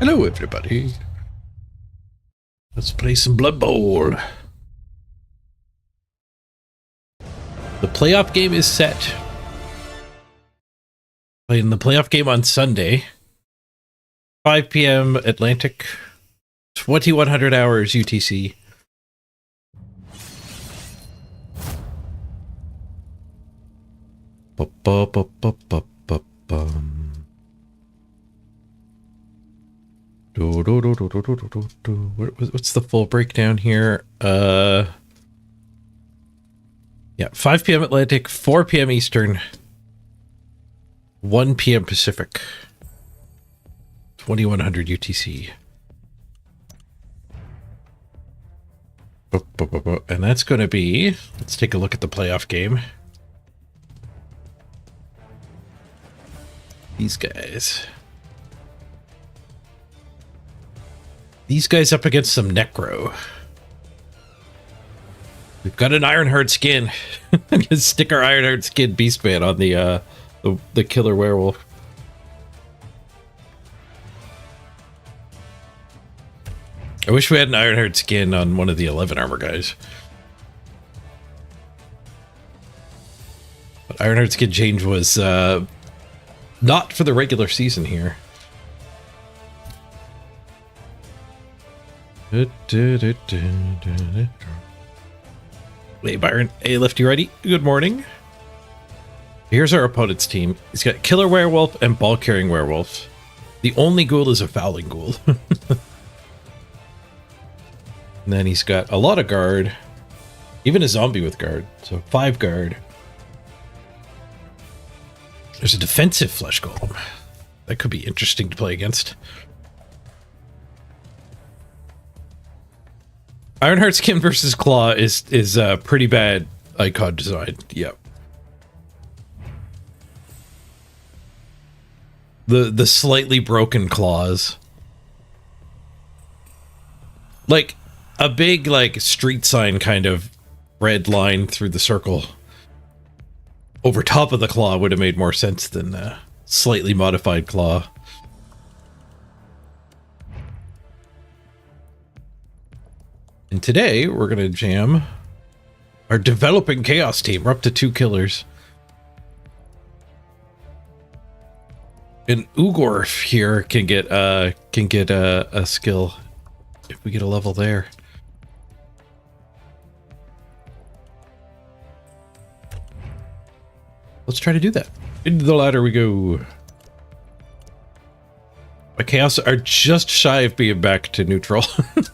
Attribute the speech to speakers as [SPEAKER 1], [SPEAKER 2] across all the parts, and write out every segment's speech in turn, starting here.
[SPEAKER 1] Hello, everybody. Let's play some Blood Bowl. The playoff game is set. Playing the playoff game on Sunday, 5 p.m. Atlantic, 2100 hours UTC. What's the full breakdown here? Yeah, 5 p.m. Atlantic, 4 p.m. Eastern, 1 p.m. Pacific, 2100 UTC. And that's going to be, let's take a look at the playoff game. These guys. These guys up against some Necro. We've got an Ironheart skin. I'm gonna stick our Ironheart skin Beastman on the killer werewolf. I wish we had an Ironheart skin on one of the 11 armor guys. But Ironheart skin change was not for the regular season here. Hey Byron, hey Lefty Righty, good morning. Here's our opponent's team. He's got Killer Werewolf and Ball Carrying Werewolf. The only ghoul is a Fouling Ghoul. And then he's got a lot of guard. Even a zombie with guard. So 5 guard. There's a defensive Flesh Golem. That could be interesting to play against. Ironheart skin versus Claw is pretty bad icon design. Yep. The slightly broken claws. Like a big like street sign kind of red line through the circle. Over top of the claw would have made more sense than a slightly modified claw. And today, we're going to jam our developing Chaos team. We're up to 2 killers. And Ugor here can get a skill if we get a level there. Let's try to do that. Into the ladder we go. My Chaos are just shy of being back to neutral.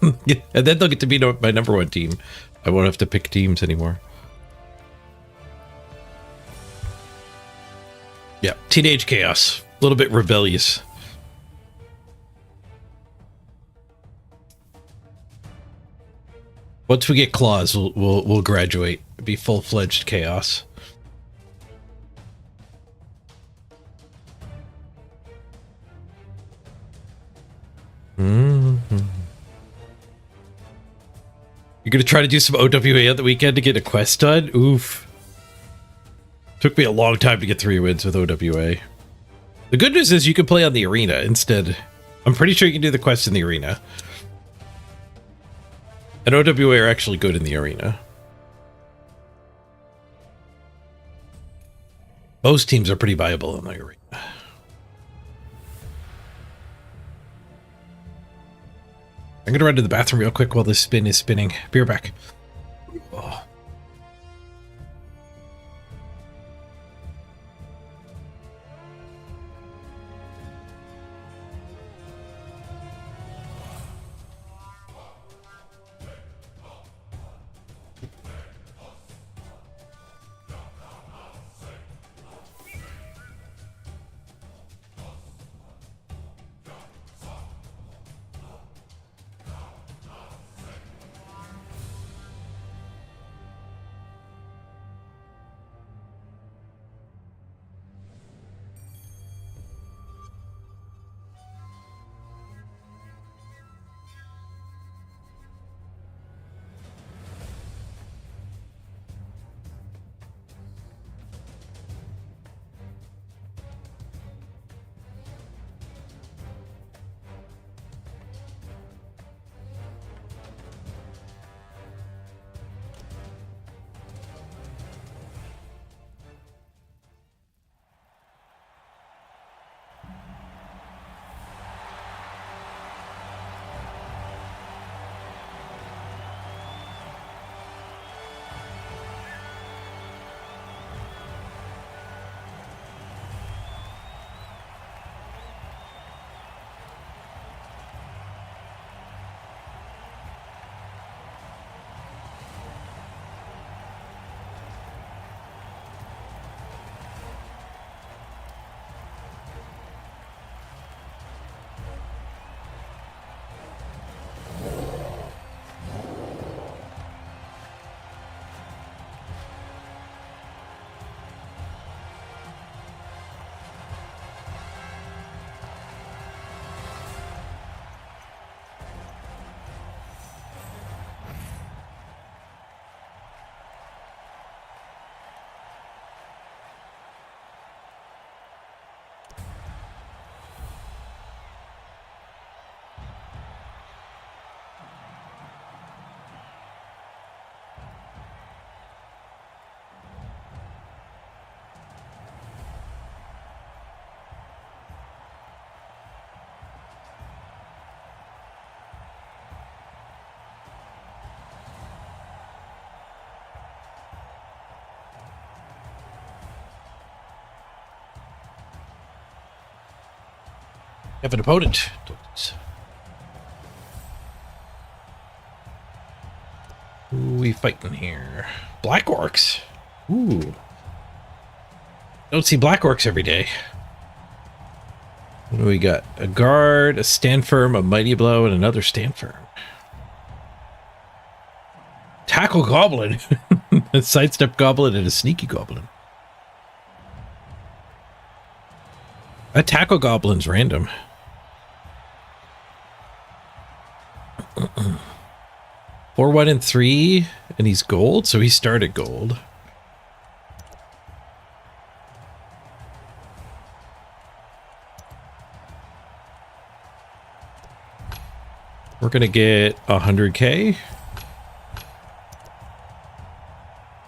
[SPEAKER 1] And then they'll get to be my number 1 team. I won't have to pick teams anymore. Yeah, Teenage Chaos. A little bit rebellious. Once we get claws, we'll graduate. Be full-fledged Chaos. You're gonna try to do some OWA on the weekend to get a quest done? Oof. Took me a long time to get 3 wins with OWA. The good news is you can play on the arena instead. I'm pretty sure you can do the quest in the arena. And OWA are actually good in the arena. Most teams are pretty viable in the arena. I'm gonna run to the bathroom real quick while this spin is spinning. Be right back. Oh. Have an opponent. Who we fighting here? Black Orcs. Ooh. Don't see Black Orcs every day. What do we got? A guard, a stand firm, a mighty blow, and another stand firm. Tackle goblin. A sidestep goblin and a sneaky goblin. A tackle goblin's random. 4, 1, and 3, and he's gold, so he started gold. We're gonna get 100k.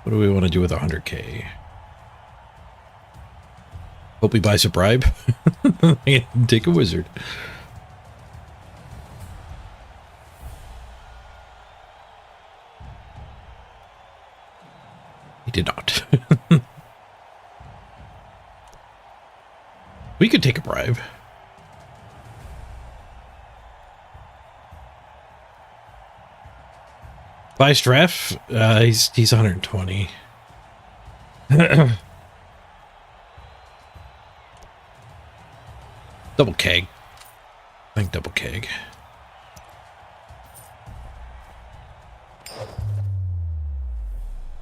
[SPEAKER 1] What do we want to do with 100k? Hope he buys a bribe. Take a wizard. He did not. We could take a bribe. Vice ref, he's 120. Double keg. I think double keg.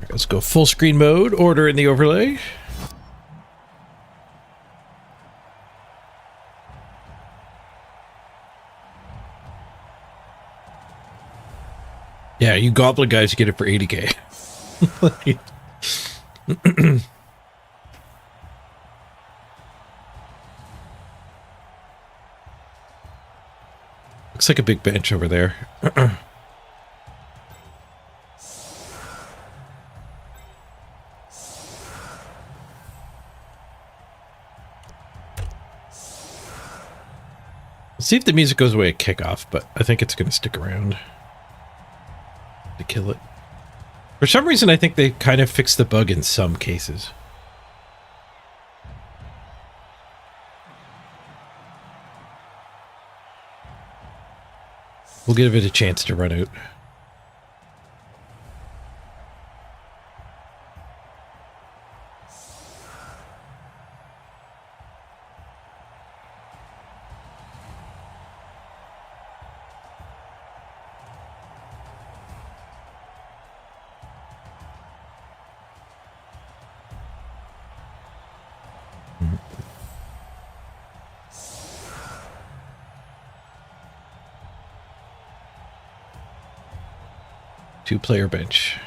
[SPEAKER 1] Let's go full screen mode, order in the overlay. Yeah, you goblin guys get it for 80k. Looks like a big bench over there. Let's see if the music goes away at kickoff, but I think it's going to stick around to kill it. For some reason, I think they kind of fixed the bug in some cases. We'll give it a chance to run out. Two-player bench.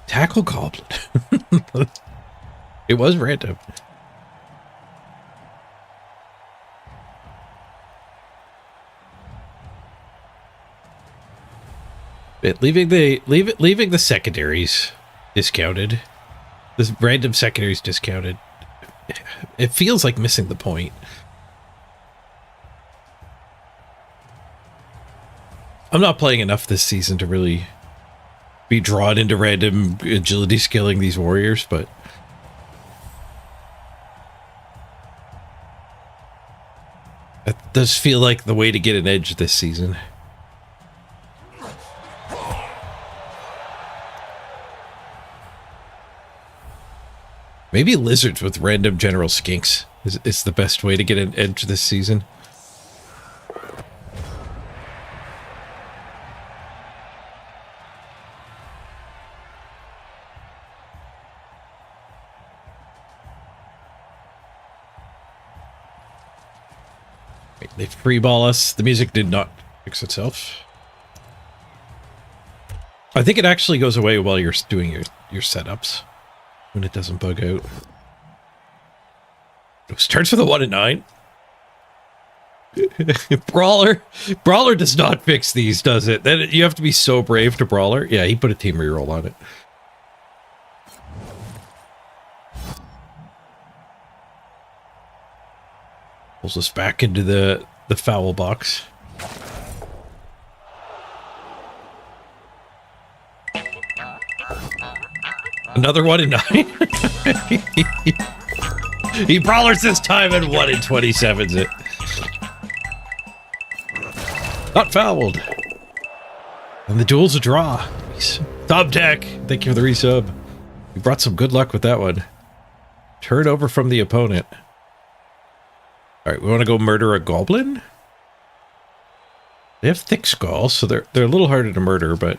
[SPEAKER 1] Tackle goblin. It was random. Leaving the secondaries discounted. This random secondaries discounted. It feels like missing the point. I'm not playing enough this season to really be drawn into random agility skilling these warriors, but that does feel like the way to get an edge this season. Maybe lizards with random general skinks is the best way to get an edge this season. They free ball us. The music did not fix itself. I think it actually goes away while you're doing your setups when it doesn't bug out. It starts with a 1 and 9. Brawler does not fix these, does it? Then you have to be so brave to Brawler. Yeah, he put a team reroll on it. Pulls us back into the foul box. Another 1 and 9. He brawlers this time and 1 in 27's it. Not fouled. And the duel's a draw. Thumbtack, thank you for the resub. You brought some good luck with that one. Turn over from the opponent. All right, we want to go murder a goblin. They have thick skulls, so they're a little harder to murder, but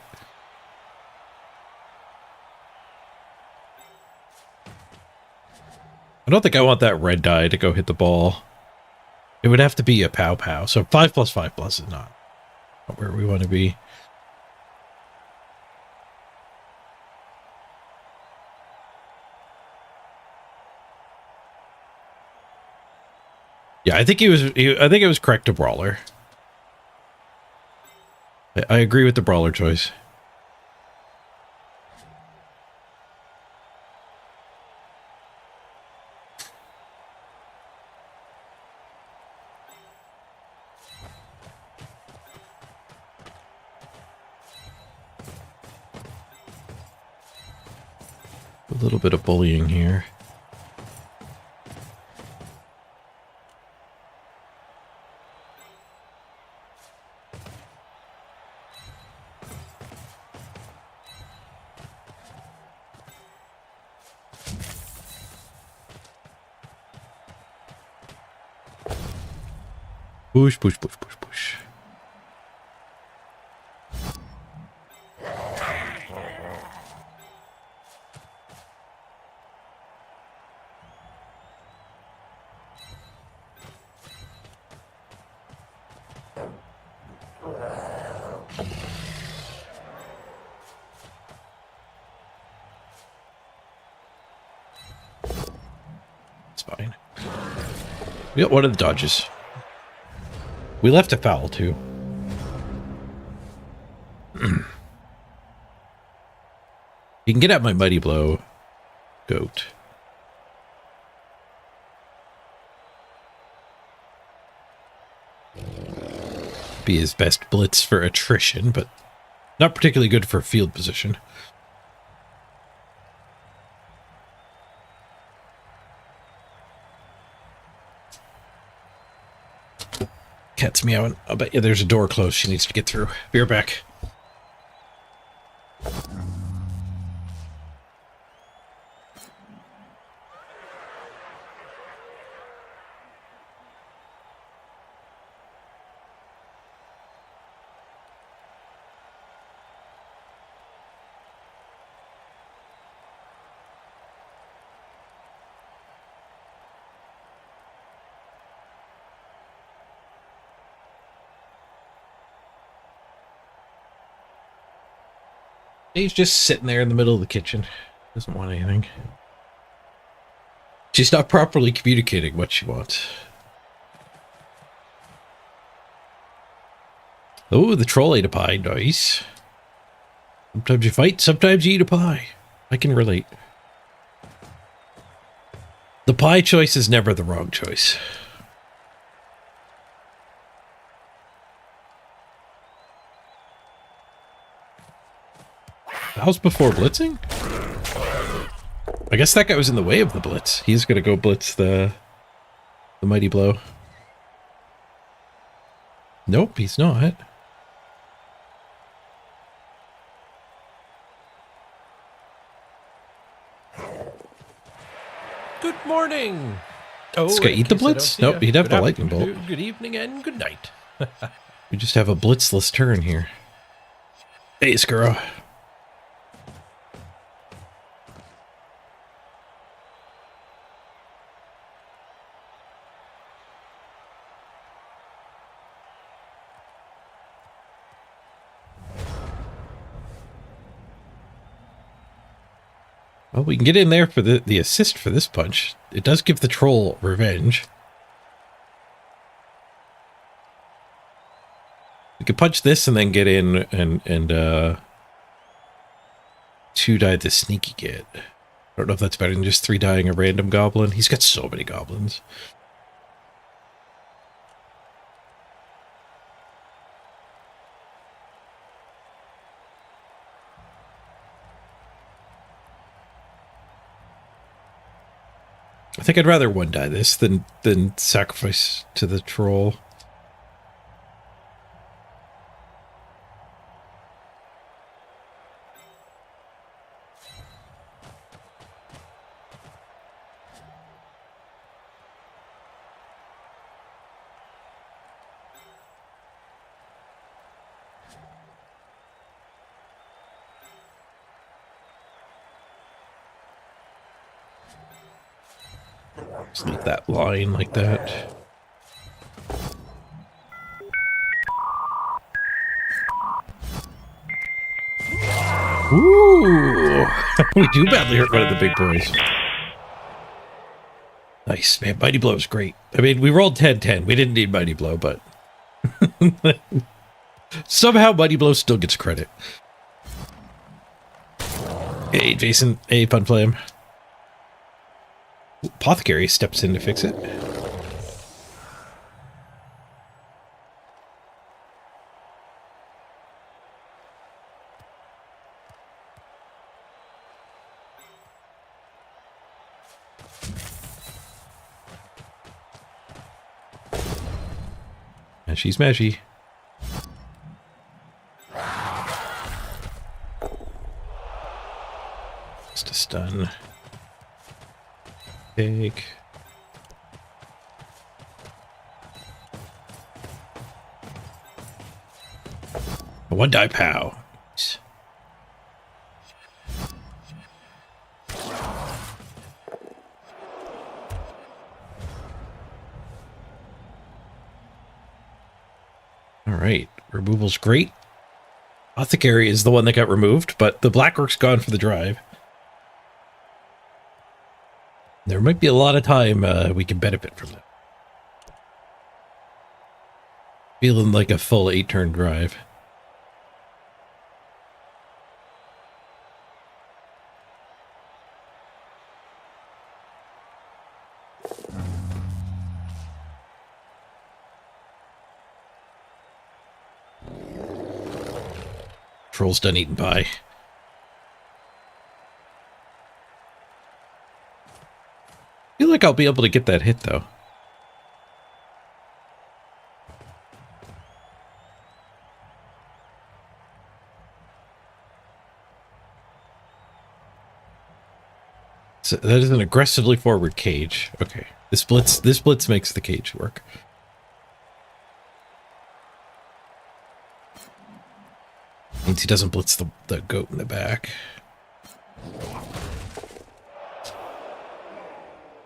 [SPEAKER 1] I don't think I want that red die to go hit the ball. It would have to be a pow pow. So 5+5+ is not where we want to be. Yeah, I think I think it was correct to brawler. I agree with the brawler choice. A little bit of bullying here. Push, push, push, push, push. It's fine. We got one of the dodges. We left a foul, too. You can get at my mighty blow, goat. Be his best blitz for attrition, but not particularly good for field position. Cat's meowing. I'll bet you there's a door closed she needs to get through. Be right back. He's just sitting there in the middle of the kitchen. Doesn't want anything. She's not properly communicating what she wants. Oh, the troll ate a pie. Nice. Sometimes you fight, sometimes you eat a pie. I can relate. The pie choice is never the wrong choice. How's before blitzing? I guess that guy was in the way of the blitz. He's gonna go blitz the mighty blow. Nope, he's not.
[SPEAKER 2] Good morning.
[SPEAKER 1] This guy eat the blitz? Nope, he'd have the lightning bolt.
[SPEAKER 2] Good evening and good night.
[SPEAKER 1] We just have a blitzless turn here. Hey, Skuro. Well, we can get in there for the assist for this punch. It does give the troll revenge. We could punch this and then get in and 2-die the sneaky kid. I don't know if that's better than just 3-dying a random goblin. He's got so many goblins. I think I'd rather one die this than sacrifice to the troll. Just leave that line like that. Ooh! We do badly hurt one of the big boys. Nice, man. Mighty Blow is great. I mean, we rolled 10-10. We didn't need Mighty Blow, but somehow Mighty Blow still gets credit. Hey, Jason. Hey, Fun Flame. Apothecary steps in to fix it. And she's mashy. Just a stun. Take. A one die pow. All right, removal's great. Apothecary is the one that got removed, but the Blackrook's gone for the drive. There might be a lot of time we can benefit from that. Feeling like a full 8-turn drive. Troll's done eating pie. I feel like I'll be able to get that hit, though. So that is an aggressively forward cage. Okay. This blitz makes the cage work. Means he doesn't blitz the goat in the back.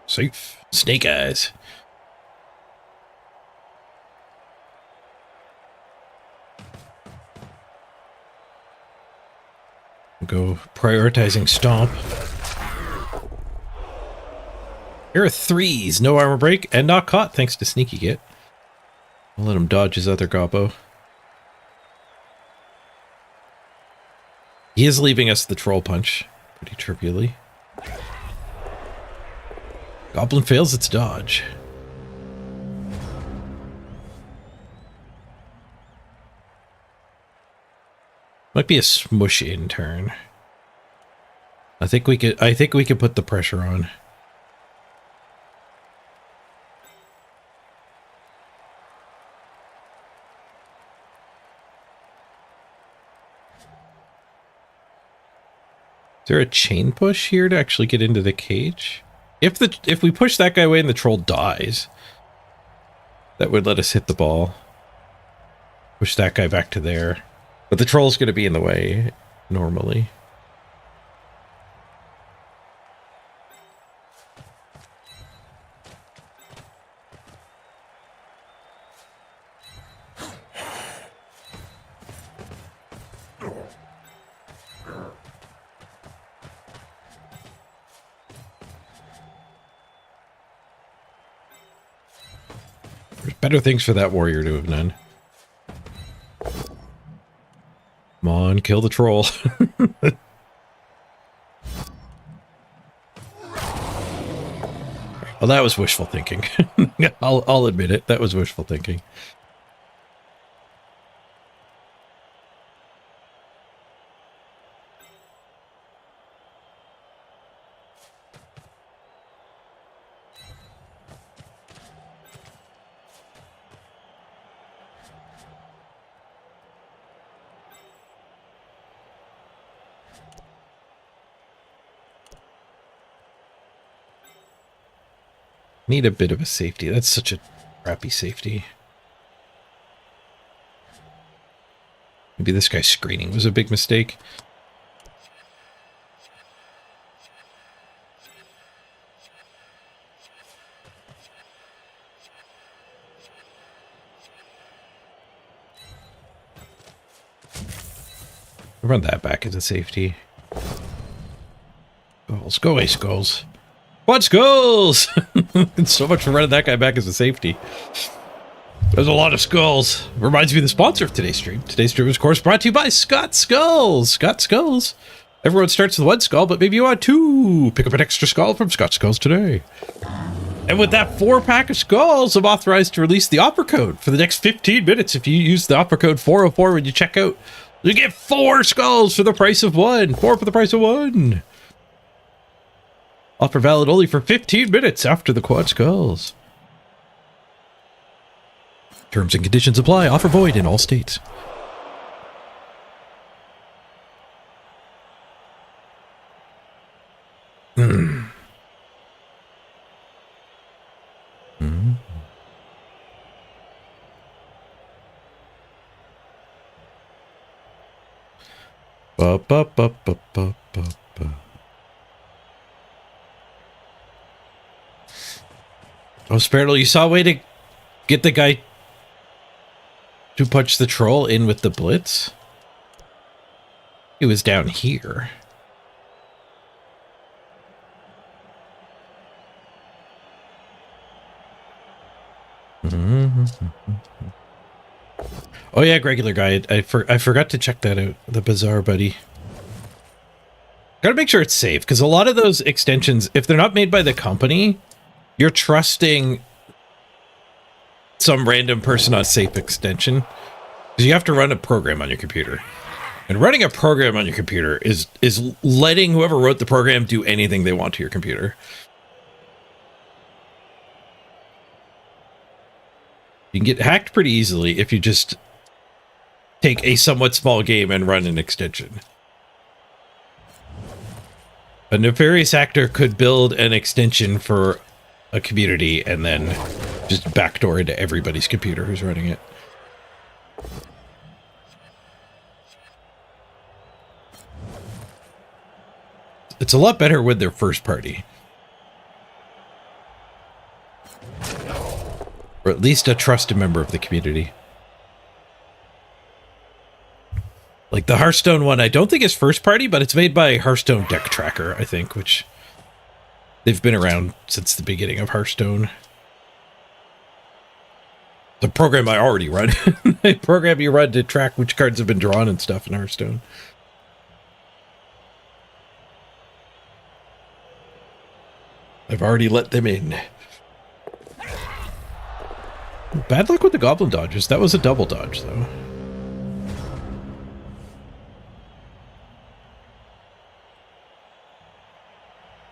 [SPEAKER 1] Safe. Snake eyes. Go prioritizing stomp. Here are 3s, no armor break, and not caught thanks to Sneaky Git. I'll let him dodge his other gobbo. He is leaving us the troll punch pretty trivially. Goblin fails its dodge. Might be a smush in turn. I think we could put the pressure on. Is there a chain push here to actually get into the cage? If we push that guy away and the troll dies, that would let us hit the ball. Push that guy back to there. But the troll's going to be in the way, normally. There's better things for that warrior to have done. Come on, kill the troll. Well, that was wishful thinking. I'll admit it. That was wishful thinking. Need a bit of a safety. That's such a crappy safety. Maybe this guy's screening was a big mistake. Run that back as a safety. Skulls. Go away, Skulls. What Skulls? It's so much for running that guy back as a safety. There's a lot of Skulls. Reminds me of the sponsor of today's stream. Today's stream is, of course, brought to you by Scott Skulls. Scott Skulls. Everyone starts with one skull, but maybe you want two. Pick up an extra skull from Scott Skulls today. And with that 4-pack of skulls, I'm authorized to release the offer code for the next 15 minutes. If you use the offer code 404 when you check out, you get 4 skulls for the price of 1. 4 for the price of 1. Offer valid only for 15 minutes after the quad skulls. Terms and conditions apply. Offer void in all states. Ba, ba, ba, ba, ba, ba, ba. Oh, Sparrow, you saw a way to get the guy to punch the troll in with the blitz? It was down here. Oh yeah, regular guy. I forgot to check that out. The Bazaar Buddy. Gotta make sure it's safe, because a lot of those extensions, if they're not made by the company, you're trusting some random person on safe extension. Because you have to run a program on your computer. And running a program on your computer is letting whoever wrote the program do anything they want to your computer. You can get hacked pretty easily if you just take a somewhat small game and run an extension. A nefarious actor could build an extension for a community and then just backdoor into everybody's computer who's running it. It's a lot better when they're first party. Or at least a trusted member of the community. Like the Hearthstone one, I don't think is first party, but it's made by Hearthstone Deck Tracker, I think, which they've been around since the beginning of Hearthstone. The program I already run. The program you run to track which cards have been drawn and stuff in Hearthstone. I've already let them in. Bad luck with the goblin dodges. That was a double dodge, though.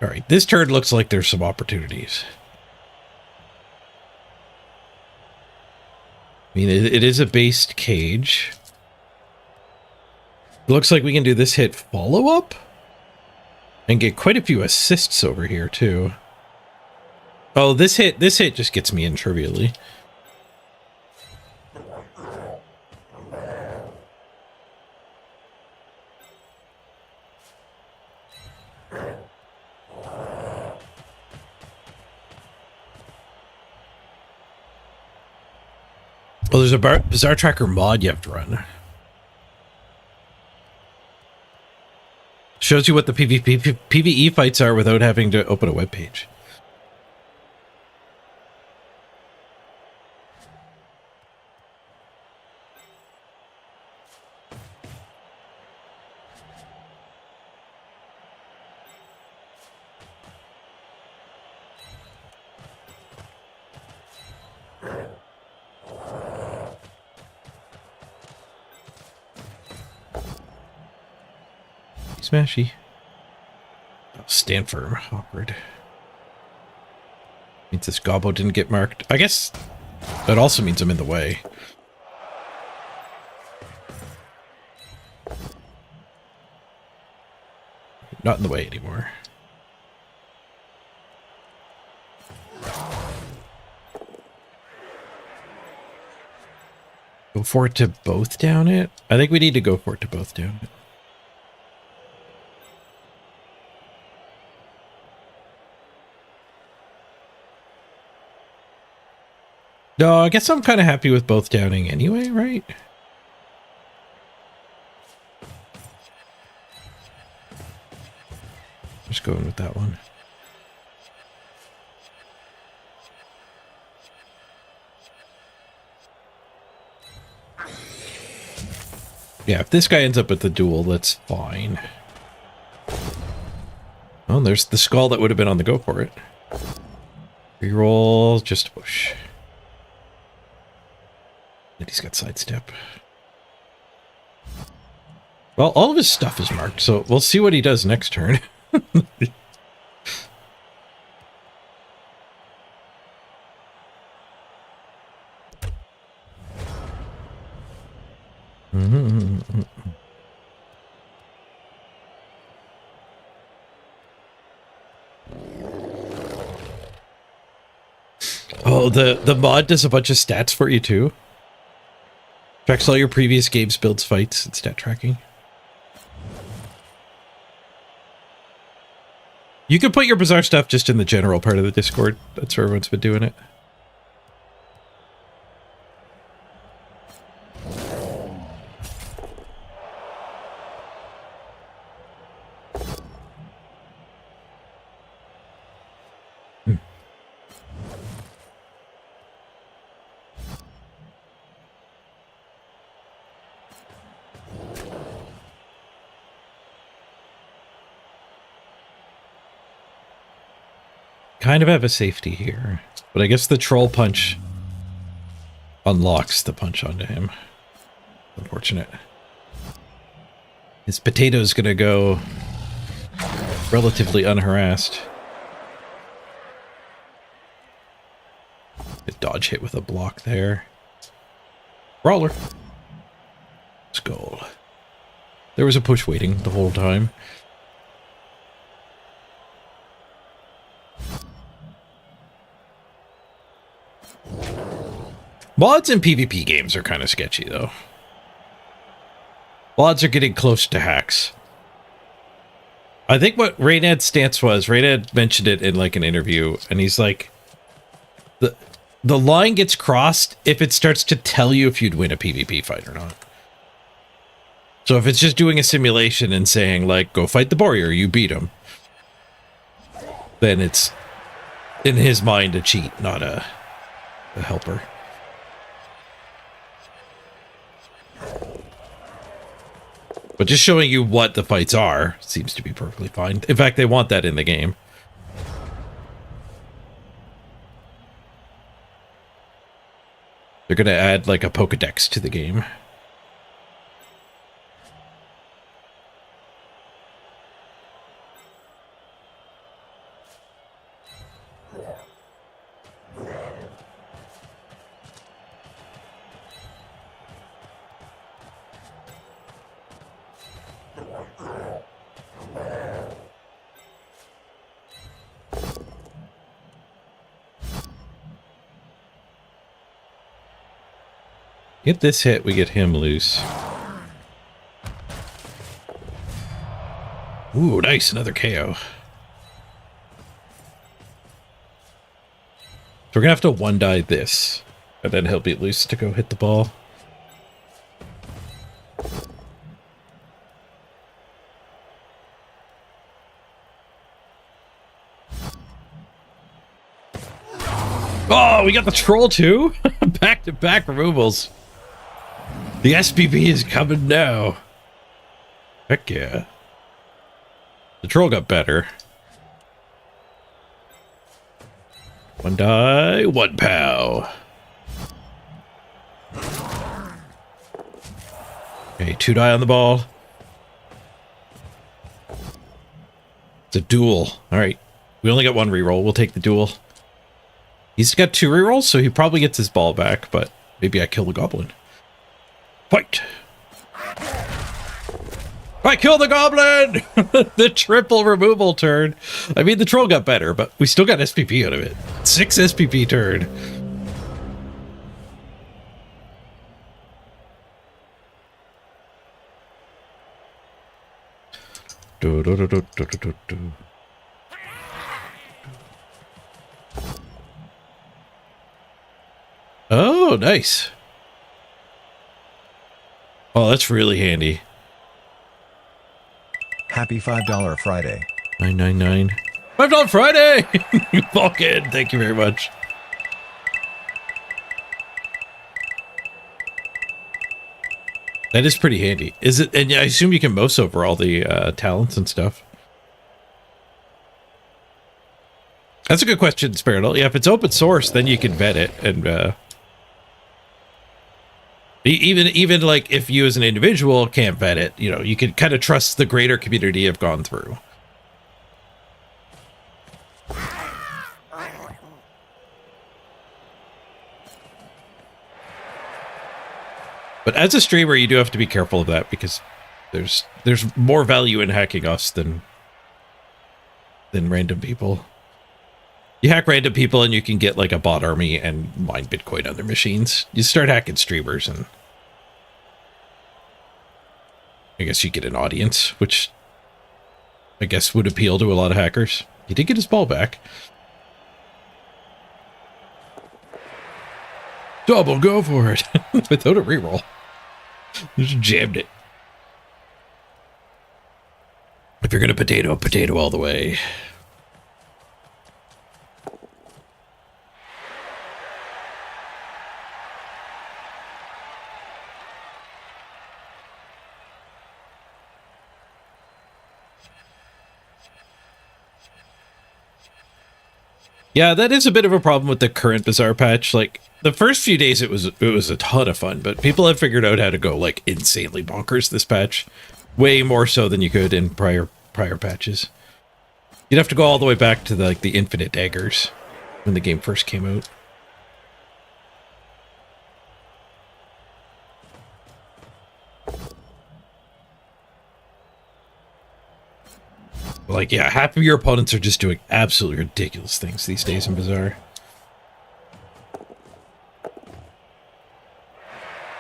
[SPEAKER 1] Alright, this turn looks like there's some opportunities. I mean, it is a based cage. It looks like we can do this hit follow-up and get quite a few assists over here, too. Oh, this hit just gets me in trivially. Well, there's a Bazaar Tracker mod you have to run. Shows you what the PvE fights are without having to open a web page. Smashy. Oh, stand firm. Awkward. Means this gobbo didn't get marked. I guess that also means I'm in the way. Not in the way anymore. Go for it to both down it? I think we need to go for it to both down it. No, I guess I'm kind of happy with both downing anyway, right? Just going with that one. Yeah, if this guy ends up with the duel, that's fine. Oh, there's the skull that would have been on the go for it. Reroll, just a push. And he's got sidestep. Well, all of his stuff is marked, so we'll see what he does next turn. Oh, the mod does a bunch of stats for you too. Tracks all your previous games, builds, fights, and stat tracking. You can put your bizarre stuff just in the general part of the Discord. That's where everyone's been doing it. Kind of have a safety here, but I guess the troll punch unlocks the punch onto him. Unfortunate. His potato's gonna go relatively unharassed. A dodge hit with a block there. Brawler. Skull. There was a push waiting the whole time. Mods in PvP games are kind of sketchy, though. Mods are getting close to hacks. I think what Raynad's stance was, Raynad mentioned it in like an interview, and he's like, the line gets crossed if it starts to tell you if you'd win a PvP fight or not. So if it's just doing a simulation and saying, like, go fight the warrior, you beat him, then it's, in his mind, a cheat, not a helper. But just showing you what the fights are seems to be perfectly fine. In fact, they want that in the game. They're going to add like a Pokedex to the game. Get this hit, we get him loose. Ooh, nice, another KO. So we're gonna have to one-die this, and then he'll be loose to go hit the ball. Oh, we got the troll too? Back-to-back removals. The SPP is coming now. Heck yeah. The troll got better. One die, one pow. Okay, 2 die on the ball. It's a duel. Alright. We only got 1 reroll. We'll take the duel. He's got 2 rerolls, so he probably gets his ball back, but maybe I kill the goblin. Fight! I kill the goblin! The triple removal turn. I mean, the troll got better, but we still got SPP out of it. 6 SPP turn. Oh, nice. Oh, that's really handy.
[SPEAKER 3] Happy $5 Friday.
[SPEAKER 1] 999. $5 Friday! Vulcan, thank you very much. That is pretty handy. Is it? And I assume you can mouse over all the talents and stuff. That's a good question, Spirinal. Yeah, if it's open source, then you can vet it, and even like if you as an individual can't vet it, you know, you can kind of trust the greater community have gone through. But as a streamer, you do have to be careful of that because there's more value in hacking us than random people. You hack random people and you can get like a bot army and mine Bitcoin on their machines. You start hacking streamers and I guess you get an audience, which I guess would appeal to a lot of hackers. He did get his ball back. Double, go for it. Without a reroll. Just jammed it. If you're gonna potato all the way. Yeah, that is a bit of a problem with the current Bazaar patch. Like, the first few days it was a ton of fun, but people have figured out how to go, like, insanely bonkers this patch. Way more so than you could in prior patches. You'd have to go all the way back to, the infinite daggers when the game first came out. Like, yeah, half of your opponents are just doing absolutely ridiculous things these days in Bazaar. It's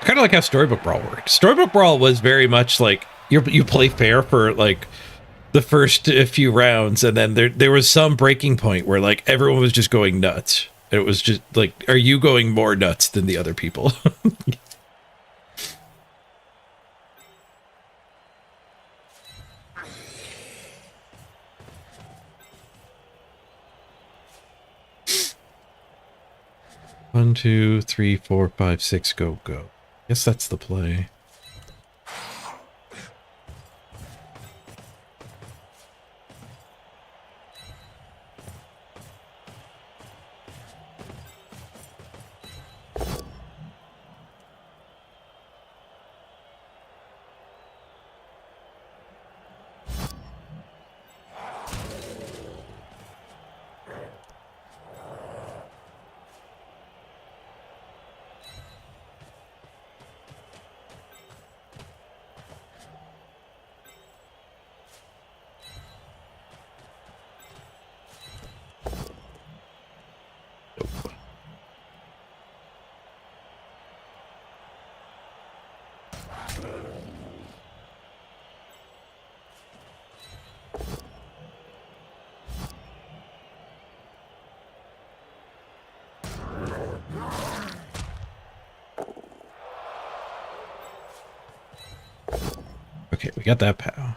[SPEAKER 1] kind of like how Storybook Brawl worked. Storybook Brawl was very much like, you play fair for, like, the first few rounds, and then there was some breaking point where, like, everyone was just going nuts. It was just, like, are you going more nuts than the other people? One, two, three, 4, 5, 6, go. Guess that's the play. Okay, we got that POW.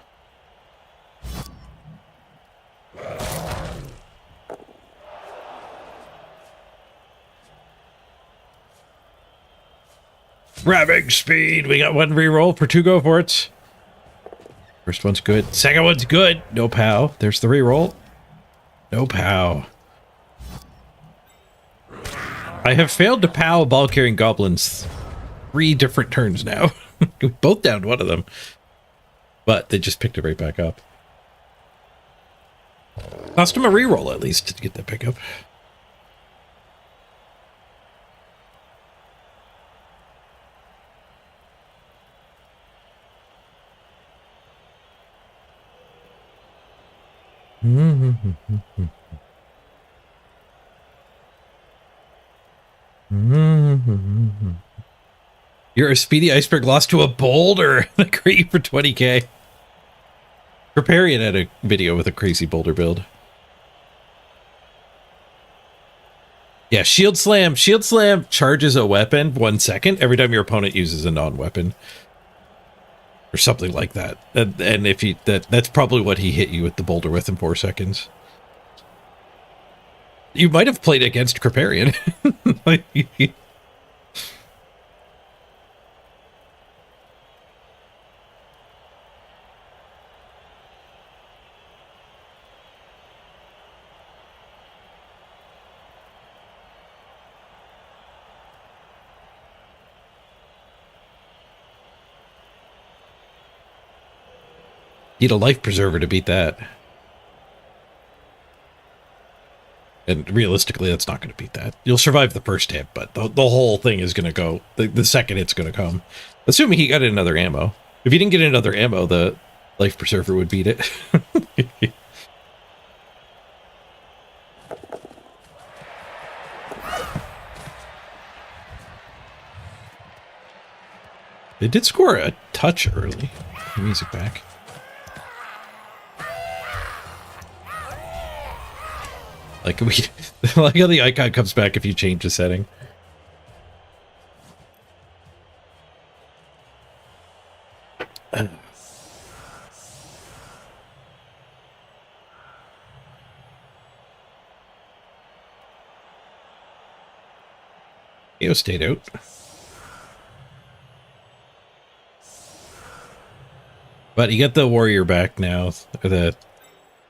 [SPEAKER 1] Ramming speed. We got one reroll for 2 go for it. First one's good. Second one's good. No POW. There's the reroll. No POW. I have failed to POW ball carrying goblins 3 different turns now. We both downed one of them. But they just picked it right back up. Cost him a reroll at least to get that pickup. You're a speedy iceberg lost to a boulder. They create you for 20k. Preparian had a video with a crazy boulder build. Yeah, shield slam. Shield slam charges a weapon 1 second every time your opponent uses a non-weapon. Or something like that. And if you that's probably what he hit you with the boulder with in 4 seconds. You might have played against Preparian. Need a life preserver to beat that. And realistically, that's not going to beat that. You'll survive the first hit, but the whole thing is going to go. The second hit's going to come. Assuming he got another ammo. If he didn't get another ammo, the life preserver would beat it. They did score a touch early. Music back. Like like how the icon comes back if you change the setting. Eo stayed out. But you get the warrior back now, or the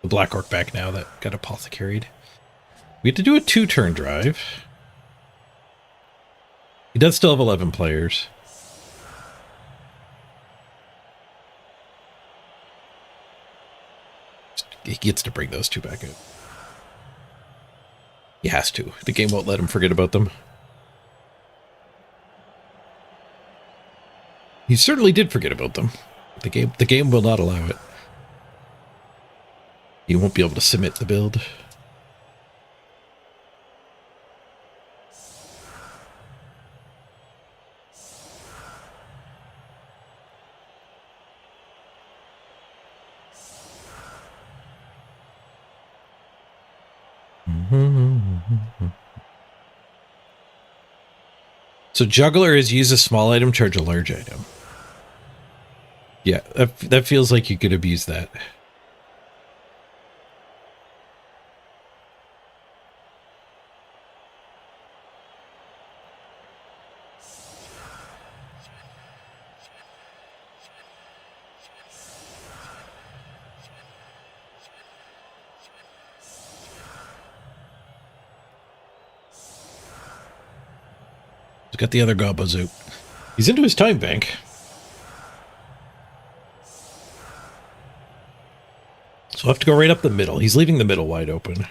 [SPEAKER 1] black orc back now that got apothecaried. We have to do a 2-turn drive. He does still have 11 players. He gets to bring those two back out. He has to. The game won't let him forget about them. He certainly did forget about them. The game will not allow it. You won't be able to submit the build. So juggler is use a small item, charge a large item. Yeah, that feels like you could abuse that. He's got the other gobos out. He's into his time bank. So I'll have to go right up the middle. He's leaving the middle wide open.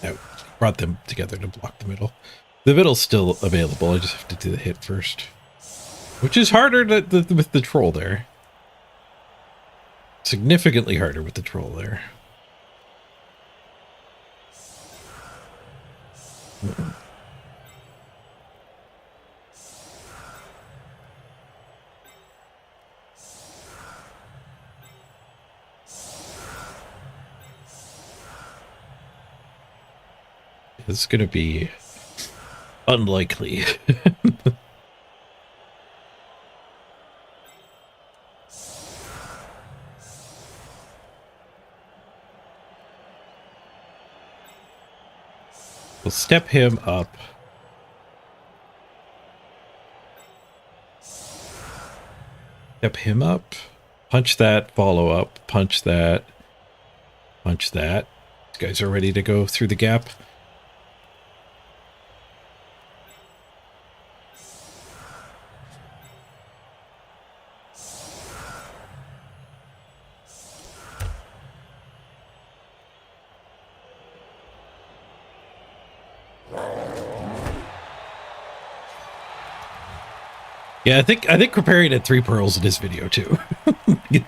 [SPEAKER 1] No, brought them together to block the middle. The middle's still available. I just have to do the hit first. Which is harder with the troll there. Significantly harder with the troll there. It's going to be unlikely. We'll step him up. Step him up. Punch that, follow up, punch that, punch that. These guys are ready to go through the gap. Yeah, I think Kriparian had 3 pearls in his video too,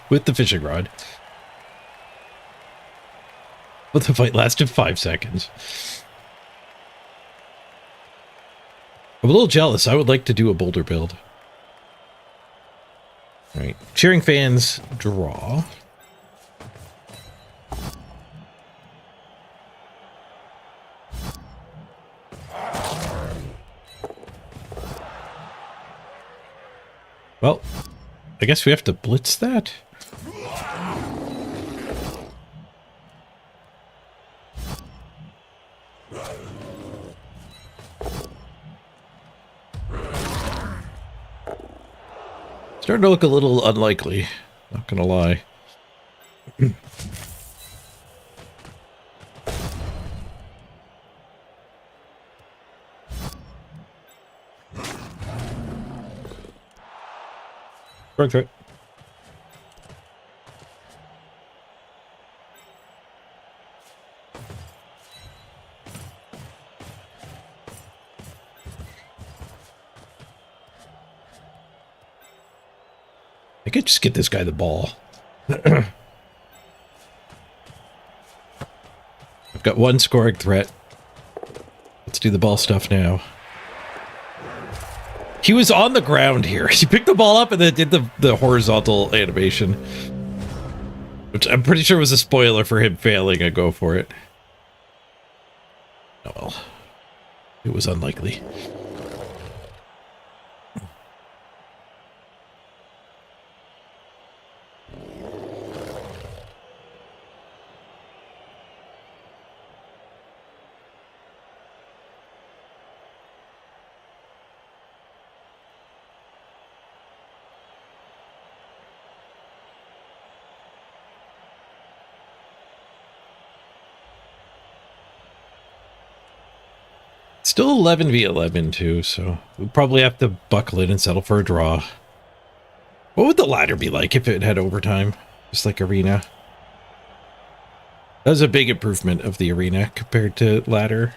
[SPEAKER 1] with the fishing rod. But the fight lasted 5 seconds. I'm a little jealous. I would like to do a boulder build. right. Cheering fans draw. Well, I guess we have to blitz that. Starting to look a little unlikely, not gonna lie. Right. I could just get this guy the ball. I've got one scoring threat. Let's do the ball stuff now. He was on the ground here. He picked the ball up and then did the horizontal animation. Which I'm pretty sure was a spoiler for him failing a go for it. Oh well. It was unlikely. Still 11 v 11 too, so we'll probably have to buckle in and settle for a draw. What would the ladder be like if it had overtime? Just like arena. That was a big improvement of the arena compared to ladder.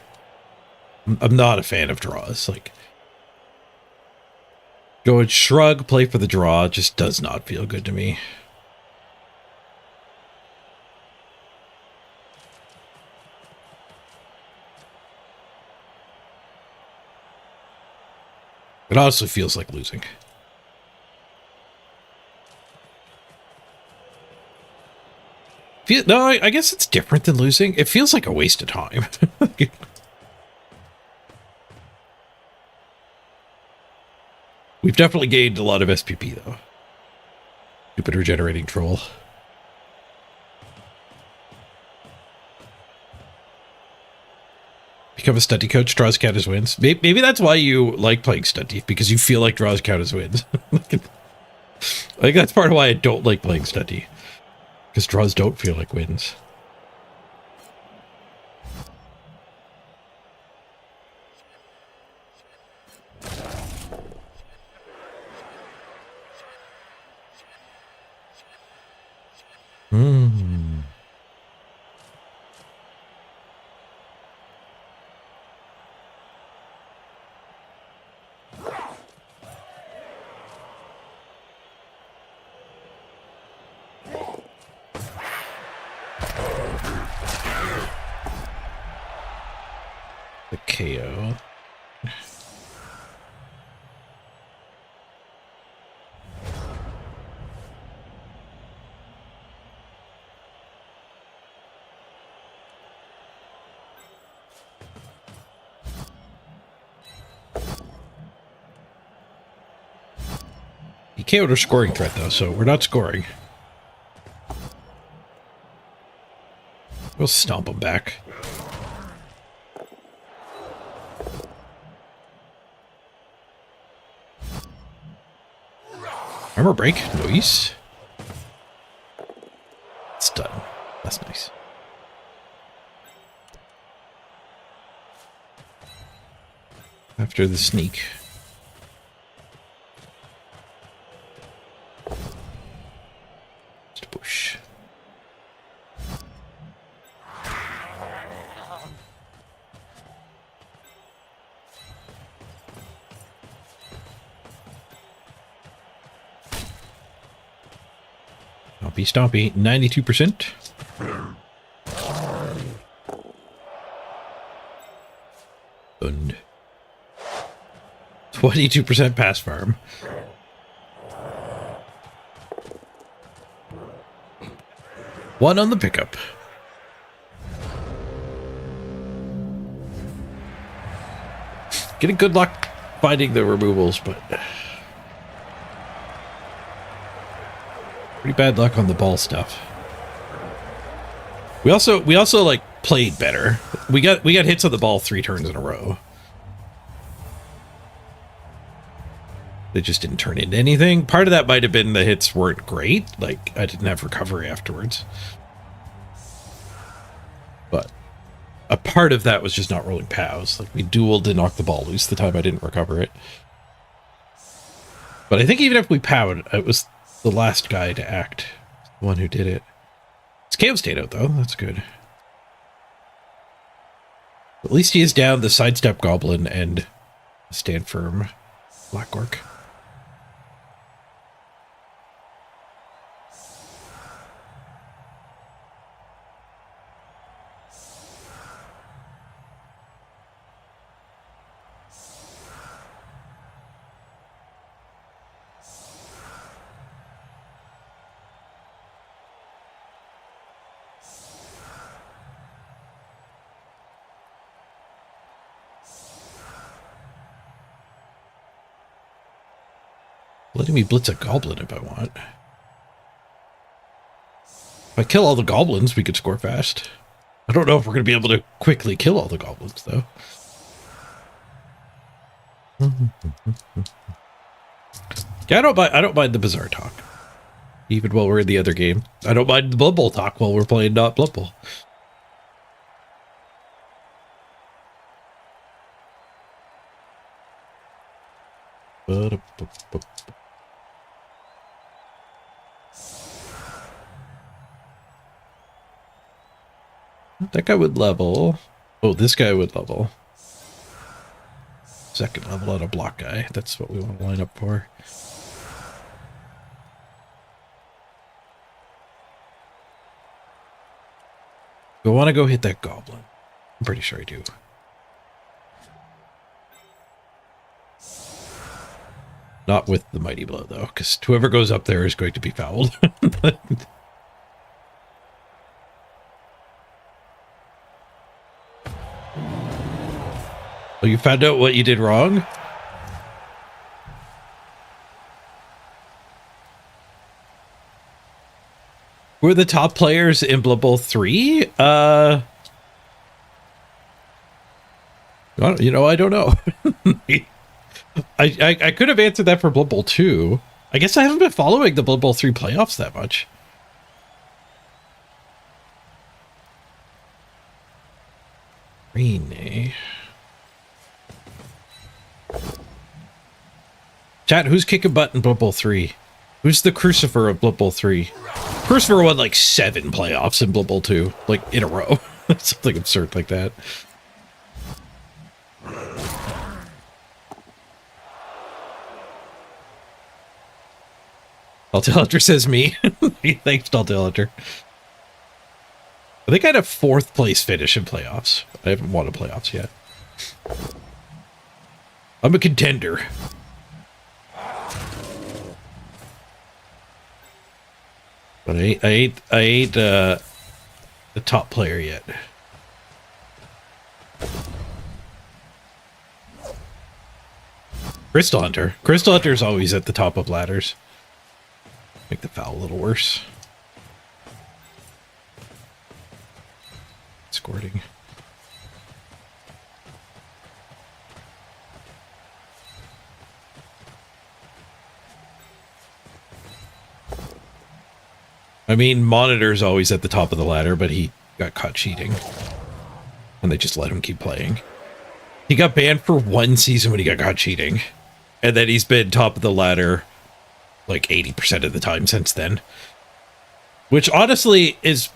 [SPEAKER 1] I'm not a fan of draws. Like, go and shrug, play for the draw just does not feel good to me. It honestly feels like losing. No, I guess it's different than losing. It feels like a waste of time. We've definitely gained a lot of SPP, though. Stupid regenerating troll. Become a stunty coach, draws count as wins. Maybe that's why you like playing stunty, because you feel like draws count as wins. I think that's part of why I don't like playing stunty, because draws don't feel like wins. The KO. He KO'd our scoring threat, though, so we're not scoring. We'll stomp him back. Armor break. Nice. It's done. That's nice. After the sneak. Just a push. Stompy, 92%. And 22% pass farm. 1 on the pickup. Getting good luck finding the removals, but pretty bad luck on the ball stuff. We also like played better. We got hits on the ball 3 turns in a row. They just didn't turn into anything. Part of that might have been the hits weren't great. Like, I didn't have recovery afterwards. But a part of that was just not rolling POWs. Like, we dueled to knock the ball loose the time I didn't recover it. But I think even if we POW'd, it was the last guy to act. The one who did it. It's KO stayed out, though. That's good. At least he is down the sidestep goblin and stand firm black orc. Letting me blitz a goblin if I want. If I kill all the goblins, we could score fast. I don't know if we're going to be able to quickly kill all the goblins, though. Yeah, I don't mind the bizarre talk. Even while we're in the other game. I don't mind the Blood Bowl talk while we're playing not Blood Bowl. That guy would level. Oh, this guy would level. Second level on a block guy. That's what we want to line up for. Do I want to go hit that goblin? I'm pretty sure I do. Not with the mighty blow, though, because whoever goes up there is going to be fouled. Oh, you found out what you did wrong? Who are the top players in Blood Bowl 3? You know, I don't know. I could have answered that for Blood Bowl 2. I guess I haven't been following the Blood Bowl 3 playoffs that much. Rene. Chat, who's kicking butt in Blood Bowl 3? Who's the Crucifer of Blood Bowl 3? Crucifer won like 7 playoffs in Blood Bowl 2, like in a row. Something absurd like that. Telltale Hunter says me. Thanks, Telltale Hunter. I think I had a 4th place finish in playoffs. I haven't won a playoffs yet. I'm a contender. But I ain't the top player yet. Crystal Hunter. Crystal Hunter's always at the top of ladders. Make the foul a little worse. Squirting. I mean, Monitor's always at the top of the ladder, but he got caught cheating. And they just let him keep playing. He got banned for 1 season when he got caught cheating. And then he's been top of the ladder like 80% of the time since then. Which honestly is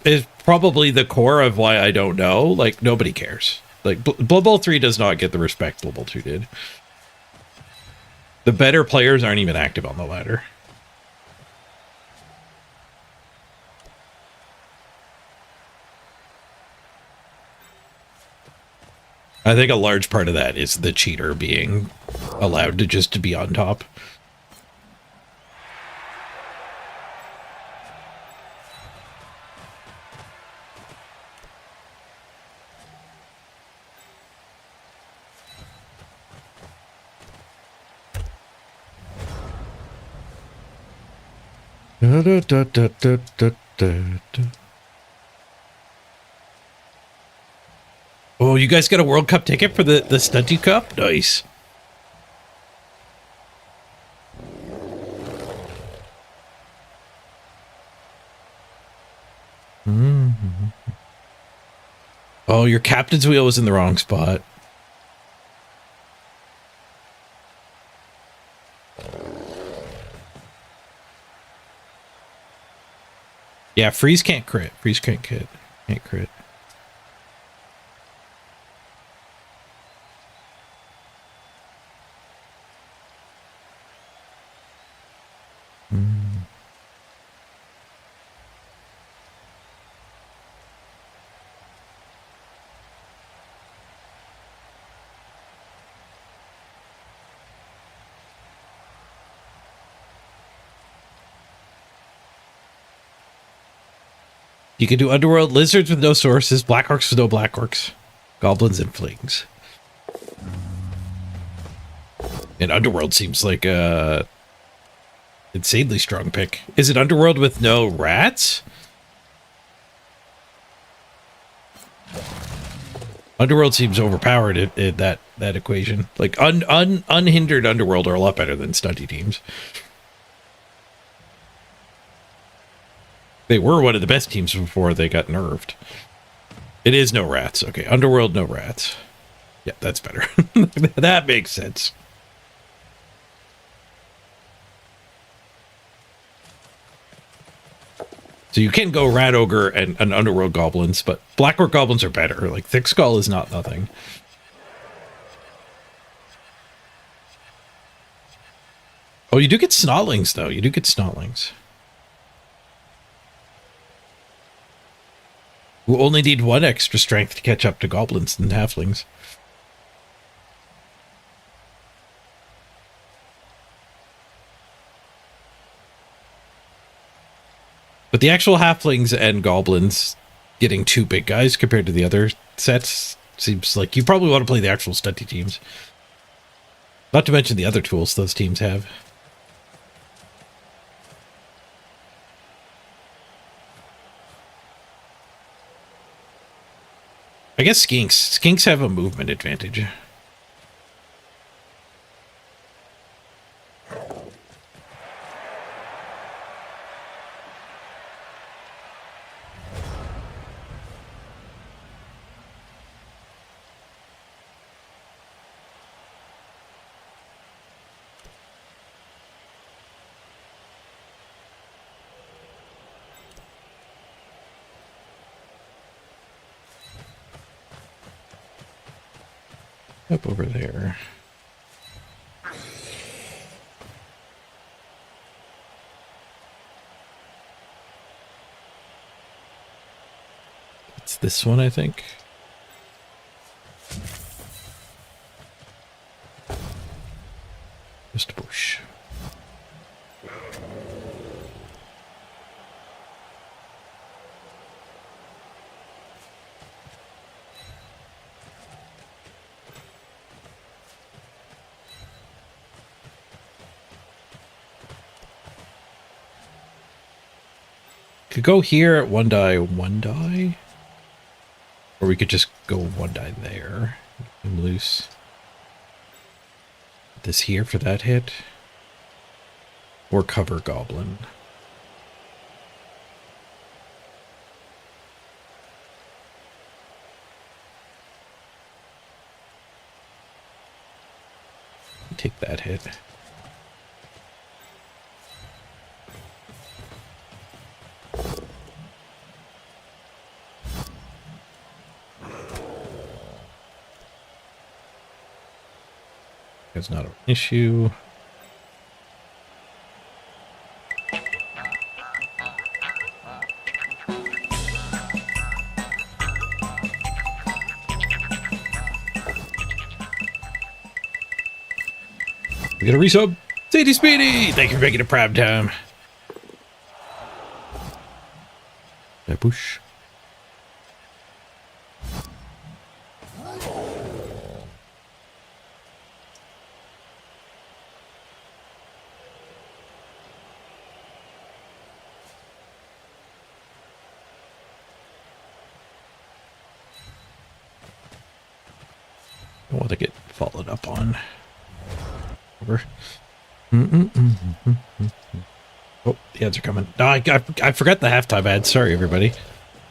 [SPEAKER 1] probably the core of why I don't know. Like, nobody cares. Like, Blood Bowl 3 does not get the respect Blood Bowl 2 did. The better players aren't even active on the ladder. I think a large part of that is the cheater being allowed to just to be on top. Da, da, da, da, da, da, da. Oh, you guys got a World Cup ticket for the Stunty Cup? Nice. Oh, your captain's wheel was in the wrong spot. Yeah, freeze can't crit. Freeze can't crit. Can't crit. You can do Underworld lizards with no sources, black orcs with no black orcs, goblins and flings. And Underworld seems like a insanely strong pick. Is it Underworld with no rats? Underworld seems overpowered in that equation. Like unhindered Underworld are a lot better than stunty teams. They were one of the best teams before they got nerfed. It is no rats. Okay, Underworld, no rats. Yeah, that's better. That makes sense. So you can go Rat Ogre and Underworld Goblins, but Black Orc Goblins are better. Like, Thick Skull is not nothing. Oh, you do get Snotlings, though. You do get Snotlings. We'll only need one extra strength to catch up to Goblins and Halflings. But the actual Halflings and Goblins getting two big guys compared to the other sets seems like you probably want to play the actual stunty teams. Not to mention the other tools those teams have. I guess Skinks have a movement advantage. Up over there. It's this one, I think. Just a bush. Could go here at one die. Or we could just go one die there. And loose. This here for that hit. Or cover Goblin. Take that hit. It's not an issue. We got a resub. Sadie Speedy! Thank you for making it prime time. That push. don't want to get followed up on. Over. Oh, the ads are coming. No, I forgot the halftime ads. Sorry, everybody.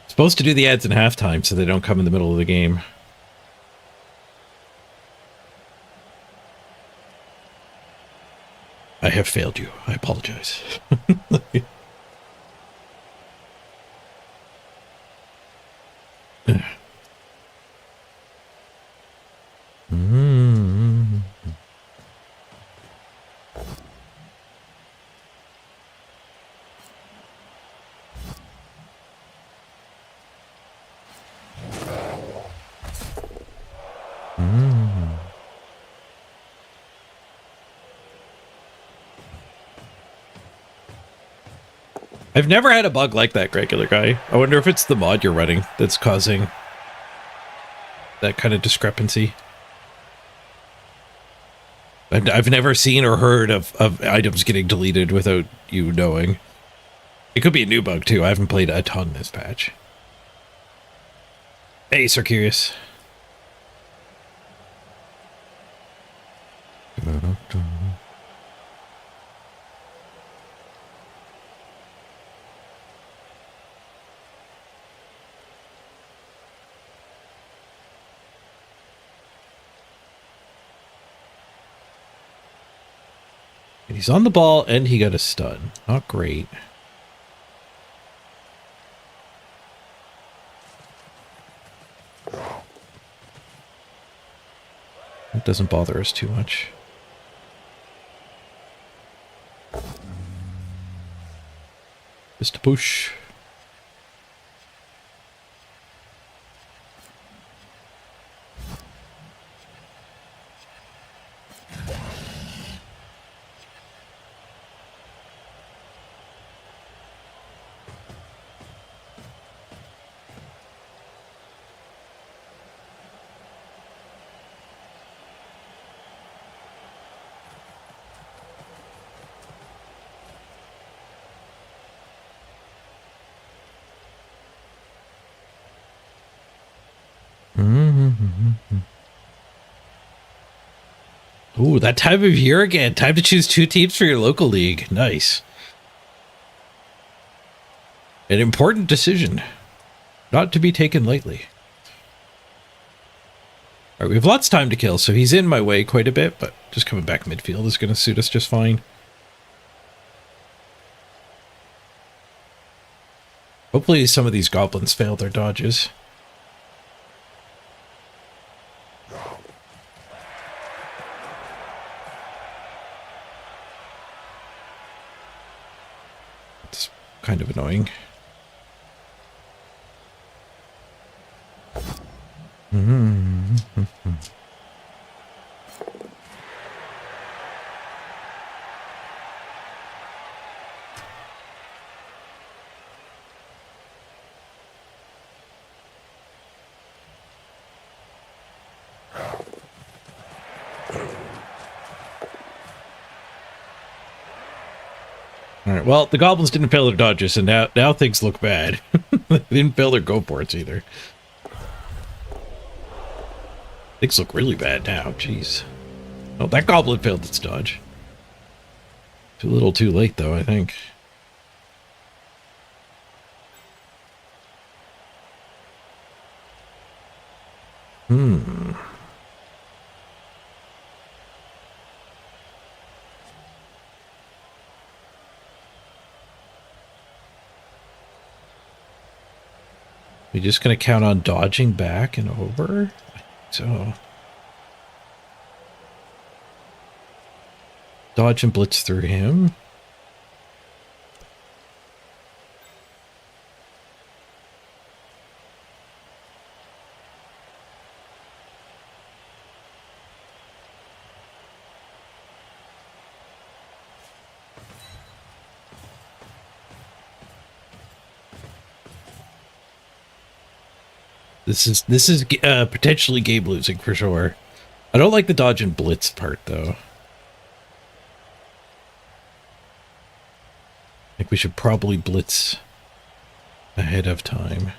[SPEAKER 1] Supposed to do the ads in halftime so they don't come in the middle of the game. I have failed you. I apologize. I've never had a bug like that, regular guy. I wonder if it's the mod you're running that's causing that kind of discrepancy. I've never seen or heard of items getting deleted without you knowing. It could be a new bug, too. I haven't played a ton this patch. Hey, Sir Curious. He's on the ball, and he got a stun. Not great. It doesn't bother us too much. Just a push. Ooh, that time of year again. Time to choose 2 teams for your local league. Nice. An important decision. Not to be taken lightly. Alright, we have lots of time to kill, so he's in my way quite a bit, but just coming back midfield is going to suit us just fine. Hopefully some of these goblins fail their dodges. It's kind of annoying. Alright, well, the goblins didn't fail their dodges, and now things look bad. They didn't fail their go-ports either. Things look really bad now, jeez. Oh, that goblin failed its dodge. Too little too late, though, I think. We're just going to count on dodging back and over? So... dodge and blitz through him. This is potentially game losing for sure. I don't like the dodge and blitz part though. I think we should probably blitz ahead of time.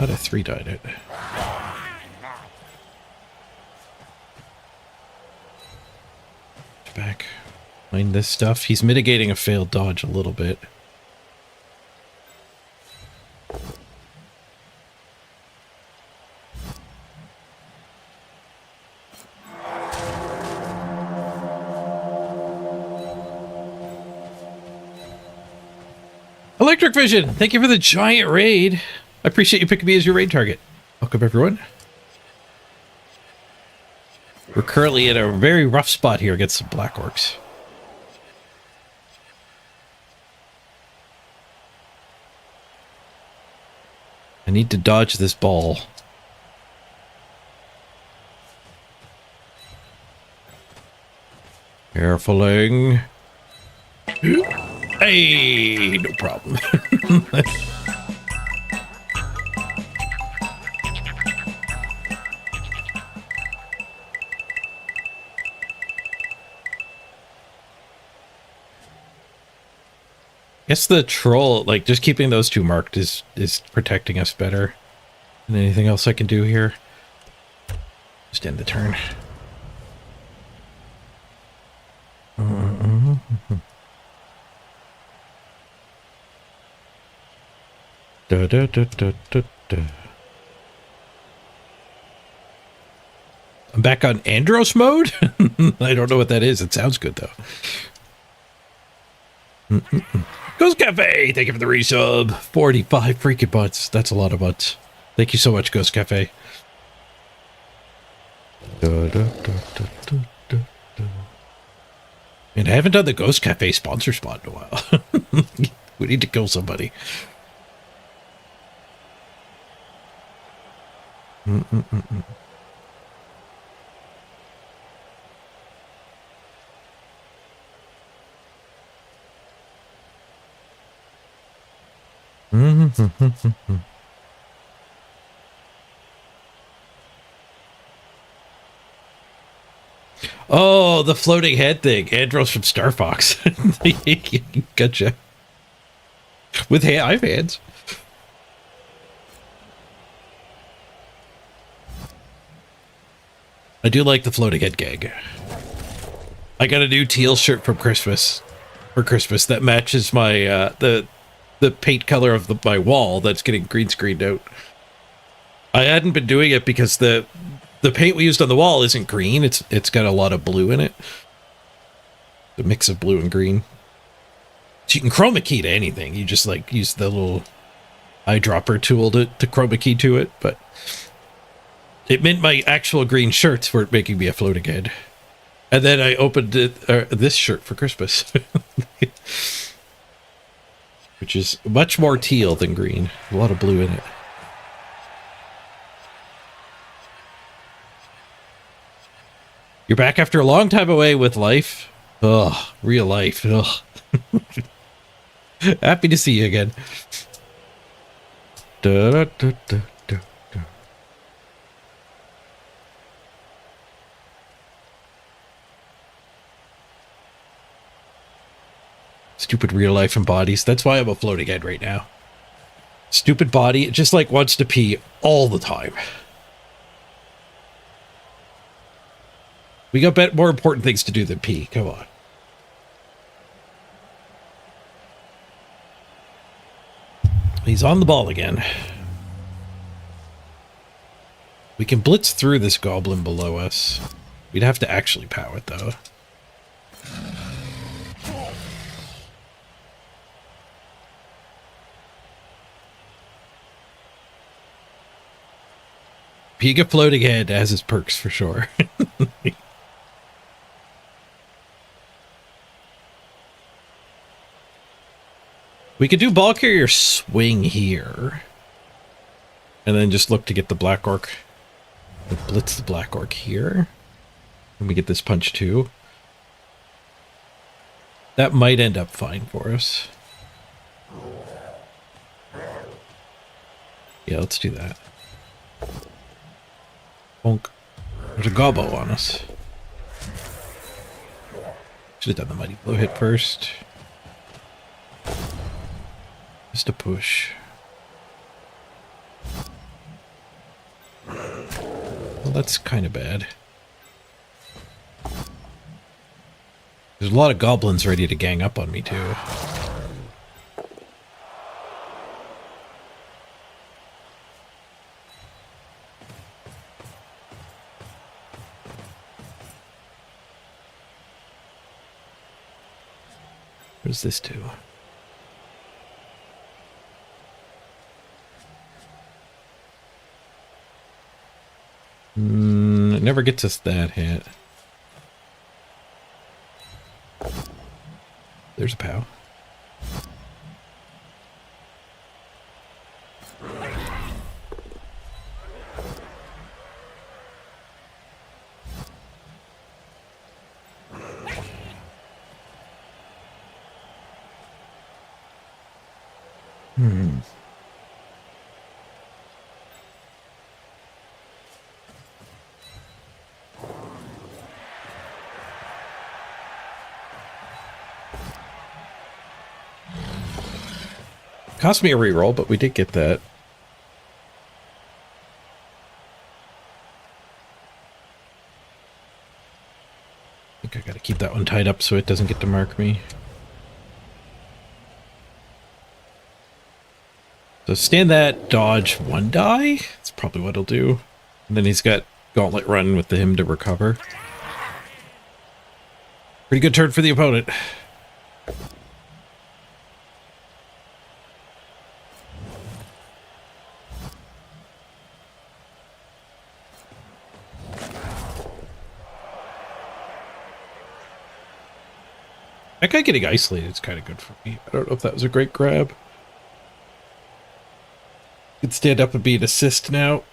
[SPEAKER 1] Glad I 3-died it. Back. Find this stuff. He's mitigating a failed dodge a little bit. Electric Vision, thank you for the giant raid. I appreciate you picking me as your raid target. Welcome, everyone. We're currently in a very rough spot here against some Black Orcs. I need to dodge this ball. Carefuling. Hey, no problem. Guess the troll, like, just keeping those two marked is protecting us better than anything else I can do here. Just end the turn. Da, da, da, da, da, da. I'm back on Andros mode? I don't know what that is. It sounds good, though. Ghost Cafe, thank you for the resub. 45 freaking butts. That's a lot of butts. Thank you so much, Ghost Cafe. Da, da, da, da, da, da, da. Man, I haven't done the Ghost Cafe sponsor spot in a while. We need to kill somebody. Oh, the floating head thing. Andros from Star Fox. Gotcha. With I have hands. I do like the floating head gag. I got a new teal shirt from Christmas. For Christmas that matches my the paint color of my wall that's getting green screened out. I hadn't been doing it because the paint we used on the wall isn't green. It's got a lot of blue in it. The mix of blue and green. So you can chroma key to anything. You just like use the little eyedropper tool to chroma key to it, but it meant my actual green shirts weren't making me a floating head. And then I opened this shirt for Christmas. Which is much more teal than green. A lot of blue in it. You're back after a long time away with life. Ugh, real life. Ugh. Happy to see you again. Da, da, da, da, da, da. Stupid real life embodies. That's why I'm a floating head right now. Stupid body. It just like wants to pee all the time. We got more important things to do than pee. Come on. He's on the ball again. We can blitz through this goblin below us. We'd have to actually pow it, though. Piga floating head has his perks for sure. We could do ball carrier swing here. And then just look to get the Black Orc. We'll blitz the Black Orc here. And we get this punch too. That might end up fine for us. Yeah, let's do that. Bonk. There's a gobbo on us. Should have done the mighty blow hit first. Just a push. Well, that's kind of bad. There's a lot of goblins ready to gang up on me, too. What does this do? It never gets us that hit. There's a POW. Cost me a reroll, but we did get that. I think I gotta keep that one tied up so it doesn't get to mark me. So stand that, dodge one die. That's probably what he'll do. And then he's got Gauntlet Run with him to recover. Pretty good turn for the opponent. That guy getting isolated is kind of good for me. I don't know if that was a great grab. Could stand up and be an assist now.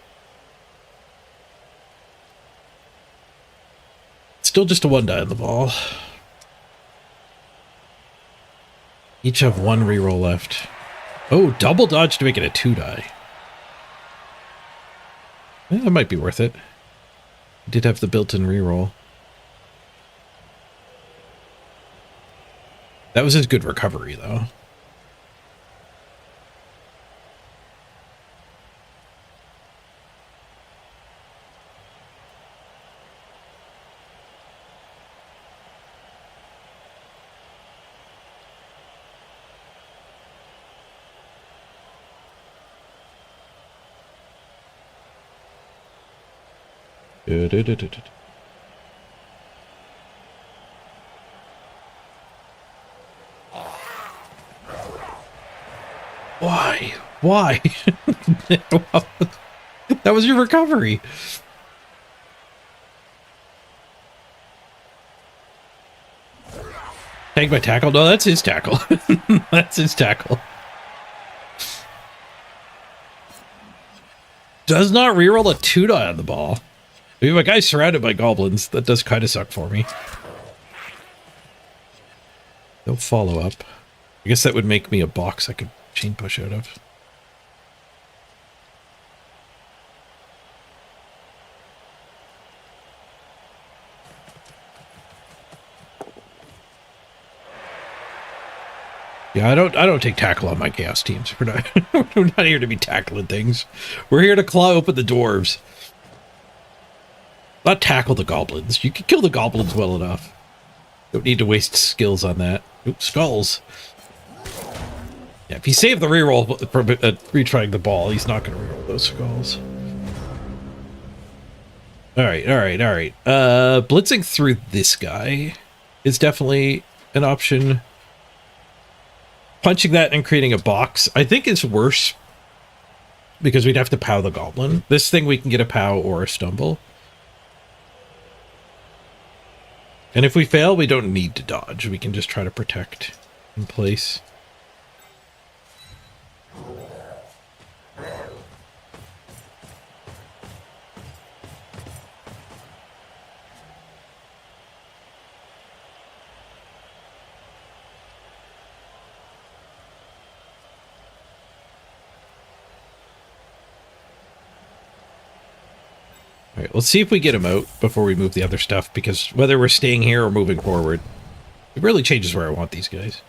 [SPEAKER 1] Still just a 1 die on the ball. Each have 1 reroll left. Oh, double dodge to make it a 2 die. Yeah, that might be worth it. Did have the built-in reroll. That was his good recovery, though. Why? Why? That was your recovery. Take my tackle? No, that's his tackle. That's his tackle. Does not reroll a 2 die on the ball. I mean, my guy's surrounded by goblins. That does kind of suck for me. They'll follow up. I guess that would make me a box I could chain push out of. Yeah, I don't take tackle on my chaos teams. We're not here to be tackling things. We're here to claw open the dwarves. Not tackle the goblins. You can kill the goblins well enough. Don't need to waste skills on that. Oops, skulls. Yeah, if he saved the reroll from retrying the ball, he's not going to reroll those skulls. Alright. Blitzing through this guy is definitely an option. Punching that and creating a box, I think, is worse. Because we'd have to POW the goblin. This thing we can get a POW or a stumble. And if we fail, we don't need to dodge. We can just try to protect in place. All right, let's see if we get him out before we move the other stuff, because whether we're staying here or moving forward, it really changes where I want these guys.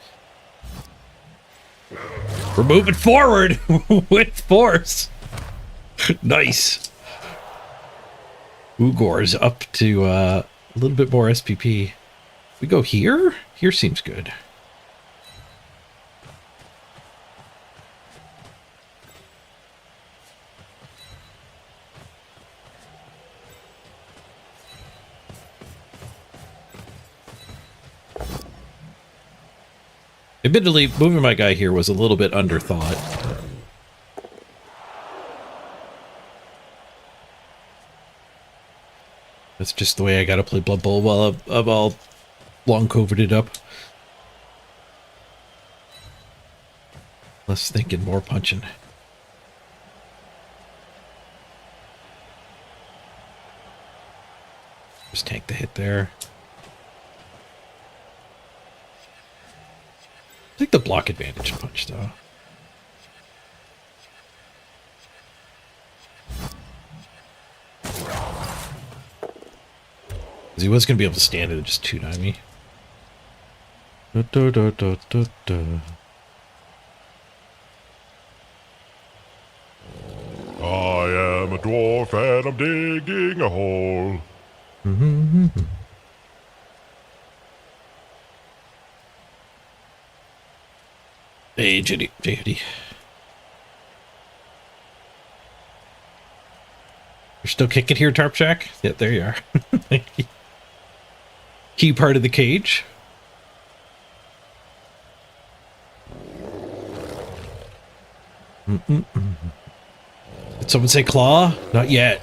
[SPEAKER 1] We're moving forward with force. Nice. Ugor's up to a little bit more SPP. We go here? Here seems good. Admittedly, moving my guy here was a little bit underthought. That's just the way I gotta play Blood Bowl while I'm all long COVIDed up. Less thinking, more punching. Just tank the hit there. I think the block advantage punch, though. Because he was going to be able to stand it and just 2-9 me. Da, da, da, da, da, da.
[SPEAKER 4] I am a dwarf and I'm digging a hole.
[SPEAKER 1] Hey, Judy. You're still kicking here, Tarp Shack? Yeah, there you are. Key part of the cage. Did someone say claw? Not yet.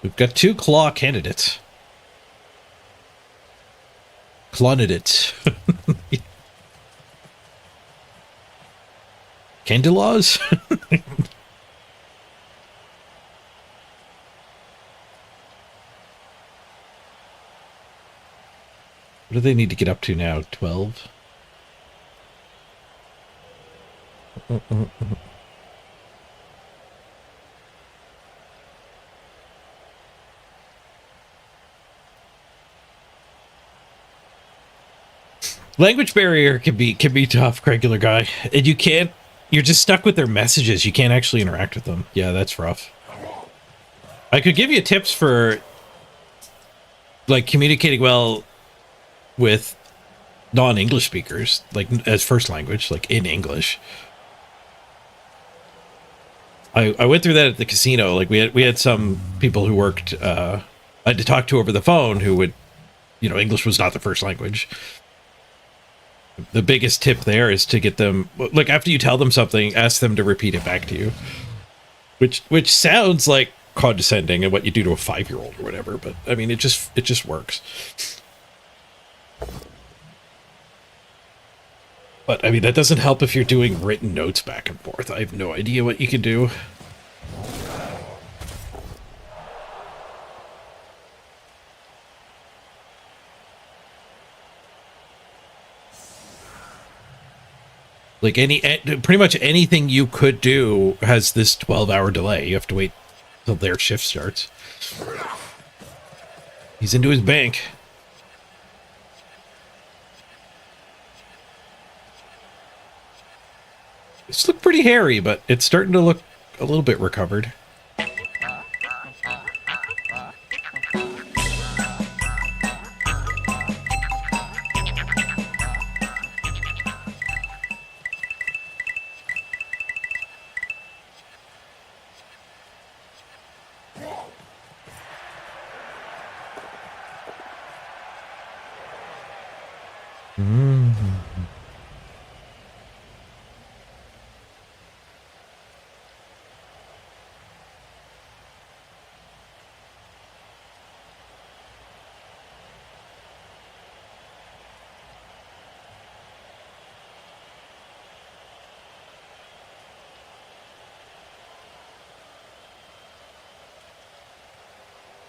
[SPEAKER 1] We've got 2 claw candidates. Clawnidates. Candilaws? What do they need to get up to now? 12? Language barrier can be tough, regular guy. And you're just stuck with their messages. You can't actually interact with them. Yeah, that's rough. I could give you tips for like communicating well with non-English speakers, like as first language, like in English. I went through that at the casino. Like we had some people who worked I had to talk to over the phone who would, English was not the first language. The biggest tip there is to get them, like, after you tell them something, ask them to repeat it back to you, which sounds like condescending and what you do to a 5-year-old or whatever, but I mean, it just works. But I mean, that doesn't help if you're doing written notes back and forth. I have no idea what you can do. Like pretty much anything you could do has this 12-hour delay. You have to wait till their shift starts. He's into his bank. It's looked pretty hairy, but it's starting to look a little bit recovered.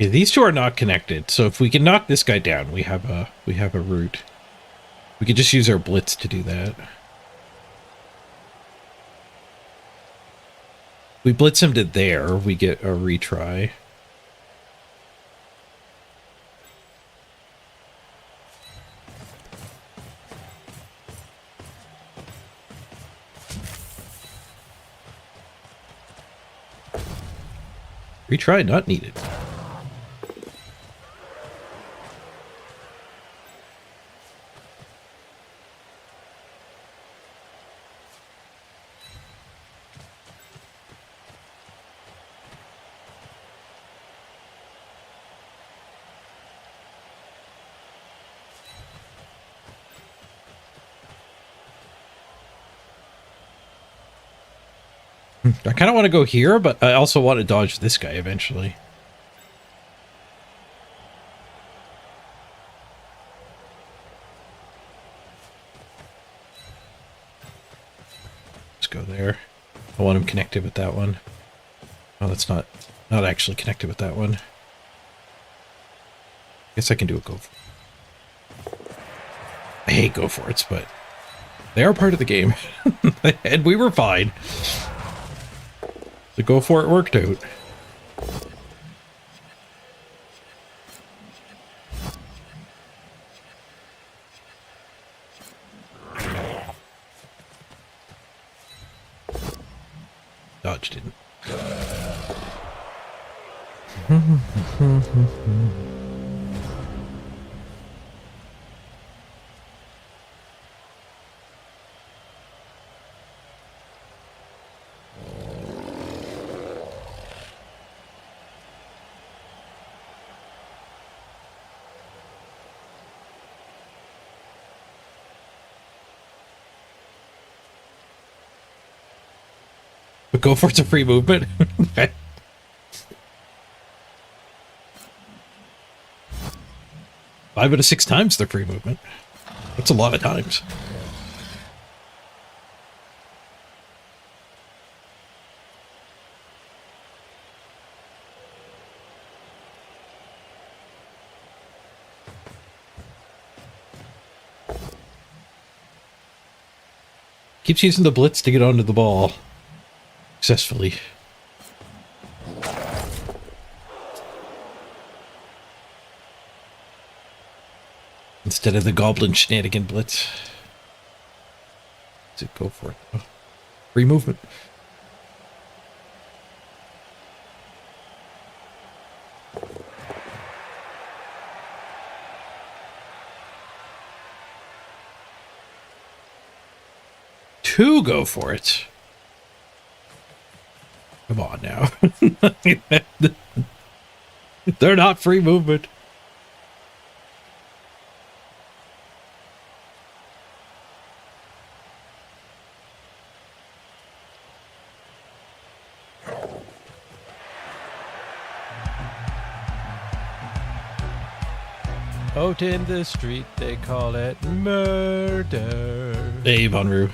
[SPEAKER 1] Yeah, these two are not connected, so if we can knock this guy down, we have a route. We could just use our blitz to do that. We blitz him to there, we get a retry. Retry not needed. I kind of want to go here, but I also want to dodge this guy eventually. Let's go there. I want him connected with that one. Oh, that's not actually connected with that one. Guess I can do a go for it. I hate go for it's, but they are part of the game. And we were fine. The go for it worked out. Dodge didn't. But go for it's a free movement. 5 out of 6 times the free movement. That's a lot of times. Keeps using the blitz to get onto the ball. Successfully. Instead of the goblin shenanigan blitz. Let's go for it. Oh. Free movement. Two go for it. Come on now. They're not free movement.
[SPEAKER 2] Out in the street, they call it murder.
[SPEAKER 1] Hey, Vonru.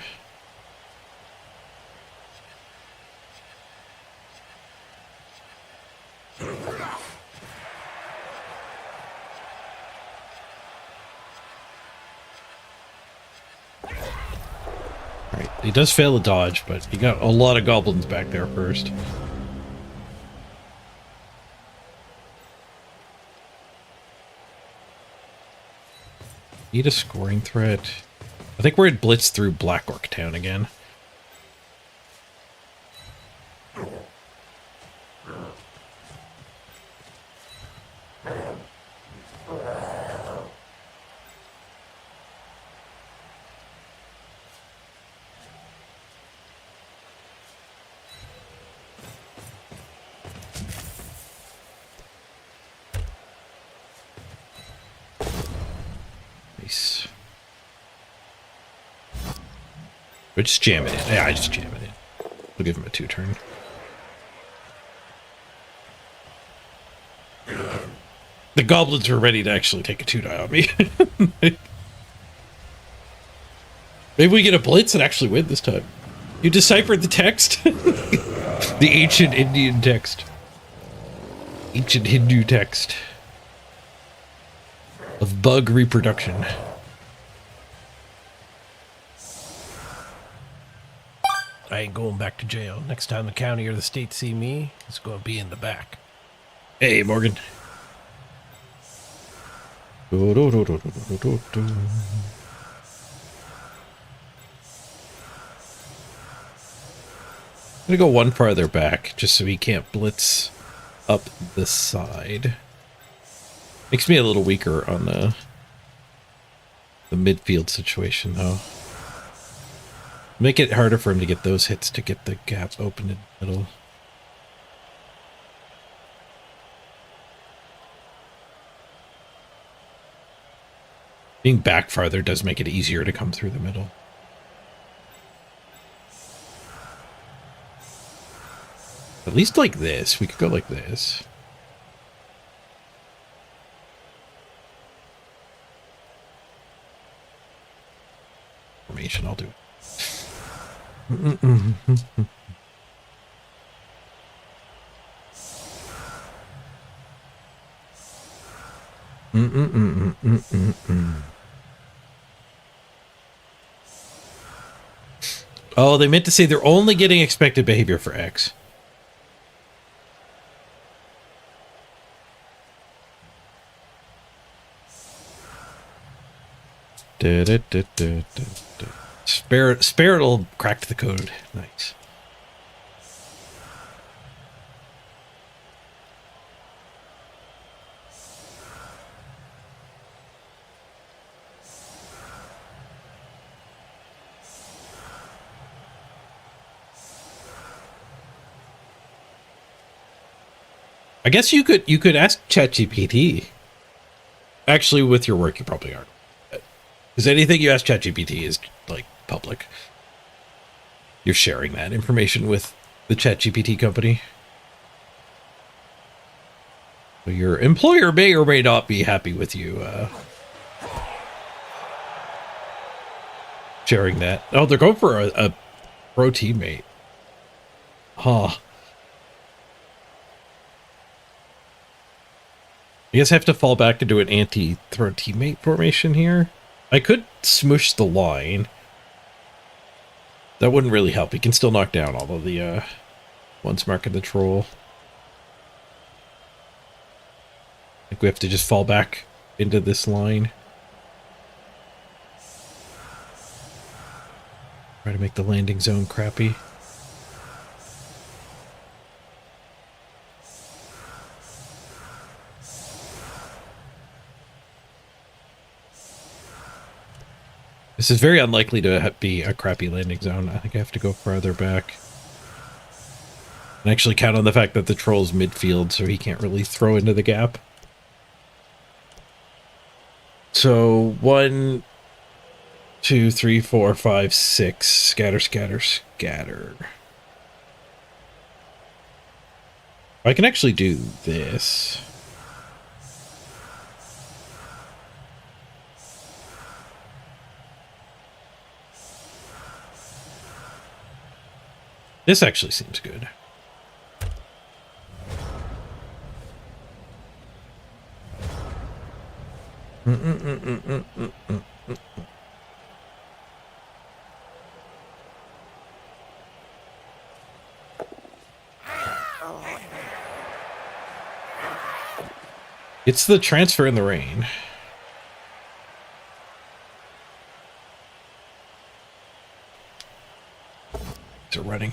[SPEAKER 1] Alright, he does fail a dodge, but he got a lot of goblins back there first. Need a scoring threat. I think we're in blitz through Black Orc Town again. Nice. We're just jamming it. Yeah, I just jam it in. We'll give him a 2-turn. The goblins were ready to actually take a 2-die on me. Maybe we get a blitz and actually win this time. You deciphered the text? The ancient Indian text. Ancient Hindu text. Of bug reproduction.
[SPEAKER 2] I ain't going back to jail. Next time the county or the state see me, it's going to be in the back.
[SPEAKER 1] Hey, Morgan. I'm gonna go one farther back, just so he can't blitz up this side. Makes me a little weaker on the midfield situation, though. Make it harder for him to get those hits to get the gap open in the middle. Being back farther does make it easier to come through the middle. At least like this. We could go like this. Formation, I'll do it. Oh, they meant to say they're only getting expected behavior for X. Spirit will crack the code. Nice. I guess you could ask ChatGPT. Actually, with your work, you probably aren't. Because anything you ask ChatGPT is like public. You're sharing that information with the ChatGPT company. So your employer may or may not be happy with you sharing that. Oh, they're going for a pro teammate. Huh. I guess I have to fall back to do an anti-throw teammate formation here. I could smoosh the line. That wouldn't really help. He can still knock down all of the ones marking the troll. I think we have to just fall back into this line. Try to make the landing zone crappy. This is very unlikely to be a crappy landing zone. I think I have to go farther back. And actually count on the fact that the troll's midfield, so he can't really throw into the gap. So 1, 2, 3, 4, 5, 6. Scatter, scatter, scatter. I can actually do this. This actually seems good. It's the transfer in the rain. They're running.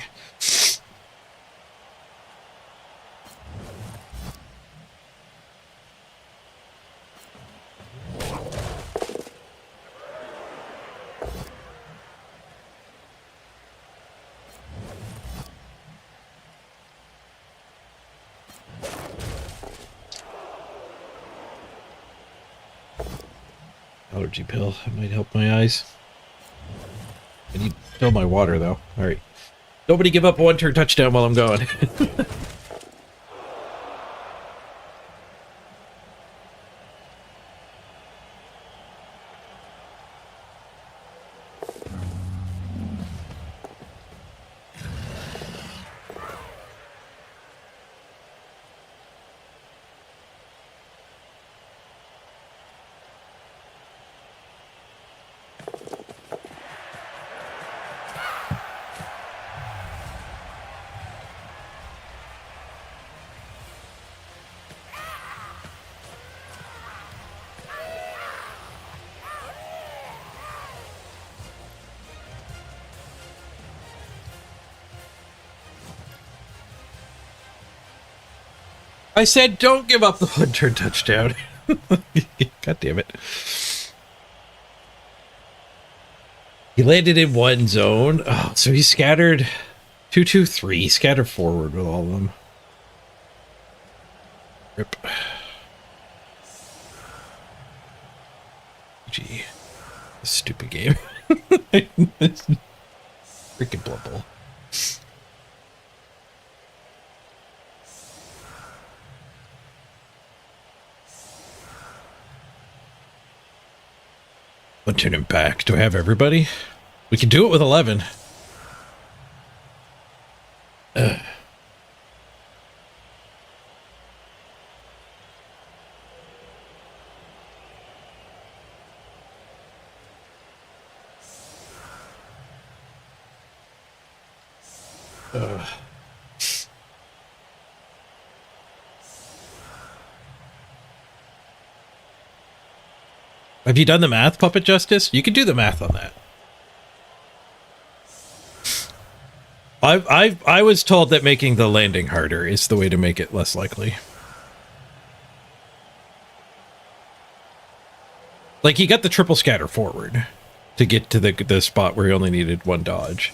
[SPEAKER 1] Allergy pill. That might help my eyes. I need to fill my water, though. All right. Nobody give up a one-turn touchdown while I'm gone. I said don't give up the one-turn touchdown. God damn it. He landed in one zone. Oh, so he scattered 2-2-3. Scattered forward with all of them. Rip. Gee. Stupid game. Freaking Blood Bowl. I'll turn him back. Do I have everybody? We can do it with 11. Have you done the math, Puppet Justice? You can do the math on that. I was told that making the landing harder is the way to make it less likely. Like, he got the triple scatter forward to get to the spot where he only needed one dodge.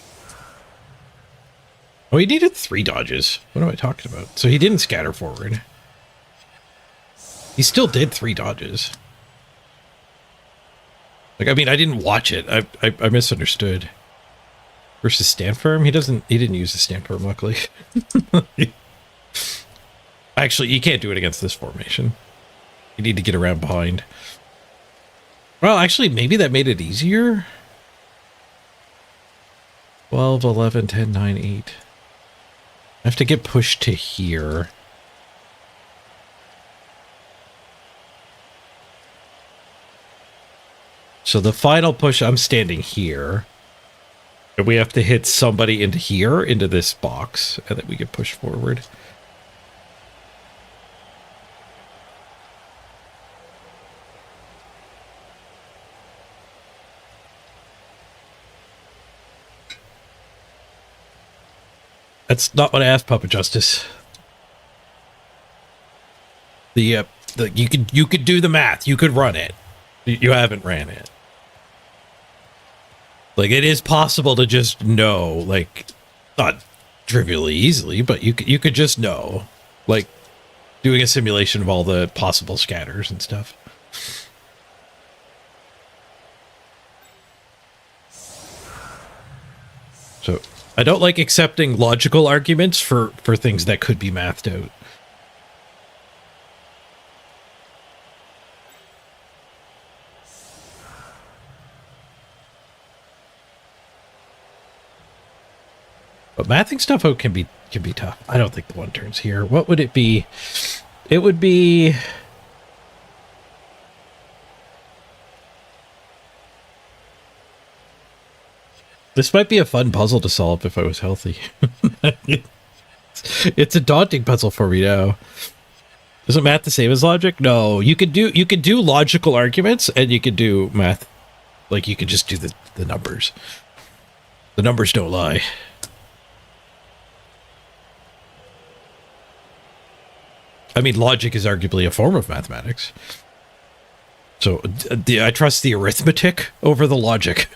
[SPEAKER 1] Oh, he needed 3 dodges. What am I talking about? So he didn't scatter forward. He still did 3 dodges. Like, I mean, I didn't watch it. I misunderstood. Versus stand firm? He didn't use the stand firm, luckily. Actually, you can't do it against this formation. You need to get around behind. Well, actually, maybe that made it easier. 12, 11, 10, 9, 8. I have to get pushed to here. So the final push, I'm standing here. And we have to hit somebody into here, into this box, and then we get pushed forward. That's not what I asked, Puppet Justice. You could do the math. You could run it. You haven't ran it. Like, it is possible to just know, like, not trivially easily, but you could just know, like, doing a simulation of all the possible scatters and stuff. So I don't like accepting logical arguments for things that could be mathed out. But mathing stuff out can be tough. I don't think the one turns here. What would it be? It would be... This might be a fun puzzle to solve if I was healthy. It's a daunting puzzle for me now. Isn't math the same as logic? No, you could do logical arguments, and you could do math. Like, you could just do the numbers. The numbers don't lie. I mean, logic is arguably a form of mathematics. So I trust the arithmetic over the logic.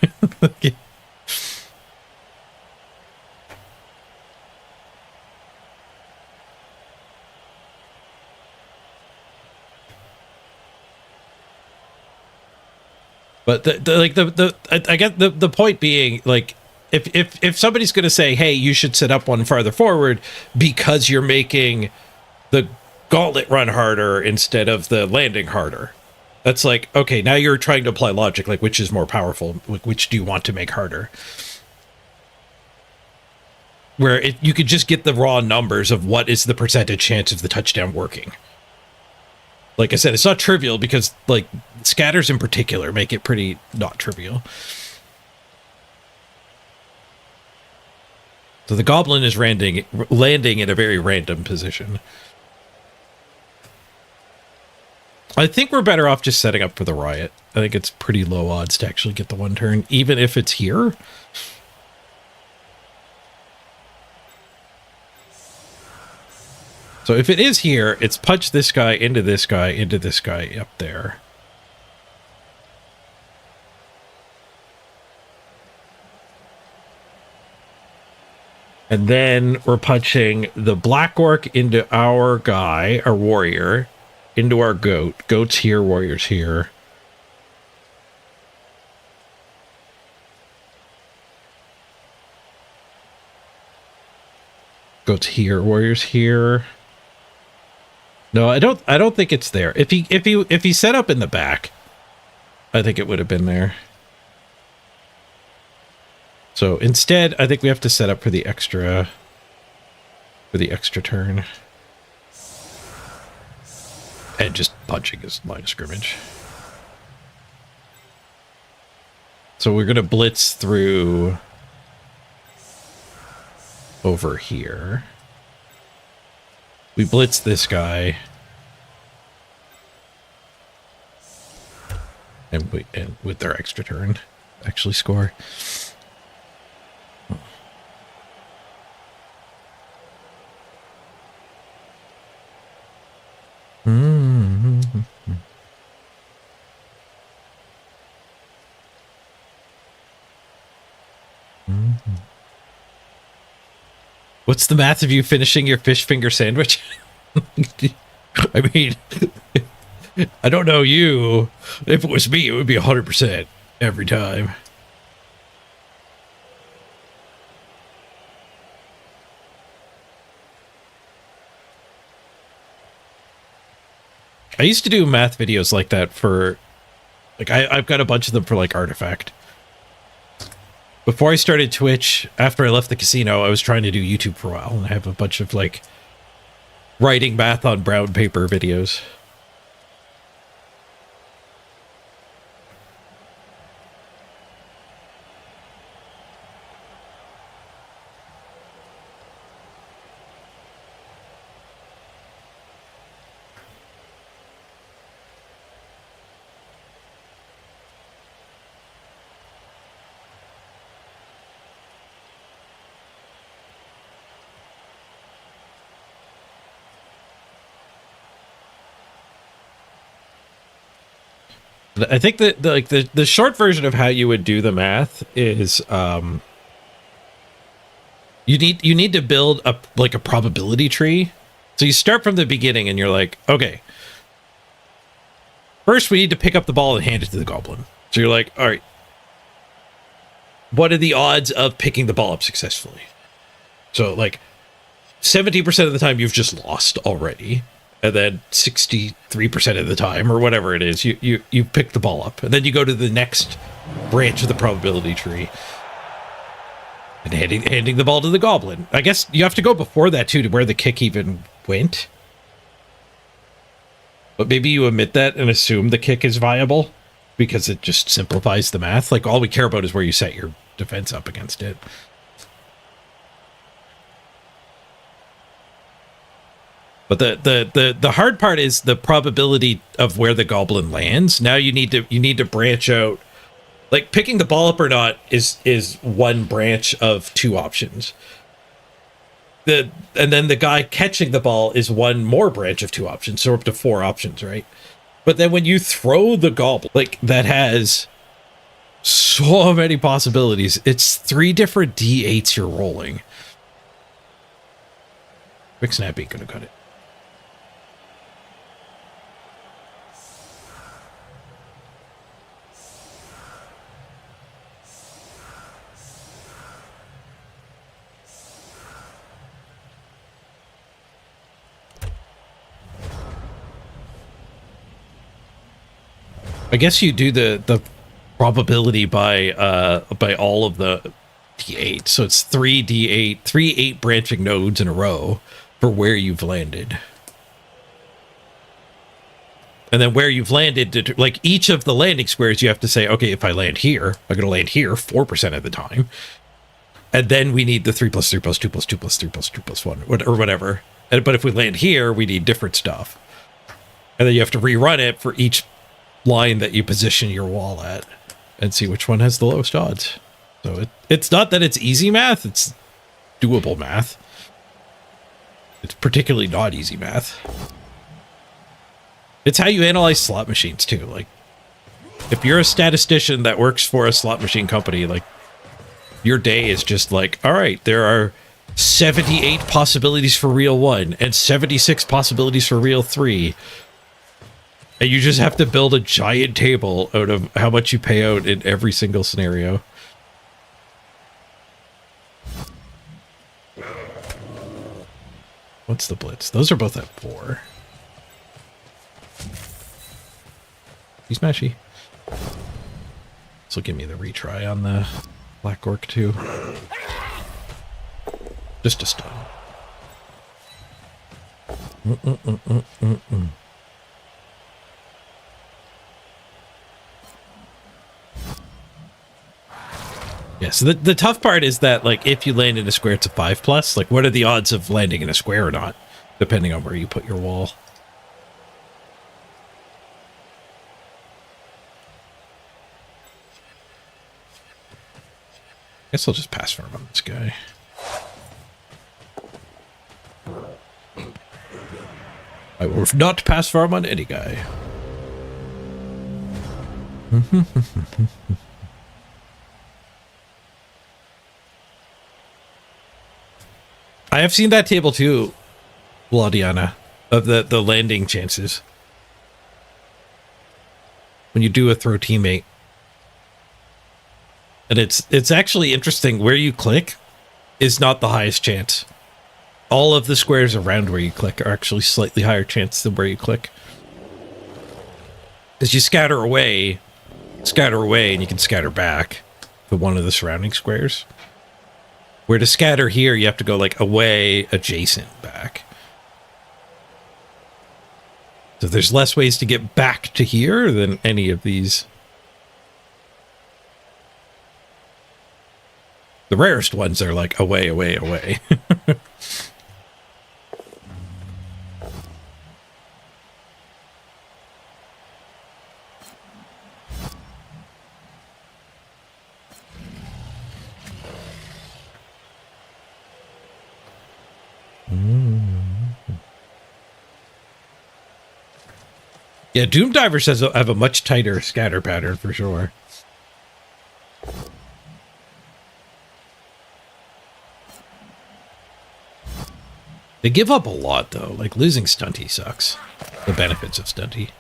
[SPEAKER 1] But I get the point being, like, if somebody's going to say, hey, you should set up one farther forward because you're making the gauntlet run harder instead of the landing harder. That's like, okay, now you're trying to apply logic, like, which is more powerful? Like, which do you want to make harder? Where you could just get the raw numbers of what is the percentage chance of the touchdown working. Like I said, it's not trivial because, like, scatters in particular make it pretty not trivial. So the goblin is landing in a very random position. I think we're better off just setting up for the riot. I think it's pretty low odds to actually get the one turn, even if it's here. So if it is here, it's punch this guy into this guy into this guy up there. And then we're punching the black orc into our guy, our warrior, into our goat. Goat's here, warrior's here. Goat's here, warrior's here. No, I don't think it's there. If he set up in the back, I think it would have been there. So instead, I think we have to set up for the extra turn. And just punching his line of scrimmage. So we're gonna blitz through over here. We blitz this guy. And with their extra turn, actually score. What's the math of you finishing your fish finger sandwich? I mean, I don't know you. If it was me, it would be 100% every time. I used to do math videos like that for, like, I've got a bunch of them for, like, Artifact. Before I started Twitch, after I left the casino, I was trying to do YouTube for a while, and I have a bunch of, like, writing math on brown paper videos. I think that the short version of how you would do the math is you need to build a probability tree. So you start from the beginning and you're like, okay, first we need to pick up the ball and hand it to the goblin. So you're like, all right, what are the odds of picking the ball up successfully? So like 70% of the time you've just lost already. And then 63% of the time, or whatever it is, you pick the ball up. And then you go to the next branch of the probability tree. And handing the ball to the goblin. I guess you have to go before that, too, to where the kick even went. But maybe you omit that and assume the kick is viable. Because it just simplifies the math. Like, all we care about is where you set your defense up against it. But the hard part is the probability of where the goblin lands. Now you need to branch out. Like, picking the ball up or not is one branch of two options. And then the guy catching the ball is one more branch of two options, so up to four options, right? But then when you throw the goblin, like, that has so many possibilities. It's 3 different D8s you're rolling. Quick snap ain't gonna cut it. I guess you do the probability by all of the D8. So it's 3 D8, 3 8 branching nodes in a row for where you've landed. And then where you've landed, like each of the landing squares, you have to say, okay, if I land here, I'm going to land here 4% of the time. And then we need the 3 plus 3 plus 2 plus 2 plus 3 plus 2 plus 1, or whatever. But if we land here, we need different stuff. And then you have to rerun it for each line that you position your wall at and see which one has the lowest odds. So it's not that it's easy math, it's doable math. It's particularly not easy math. It's how you analyze slot machines too. Like, if you're a statistician that works for a slot machine company, like, your day is just like, all right, there are 78 possibilities for reel 1 and 76 possibilities for reel 3. And you just have to build a giant table out of how much you pay out in every single scenario. What's the blitz? Those are both at 4. He's smashy. This will give me the retry on the Black Orc too. Just a stun. Yeah, so the tough part is that, like, if you land in a square, it's a 5+. Like, what are the odds of landing in a square or not, depending on where you put your wall? Guess I'll just pass farm on this guy. I will not pass farm on any guy. I have seen that table too, Vladiana, of the landing chances. When you do a throw teammate. And it's actually interesting, where you click is not the highest chance. All of the squares around where you click are actually slightly higher chance than where you click. As you scatter away, and you can scatter back to one of the surrounding squares. Where to scatter here, you have to go like away, adjacent, back. So there's less ways to get back to here than any of these. The rarest ones are like away, away, away. Yeah, Doom Divers have a much tighter scatter pattern for sure. They give up a lot though, like losing Stunty sucks. The benefits of Stunty.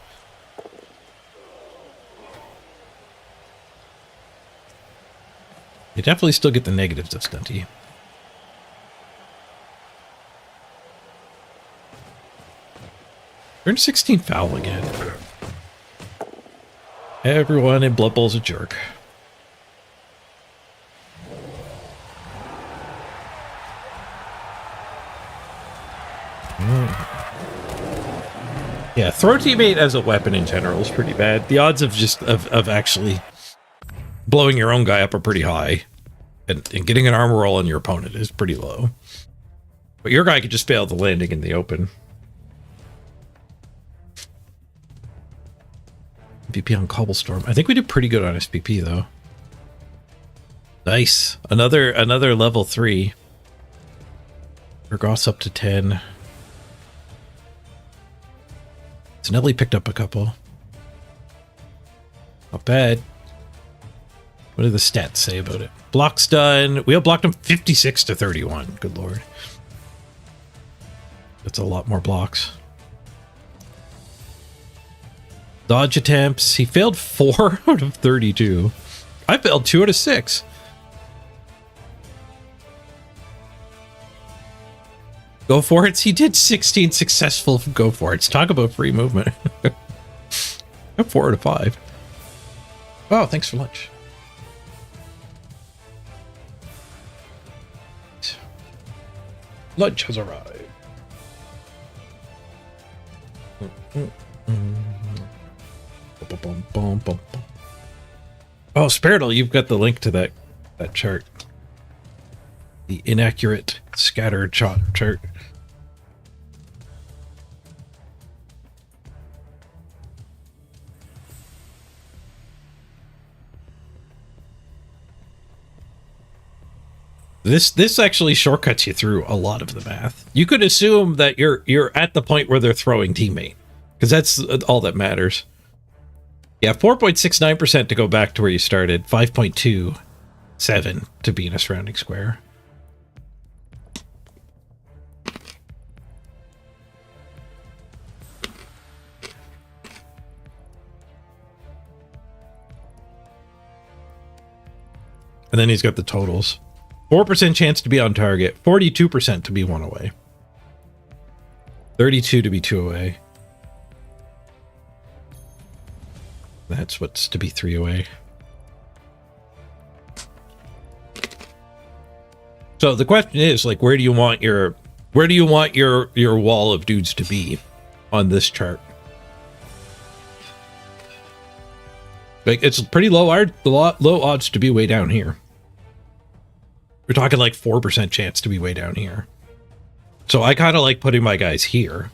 [SPEAKER 1] They definitely still get the negatives of Stunty. Turn 16 foul again. Everyone in Blood Bowl's a jerk. Yeah, throw teammate as a weapon in general is pretty bad. The odds of just of actually blowing your own guy up are pretty high. And getting an armor roll on your opponent is pretty low. But your guy could just fail the landing in the open. SPP on Cobblestorm. I think we did pretty good on SPP though. Nice. Another level 3. Ergoss up to 10. Snelly picked up a couple. Not bad. What do the stats say about it? Blocks done. We outblocked him 56 to 31. Good lord. That's a lot more blocks. Dodge attempts. He failed 4 out of 32. I failed 2 out of 6. Go for it. He did 16 successful go for it. Talk about free movement. I'm 4 out of 5. Oh, thanks for lunch. Lunch has arrived. Oh, Spiridal, you've got the link to that chart. The inaccurate scatter chart. This actually shortcuts you through a lot of the math. You could assume that you're at the point where they're throwing teammate, because that's all that matters. Yeah, 4.69% to go back to where you started, 5.27 to be in a surrounding square. And then he's got the totals. 4% chance to be on target, 42% to be 1 away, 32 to be 2 away. That's what's to be 3 away. So the question is, like, where do you want your wall of dudes to be on this chart? Like, it's pretty low odds to be way down here. We're talking like 4% chance to be way down here. So I kind of like putting my guys here,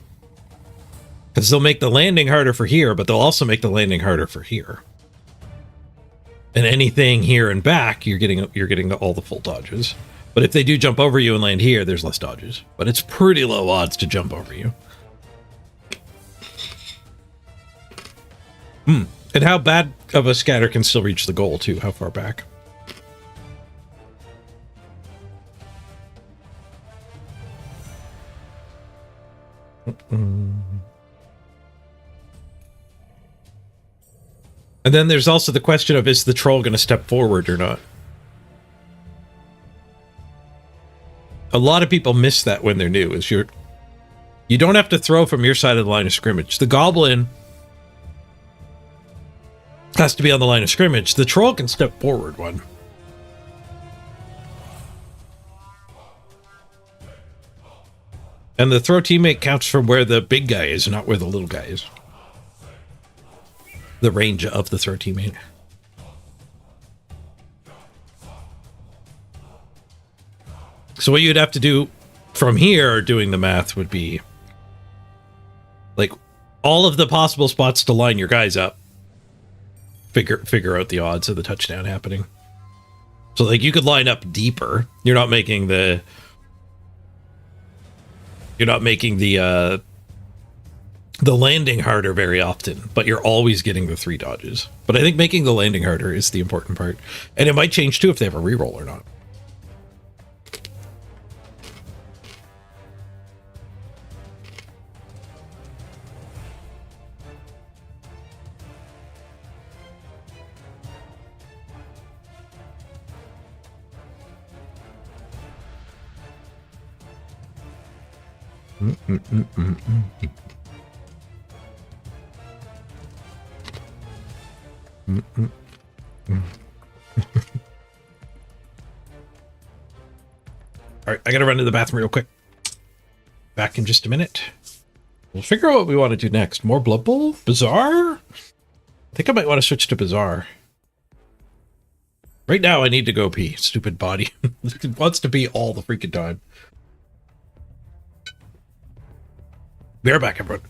[SPEAKER 1] because they'll make the landing harder for here, but they'll also make the landing harder for here. And anything here and back, you're getting all the full dodges. But if they do jump over you and land here, there's less dodges. But it's pretty low odds to jump over you. And how bad of a scatter can still reach the goal, too? How far back? And then there's also the question of, is the troll going to step forward or not? A lot of people miss that when they're new. You don't have to throw from your side of the line of scrimmage. The goblin has to be on the line of scrimmage. The troll can step forward one. And the throw teammate counts from where the big guy is, not where the little guy is. The range of the throw teammate. So what you'd have to do from here, doing the math, would be like all of the possible spots to line your guys up. Figure out the odds of the touchdown happening. So like you could line up deeper. You're not making the landing harder very often, but you're always getting the 3 dodges. But I think making the landing harder is the important part. And it might change too if they have a reroll or not. All right, I gotta run to the bathroom real quick. Back in just a minute. We'll figure out what we want to do next. More Blood Bowl? Bazaar? I think I might want to switch to Bazaar. Right now, I need to go pee. Stupid body. It wants to pee all the freaking time. Be right back, everyone.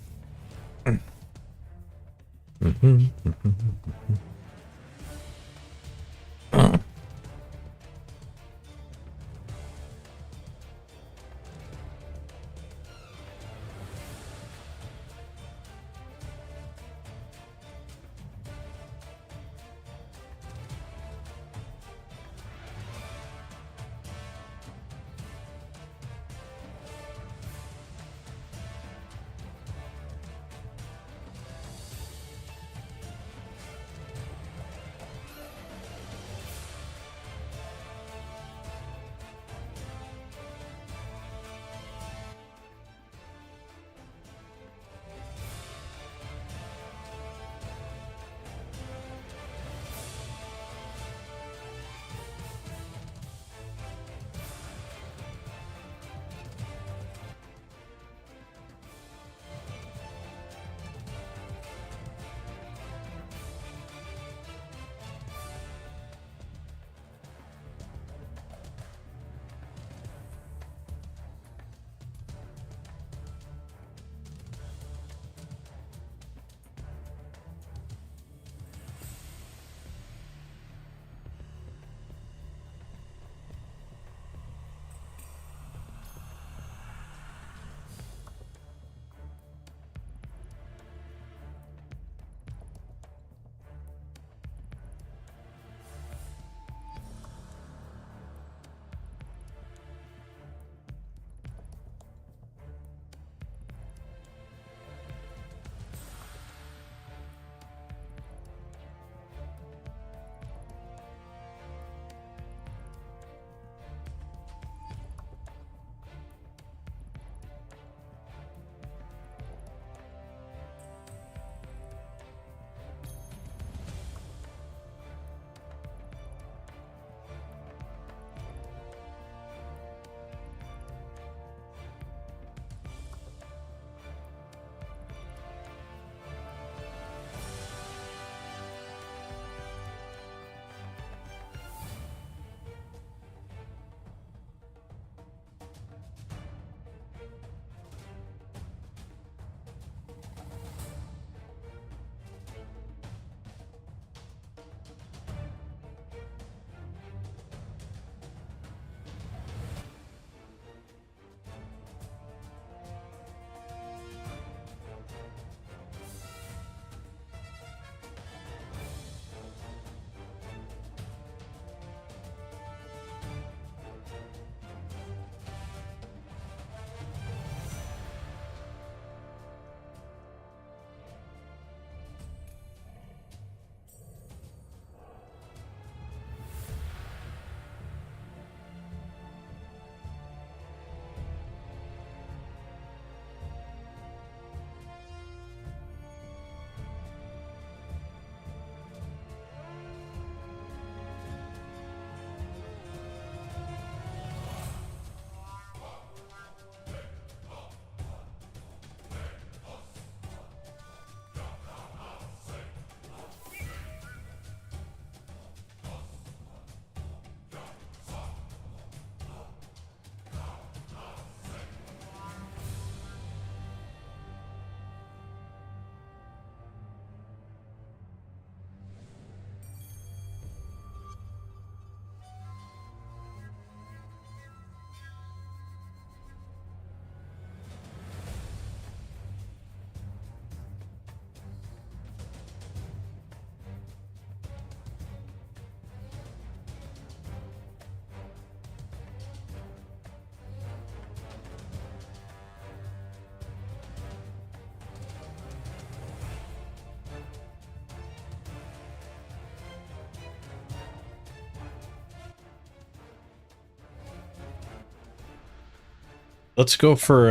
[SPEAKER 1] Let's go for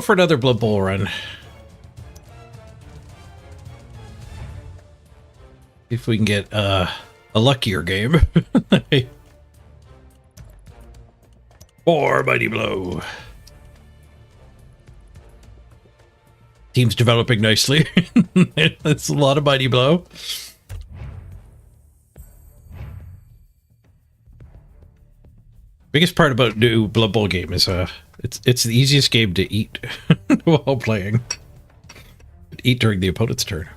[SPEAKER 1] another Blood Bowl run. If we can get a luckier game. Or Mighty Blow. Team's developing nicely. That's a lot of Mighty Blow. Biggest part about new Blood Bowl game is it's the easiest game to eat while playing. Eat during the opponent's turn.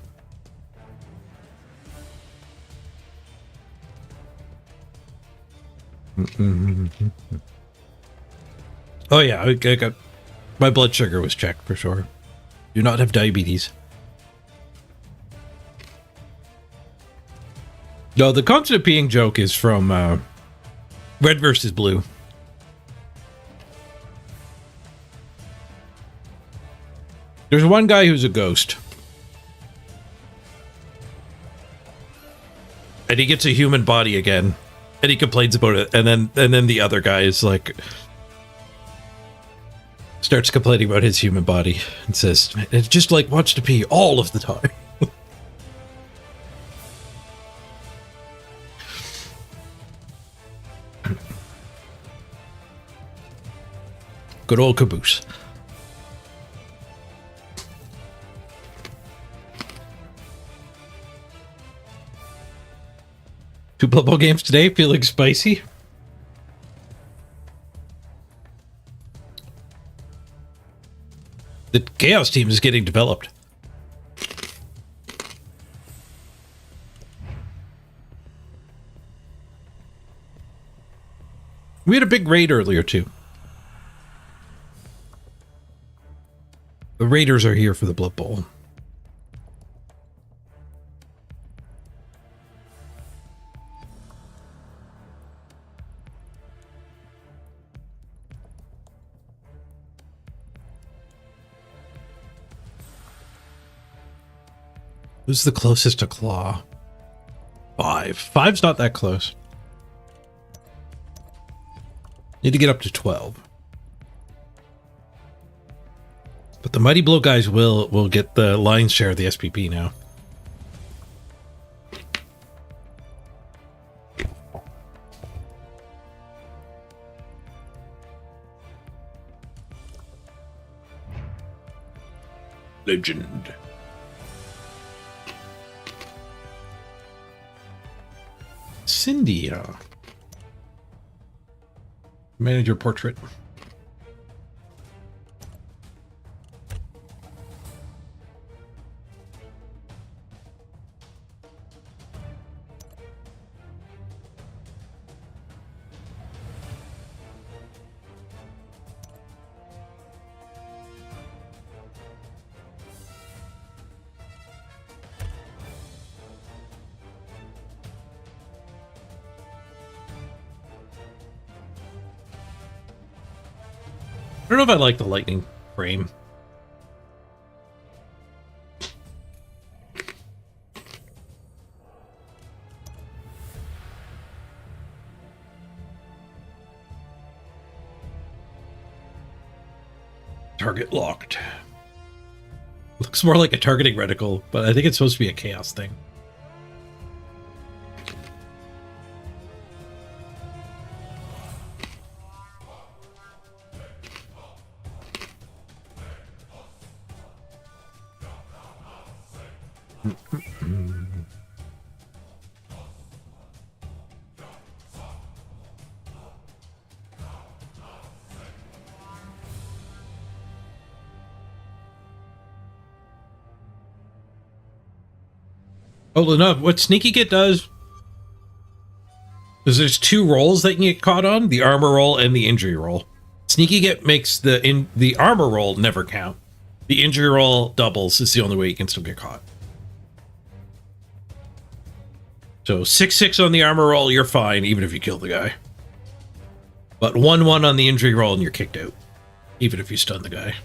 [SPEAKER 1] Oh yeah, I got my blood sugar was checked for sure. Do not have diabetes. No, the constant peeing joke is from Red versus Blue. There's one guy who's a ghost. And he gets a human body again. And he complains about it. And then the other guy is like starts complaining about his human body and says, it just like wants to pee all of the time. Good old Caboose. Two Blood Bowl games today, feeling spicy. The Chaos team is getting developed. We had a big raid earlier too. The Raiders are here for the Blood Bowl. Who's the closest to Claw? 5. 5's not that close. Need to get up to 12. But the Mighty Blow guys will get the lion's share of the SPP now. Legend. Cindy, manager portrait. I don't know if I like the lightning frame. Target locked. Looks more like a targeting reticle, but I think it's supposed to be a chaos thing. Oh, no, what Sneaky Git does is there's 2 rolls that you can get caught on, the armor roll and the injury roll. Sneaky Git makes the armor roll never count. The injury roll doubles is the only way you can still get caught. So 6-6 on the armor roll, you're fine, even if you kill the guy. But 1-1 on the injury roll and you're kicked out, even if you stun the guy.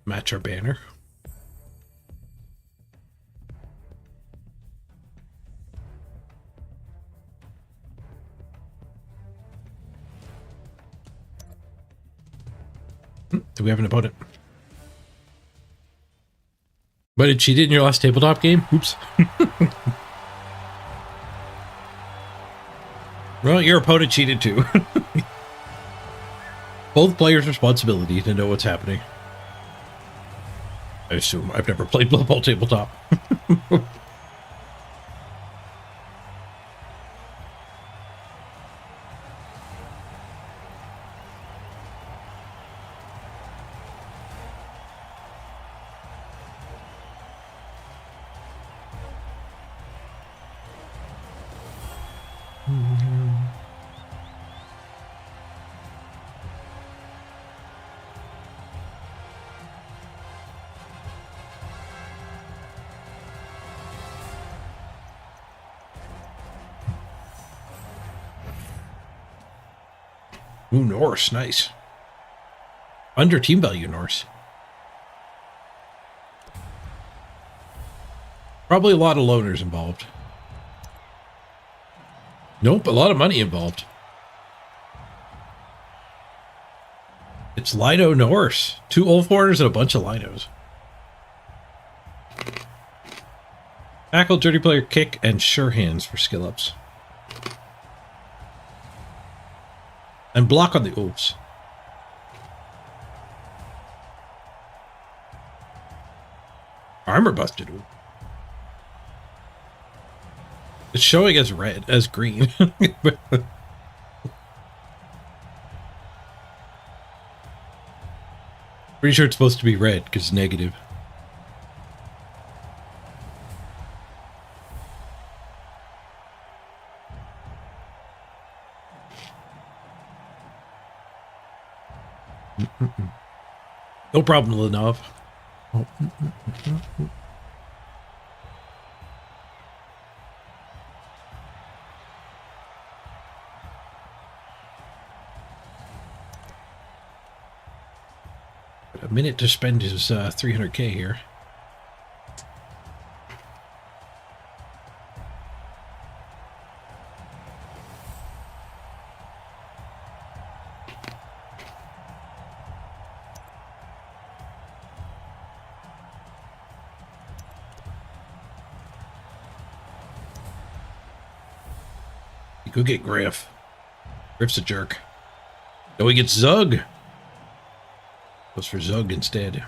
[SPEAKER 1] Match our banner. Do we have an opponent? But did she cheat in your last tabletop game? Oops. Well, your opponent cheated too. Both players' responsibility to know what's happening. I assume I've never played Blood Bowl tabletop. Ooh, Norse, nice. Under team value, Norse. Probably a lot of loners involved. Nope, a lot of money involved. It's Lido Norse. 2 old foreigners and a bunch of Lidos. Tackle, dirty player, kick, and sure hands for skill ups. And block on the oops. Armor busted. Ooh. It's showing as red, as green. Pretty sure it's supposed to be red because it's negative. No problem, Lenov. A minute to spend his 300k here. Go get Griff. Griff's a jerk. No, he gets Zug. Goes for Zug instead.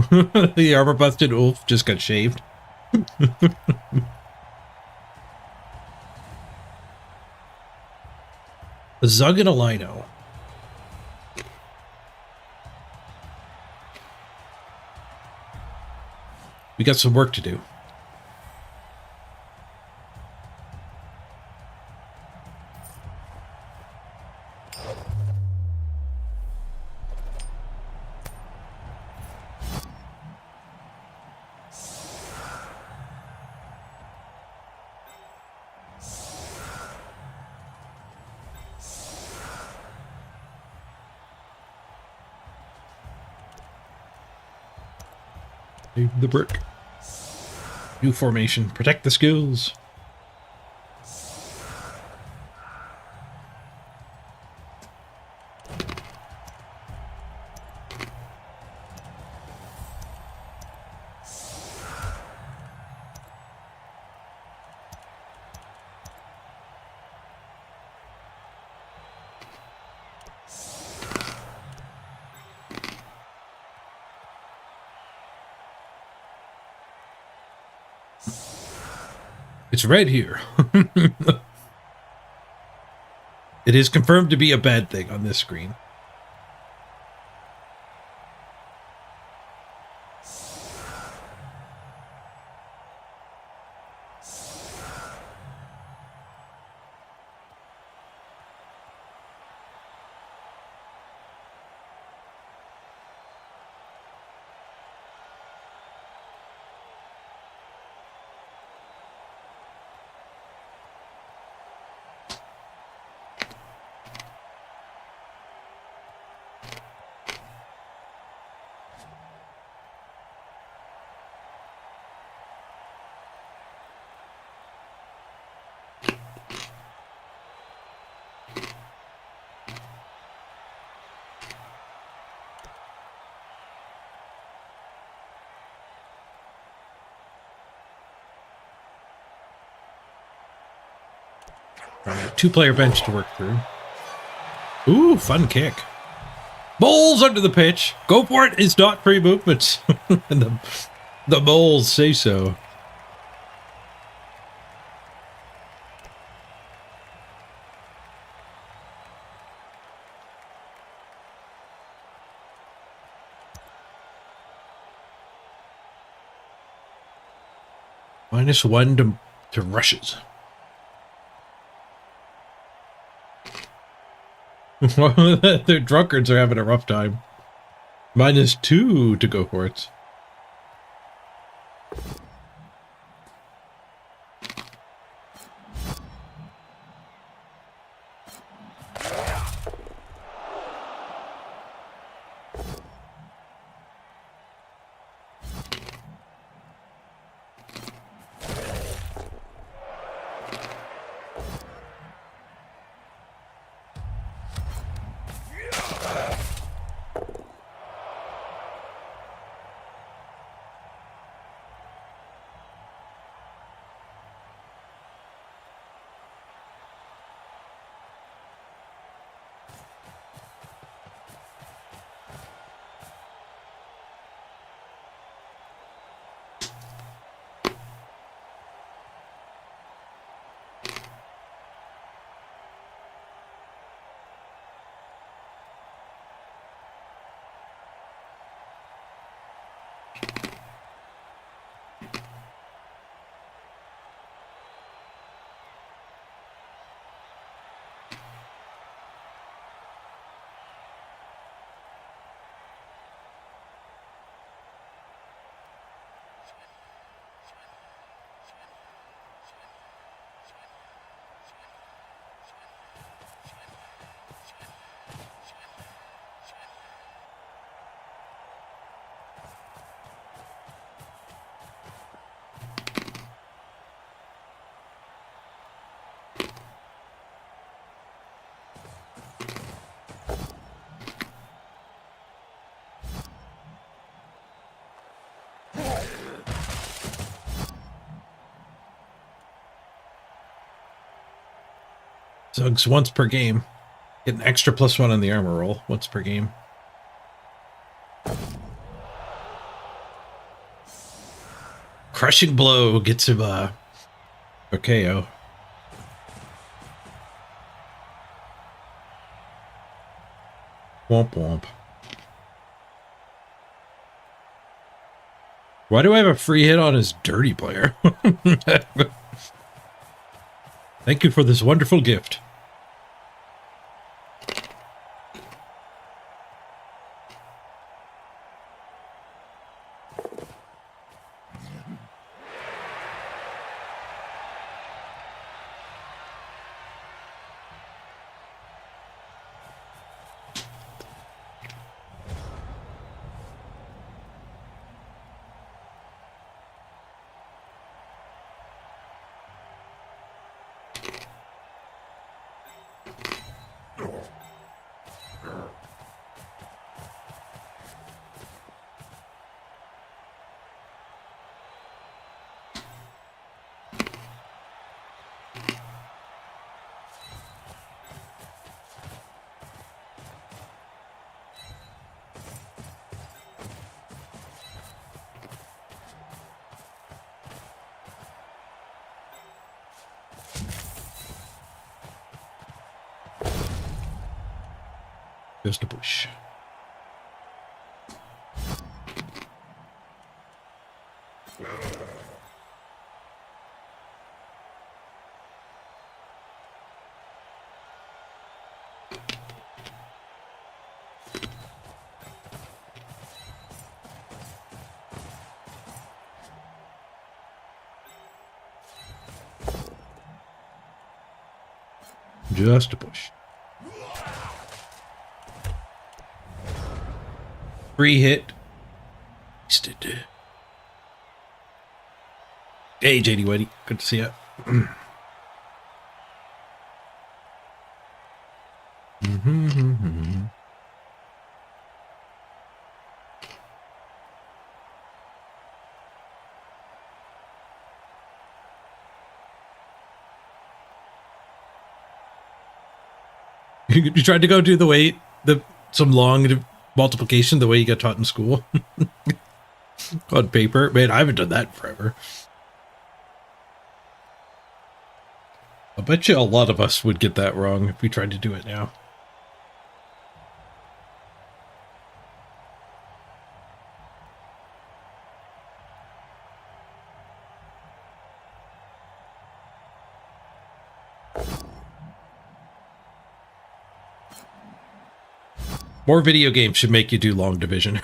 [SPEAKER 1] The armor busted Ulf just got shaved. A Zug and a Lino. We got some work to do. The brick. New formation. Protect the skills. It's red here. It is confirmed to be a bad thing on this screen. Two-player bench to work through. Ooh, fun kick. Moles under the pitch. Go for it. It's not free movement. And the moles say so. -1 to rushes. Their drunkards are having a rough time. -2 to go for it. Zugs once per game. Get an extra +1 on the armor roll once per game. Crushing blow gets him a KO. Womp womp. Why do I have a free hit on his dirty player? Thank you for this wonderful gift. Goes to push. Just a push. Free hit. Hey, JD Whitey. Good to see you. You tried to go do the way some long multiplication the way you got taught in school on paper. Man, I haven't done that in forever. I bet you a lot of us would get that wrong if we tried to do it now. More video games should make you do long division,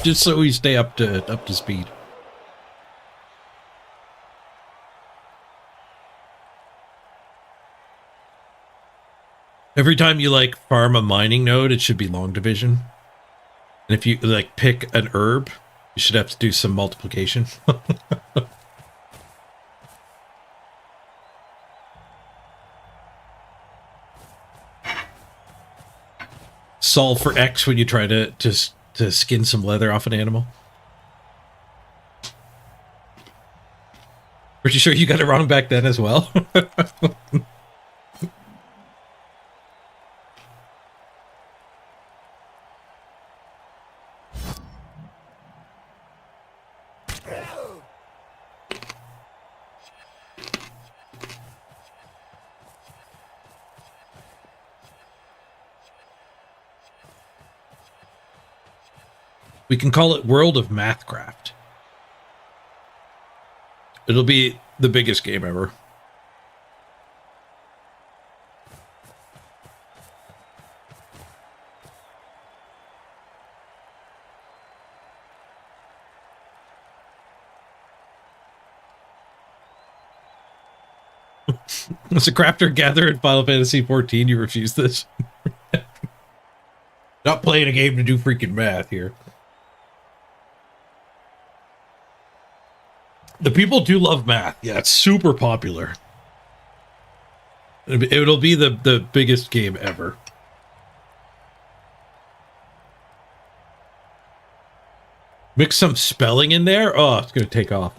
[SPEAKER 1] just so we stay up to speed. Every time you like farm a mining node, it should be long division. And if you like pick an herb, you should have to do some multiplication. Solve for X when you try to skin some leather off an animal. Pretty sure you got it wrong back then as well. We can call it World of Mathcraft. It'll be the biggest game ever. As a crafter gatherer in Final Fantasy XIV, you refuse this. Not playing a game to do freaking math here. The people do love math. Yeah, it's super popular. It'll be the biggest game ever. Mix some spelling in there. Oh, it's going to take off.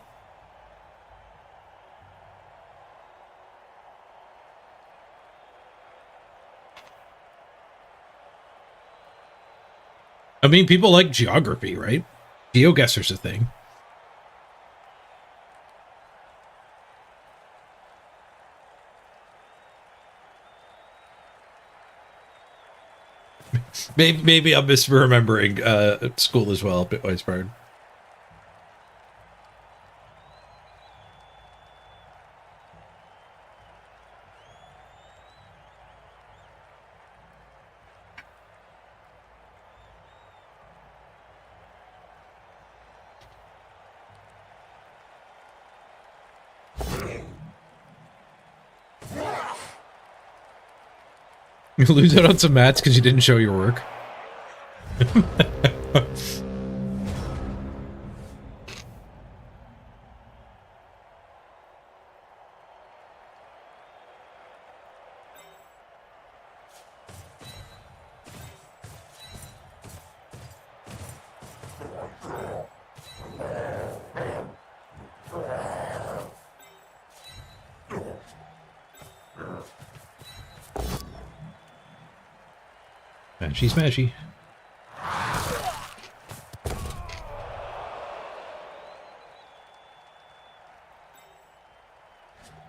[SPEAKER 1] I mean, people like geography, right? GeoGuessr's a thing. Maybe I'm misremembering school as well, Bitwise Bard. You lose out on some mats because you didn't show your work. Smashy, smashy.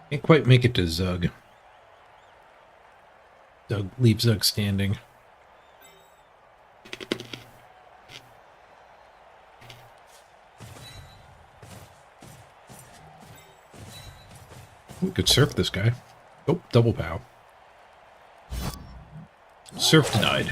[SPEAKER 1] Can't quite make it to Zug. Leave Zug standing. We could surf this guy. Oh, double pow. Surf denied.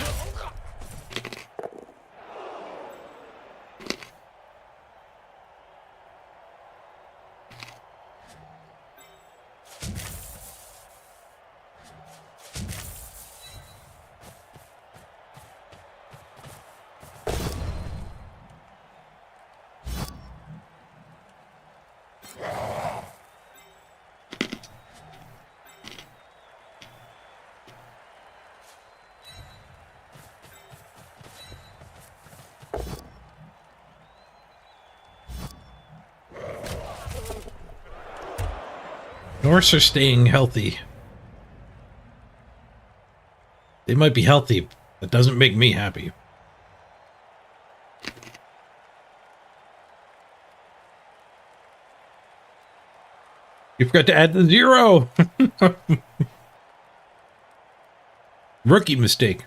[SPEAKER 1] Norse are staying healthy. They might be healthy. That doesn't make me happy. You forgot to add the 0. Rookie mistake.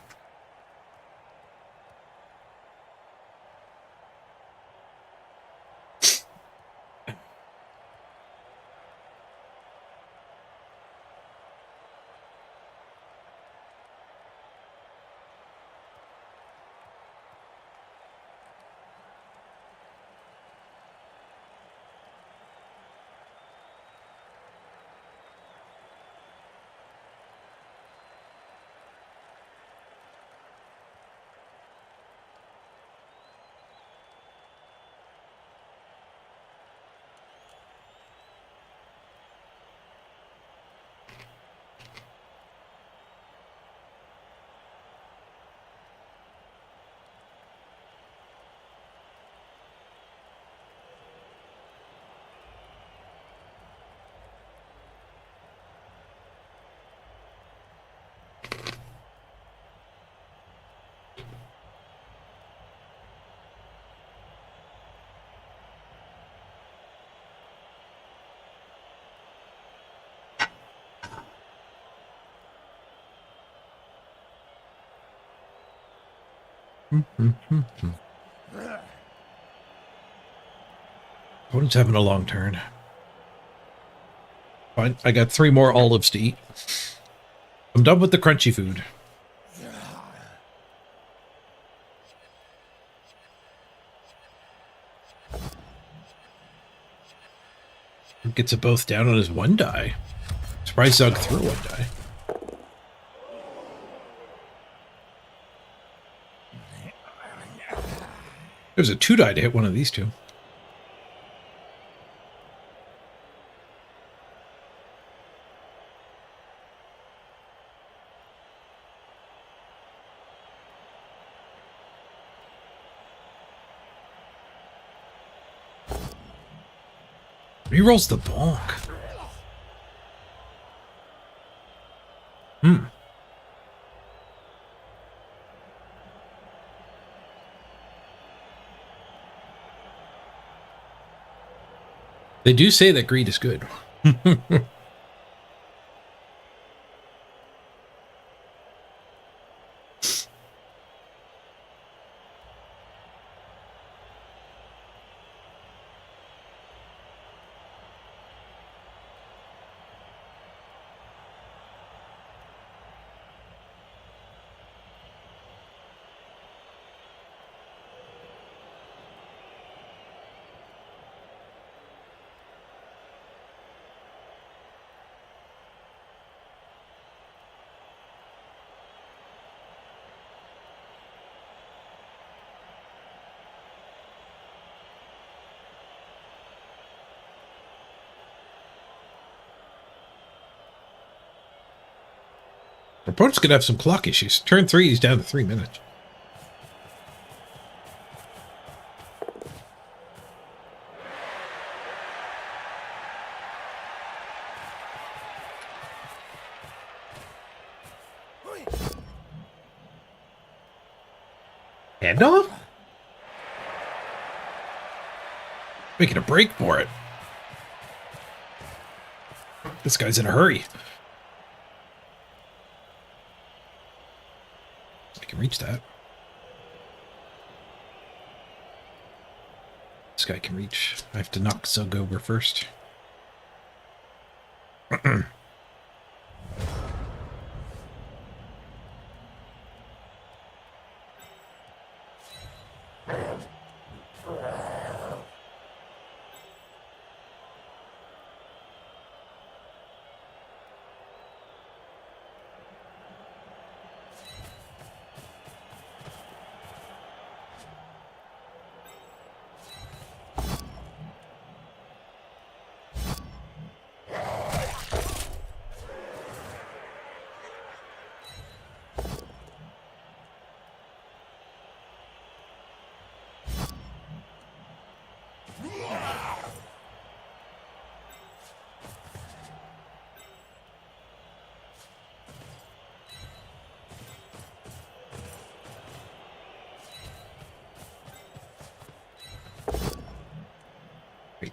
[SPEAKER 1] Opponent's having a long turn. Fine, I got 3 more olives to eat. I'm done with the crunchy food. Gets it both down on his 1 die. Surprised Zug threw 1 die. There's a 2 die to hit one of these 2. Rerolls the bonk. They do say that greed is good. Our opponent's going to have some clock issues. Turn 3, he's down to 3 minutes. Handoff? Making a break for it. This guy's in a hurry. I can reach that. This guy can reach. I have to knock Zug over first.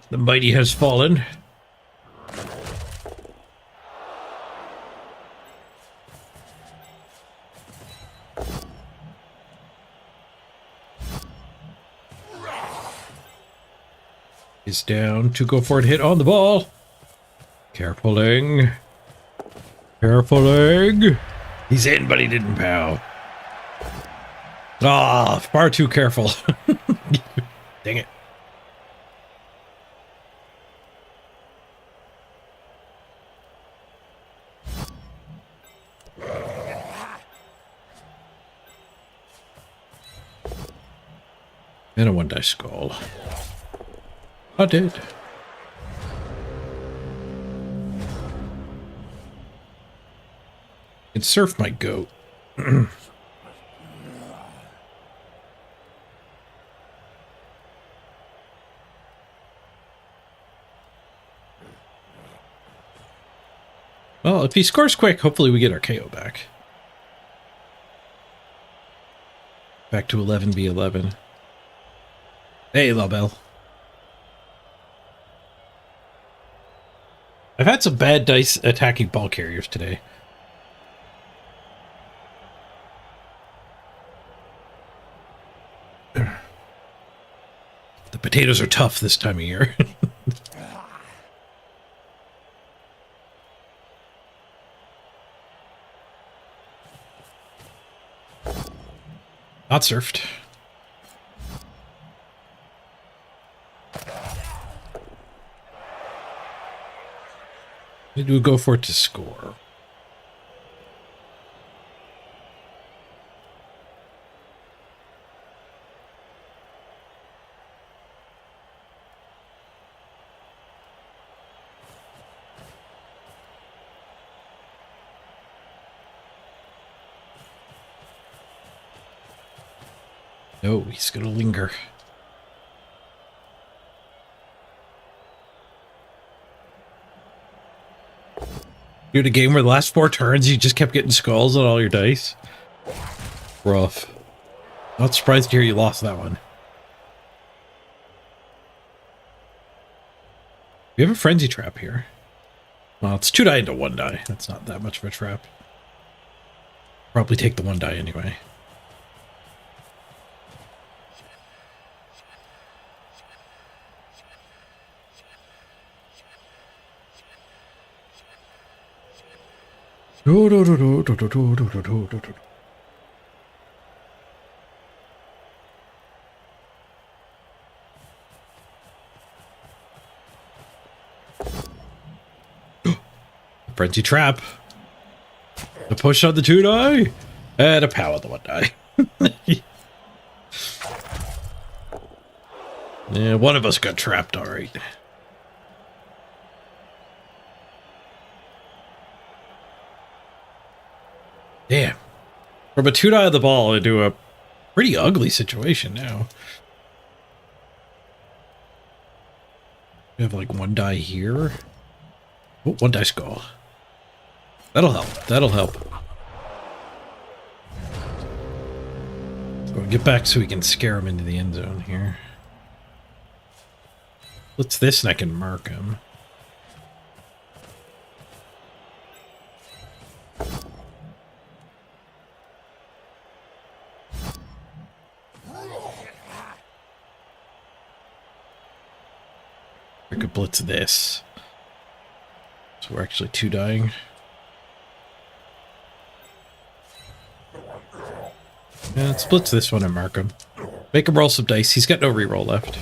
[SPEAKER 1] The mighty has fallen. He's down. 2 go for it. Hit on the ball. Carefuling. Carefuling. He's in, but he didn't pow. Ah, far too careful. Dang it. And a 1-die skull. I did. And surf my goat. Well, if he scores quick, hopefully we get our KO back. Back to 11v11. Hey, LaBelle. I've had some bad dice attacking ball carriers today. The potatoes are tough this time of year. Not surfed. Maybe we'll go for it to score. No, he's gonna linger. You had a game where the last 4 turns you just kept getting skulls on all your dice. Rough. Not surprised to hear you lost that one. We have a frenzy trap here. Well, it's 2 die into 1 die. That's not that much of a trap. Probably take the 1 die anyway. Frenzy trap. A push on the 2 die. And a pow on the 1 die. Yeah, one of us got trapped, alright. Damn. From a 2 die of the ball into a pretty ugly situation now. We have like 1 die here. Oh, 1 die skull. That'll help. That'll help. So we'll get back so we can scare him into the end zone here. What's this and I can mark him. I could blitz this. So we're actually 2 dying. Yeah, let's blitz this one and mark him. Make him roll some dice. He's got no reroll left.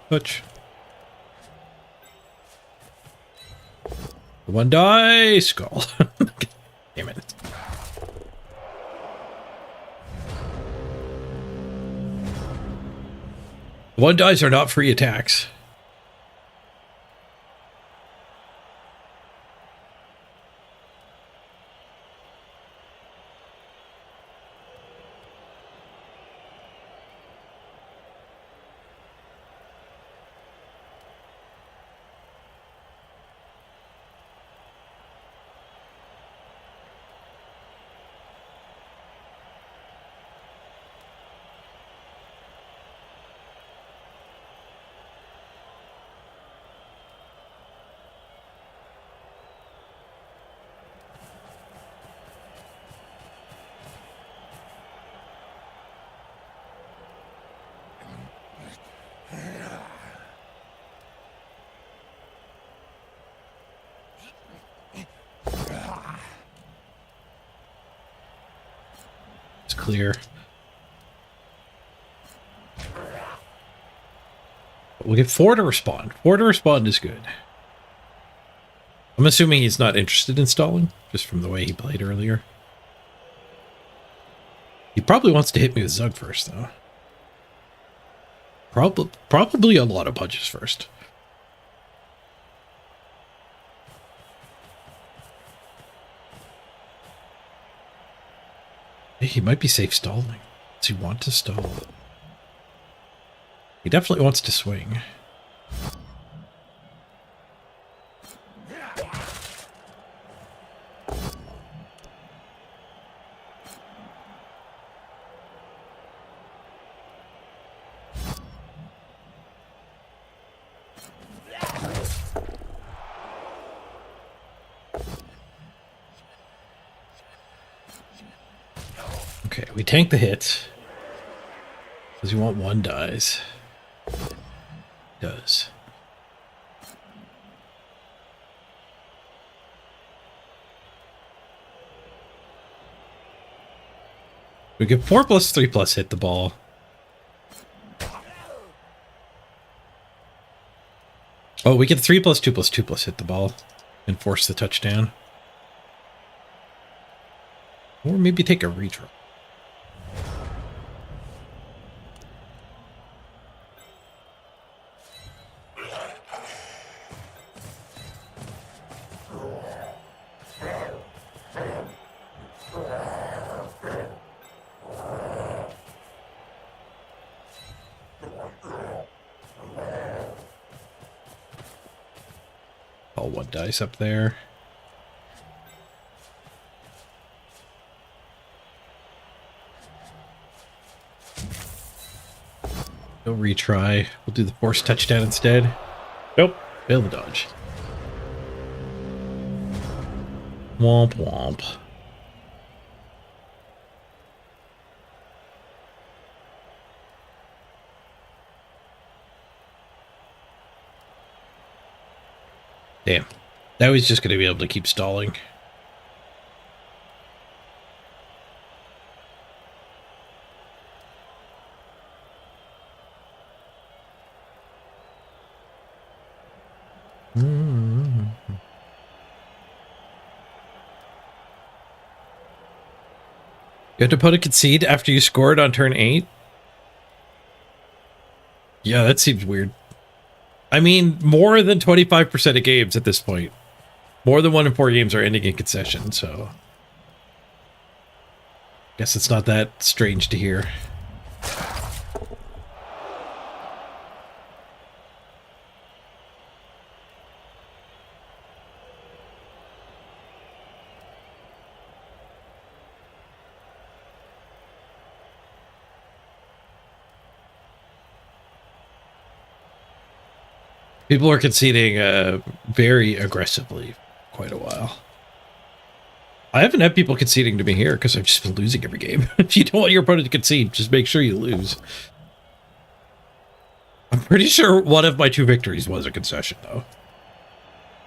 [SPEAKER 1] Touch. 1 die skull. Damn it. One dice are not free attacks. clear. We'll get 4 to respond. 4 to respond is good. I'm assuming he's not interested in stalling, just from the way he played earlier. He probably wants to hit me with Zug first, though. Probably a lot of punches first. Hey, he might be safe stalling. Does he want to stall? He definitely wants to swing. Okay, we tank the hit. Does he want 1 dies? Does. We get 4+3+ hit the ball. Oh, we get 3+2+2+ hit the ball and force the touchdown. Or maybe take a retry. All 1 dice up there. No retry. We'll do the force touchdown instead. Nope. Fail the dodge. Womp womp. Damn. Now he's just going to be able to keep stalling. You had to put a concede after you scored on turn 8? Yeah, that seems weird. I mean, more than 25% of games at this point. More than 1 in 4 games are ending in concession, so... guess it's not that strange to hear. People are conceding very aggressively for quite a while. I haven't had people conceding to me here because I've just been losing every game. If you don't want your opponent to concede, just make sure you lose. I'm pretty sure one of my 2 victories was a concession, though.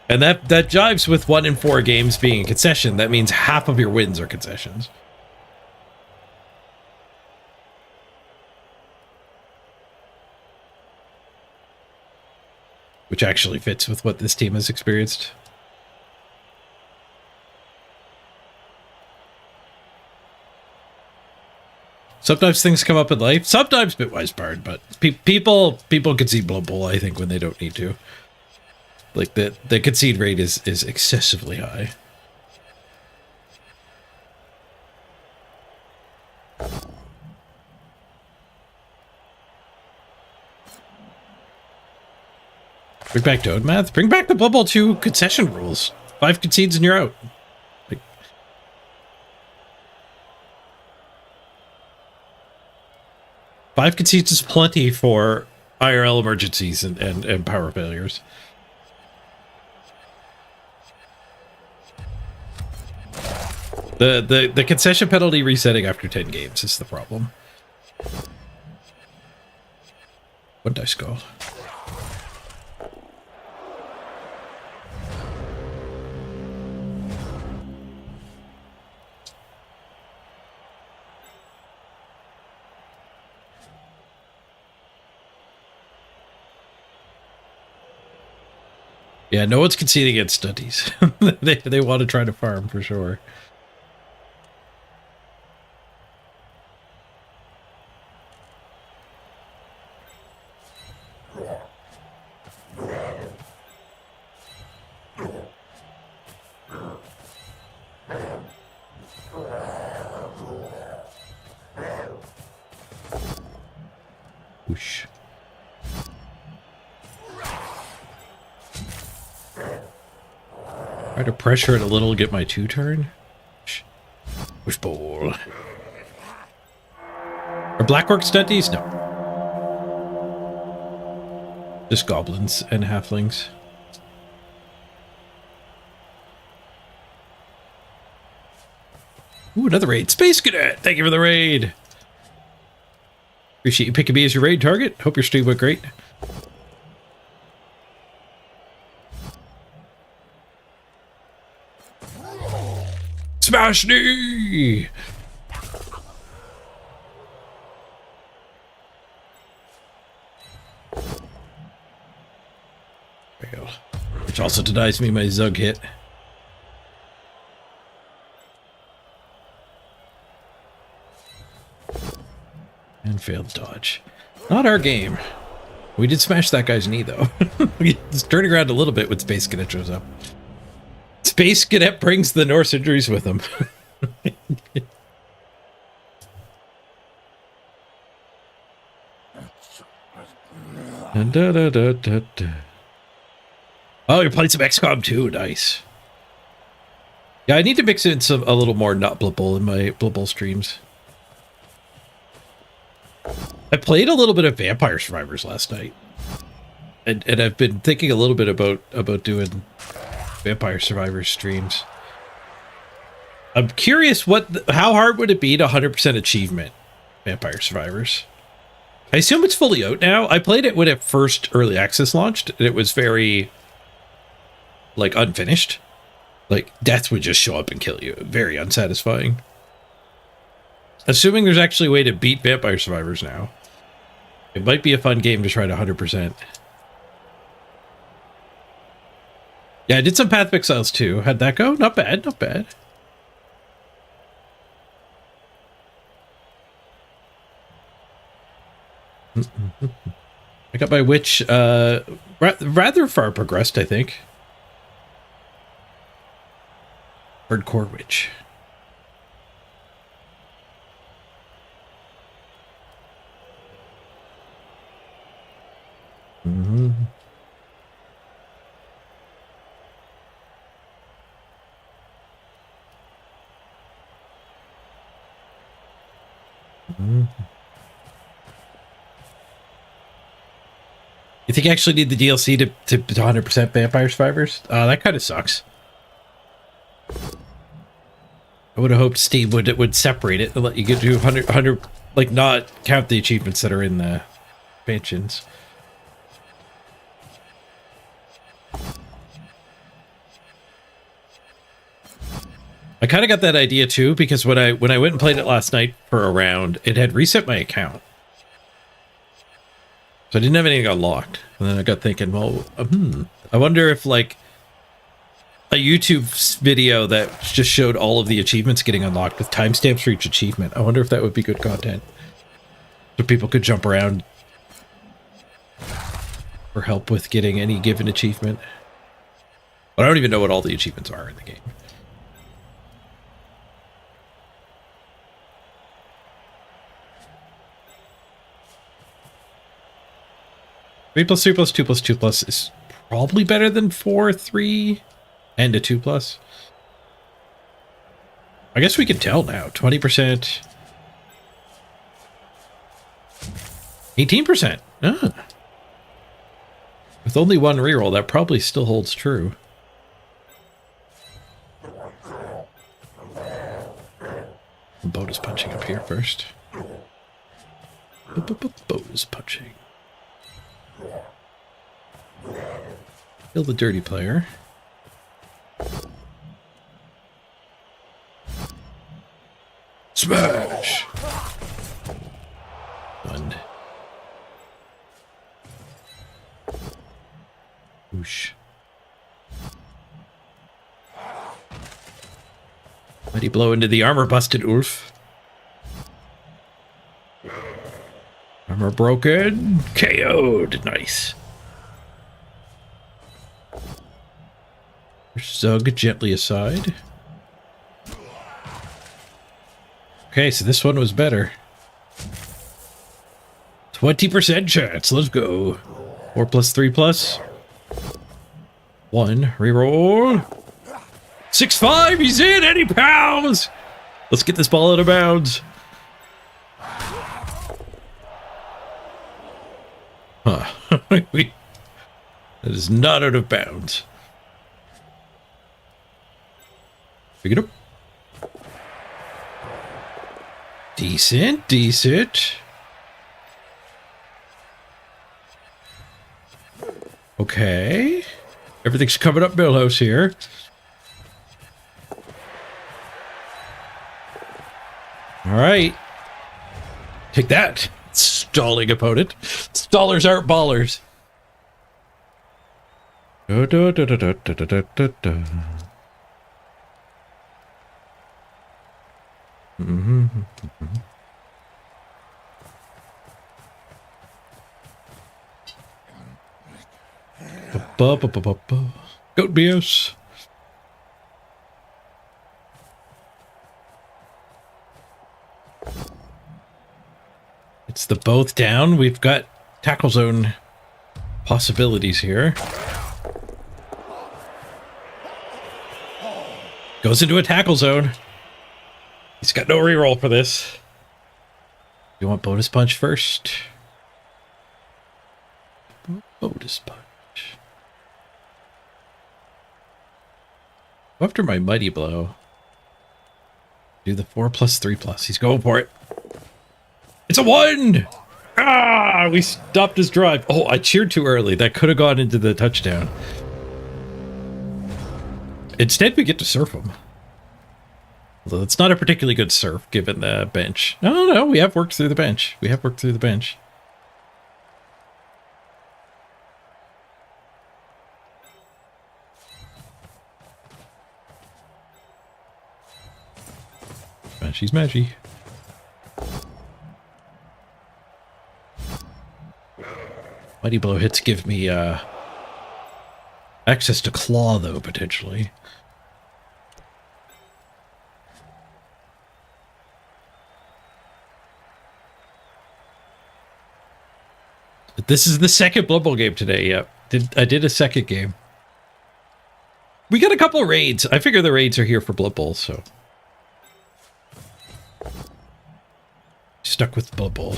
[SPEAKER 1] And that jives with 1 in 4 games being a concession. That means half of your wins are concessions. Which actually fits with what this team has experienced. Sometimes things come up in life. Sometimes Bitwise Bard, but people concede Blood Bowl, I think, when they don't need to. Like, the concede rate is excessively high. Bring back Toad Math. Bring back the Blood Bowl 2 concession rules. 5 concedes and you're out. Like, 5 concedes is plenty for IRL emergencies and power failures. The concession penalty resetting after 10 games is the problem. What dice go? Yeah, no one's conceding against stunties. They want to try to farm for sure. Whoosh. Try to pressure it a little, get my 2-turn. Push bowl. Are black orc stunties? No. Just goblins and halflings. Ooh, another raid. Space Cadet! Thank you for the raid! Appreciate you picking me as your raid target. Hope your stream went great. Smash knee! There we go. Which also denies me my Zug hit. And failed dodge. Not our game. We did smash that guy's knee, though. He's turning around a little bit when Space Cadet shows up. Space Cadet brings the Norse injuries with him. Oh, you're playing some XCOM too. Nice. Yeah, I need to mix in a little more not Blood Bowl in my Blood Bowl streams. I played a little bit of Vampire Survivors last night, and I've been thinking a little bit about doing Vampire Survivors streams. I'm curious how hard would it be to 100% achievement Vampire Survivors? I assume it's fully out now. I played it when it first early access launched, and it was very like unfinished. Like death would just show up and kill you. Very unsatisfying. Assuming there's actually a way to beat Vampire Survivors now, it might be a fun game to try to 100%. Yeah, I did some Path of Exiles too. How'd that go? Not bad, not bad. I got my witch rather far progressed, I think. Hardcore witch. Mm-hmm. Mm-hmm. You think you actually need the DLC to 100% Vampire Survivors? That kind of sucks. I would have hoped Steam would separate it and let you get to 100, like not count the achievements that are in the expansions. I kind of got that idea too, because when I went and played it last night for a round, it had reset my account. So I didn't have anything unlocked. And then I got thinking, well, I wonder if like a YouTube video that just showed all of the achievements getting unlocked with timestamps for each achievement. I wonder if that would be good content. So people could jump around for help with getting any given achievement. But I don't even know what all the achievements are in the game. 3+3+2+2+ is probably better than 4, 3, and a 2+. I guess we can tell now. 20%. 18%. Ah. With only one reroll, that probably still holds true. Bonus punching up here first. Bonus punching. Kill the dirty player. Smash! One. Whoosh. Mighty blow into the armor busted Ulf. Armor broken. KO'd. Nice. Zug gently aside. Okay, so this one was better. 20% chance. Let's go. 4 plus 3 plus. 1. Reroll. 6-5. He's in and he pounds. Let's get this ball out of bounds. Huh. That is not out of bounds. Pick it up. Decent, decent. Okay. Everything's coming up Millhouse here. All right. Take that, stalling opponent. Stallers aren't ballers. Da, da, da, da, da, da, da, da. Goat BS. It's the both down. We've got tackle zone possibilities here. Goes into a tackle zone. He's got no reroll for this. You want bonus punch first? Bonus punch. Go after my mighty blow. Do the 4 plus 3 plus. He's going for it. It's a 1! Ah, we stopped his drive. Oh, I cheered too early. That could have gone into the touchdown. Instead, we get to surf him. Although it's not a particularly good surf, given the bench. No, we have worked through the bench. We have worked through the bench. She's Maggie. Mighty blow hits give me access to claw, though, potentially. But this is the second Blood Bowl game today. Yep, I did a second game. We got a couple of raids. I figure the raids are here for Blood Bowl, so. Stuck with Blood Bowl.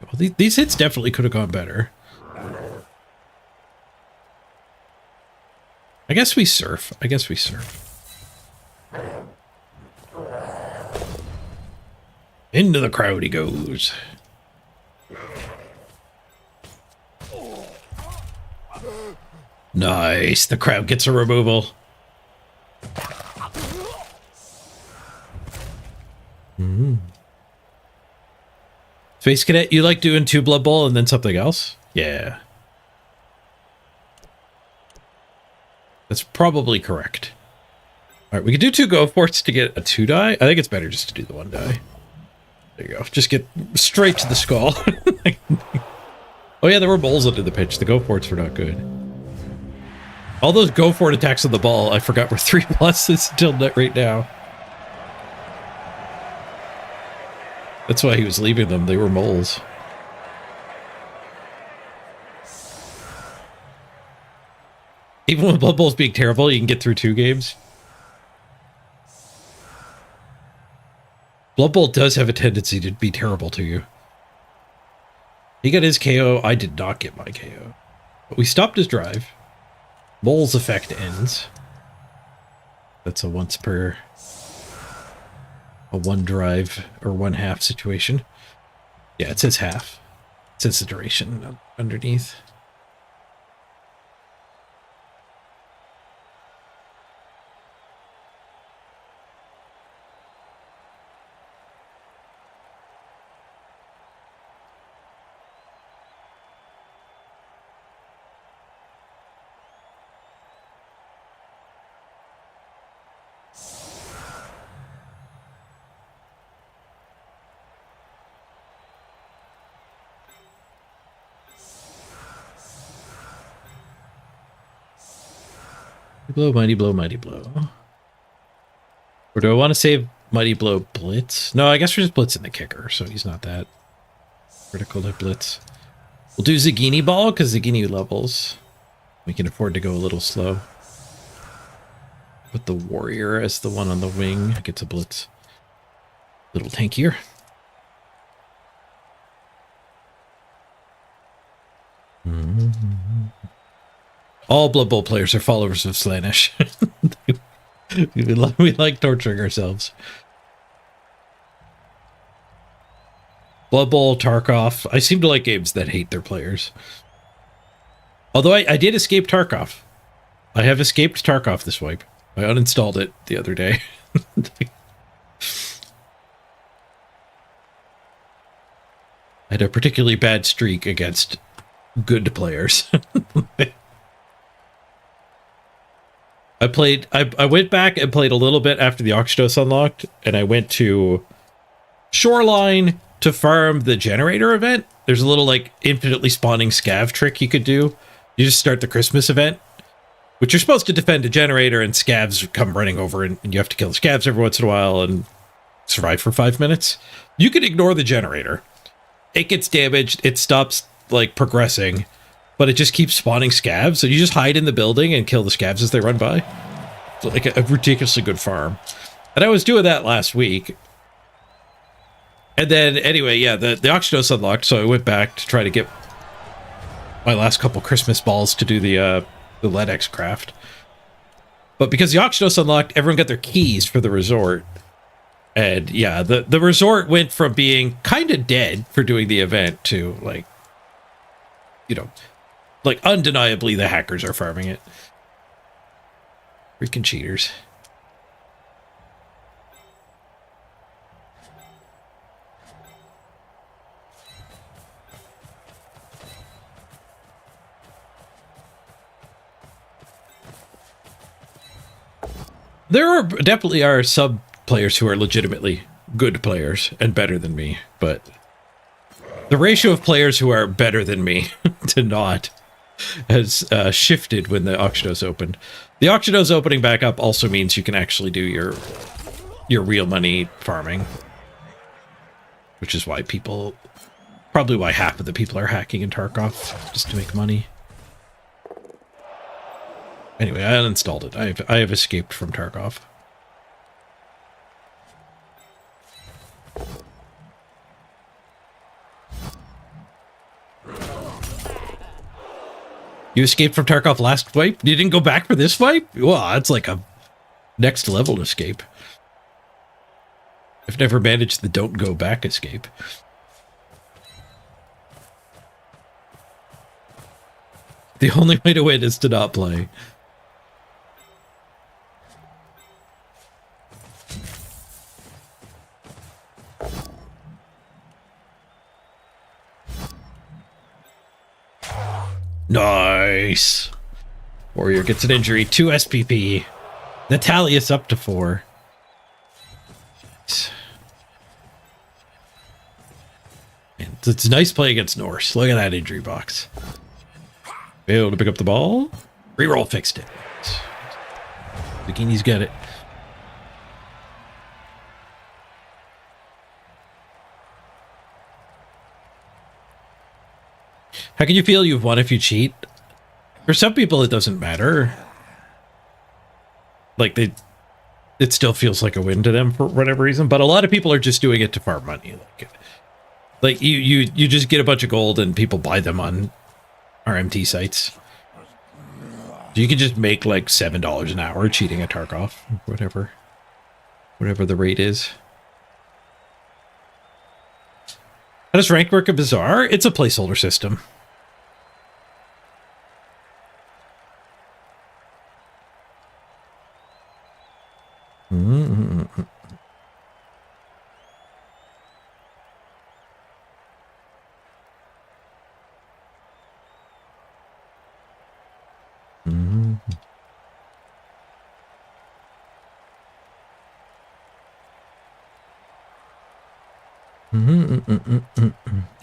[SPEAKER 1] Well, these hits definitely could have gone better. I guess we surf. Into the crowd he goes. Nice. The crowd gets a removal. Space Cadet, you like doing 2 Blood Bowl and then something else? Yeah. That's probably correct. Alright, we could do 2 Go Forts to get a 2 die. I think it's better just to do the 1 die. There you go. Just get straight to the skull. Oh yeah, there were moles under the pitch. The Go Forts were not good. All those Go Fort attacks on the ball, I forgot were 3 pluses until right now. That's why he was leaving them. They were moles. Even with Blood Bowls being terrible, you can get through 2 games. Blood Bowl does have a tendency to be terrible to you. He got his KO. I did not get my KO. But we stopped his drive. Mole's effect ends. That's a once per... a 1 drive or 1/2 situation. Yeah, it says half. It says the duration underneath. Blow, mighty blow, mighty blow. Or do I want to save mighty blow blitz? No, I guess we're just blitzing the kicker, so he's not that critical to blitz. We'll do Zagini ball because Zagini levels. We can afford to go a little slow. Put the warrior as the one on the wing. Gets a blitz. Little tankier. All Blood Bowl players are followers of Slaanesh. we like torturing ourselves. Blood Bowl, Tarkov. I seem to like games that hate their players. Although I did escape Tarkov. I have escaped Tarkov this wipe. I uninstalled it the other day. I had a particularly bad streak against good players. I went back and played a little bit after the Oxydos unlocked, and I went to Shoreline to farm the generator event. There's a little like infinitely spawning scav trick you could do. You just start the Christmas event, which you're supposed to defend a generator, and scavs come running over, and you have to kill the scavs every once in a while and survive for 5 minutes. You can ignore the generator. It gets damaged. It stops like progressing, but it just keeps spawning scavs. So you just hide in the building and kill the scavs as they run by. So like a ridiculously good farm. And I was doing that last week. And then anyway, yeah, the Oxydos unlocked. So I went back to try to get my last couple Christmas balls to do the LEDX craft. But because the Oxydos unlocked, everyone got their keys for the resort. And yeah, the resort went from being kind of dead for doing the event to like, you know, like undeniably the hackers are farming it. Freaking cheaters. There definitely are some players who are legitimately good players and better than me, but the ratio of players who are better than me to not has shifted when the Oxydos opened. The Oxydos opening back up also means you can actually do your real money farming, which is why people, probably why half of the people are hacking in Tarkov just to make money. Anyway, I uninstalled it. I have escaped from Tarkov. You escaped from Tarkov last wipe? You didn't go back for this wipe? Well, that's like a next level escape. I've never managed the don't go back escape. The only way to win is to not play. Nice. Warrior gets an injury. 2 SPP. Natalius up to 4. It's nice play against Norse. Look at that injury box. Able to pick up the ball. Reroll fixed it. Bikini's got it. How can you feel you've won if you cheat? For some people, it doesn't matter. Like, it still feels like a win to them for whatever reason. But a lot of people are just doing it to farm money. Like you just get a bunch of gold and people buy them on RMT sites. So you can just make like $7 an hour cheating at Tarkov, whatever the rate is. How does rank work at Bazaar? It's a placeholder system.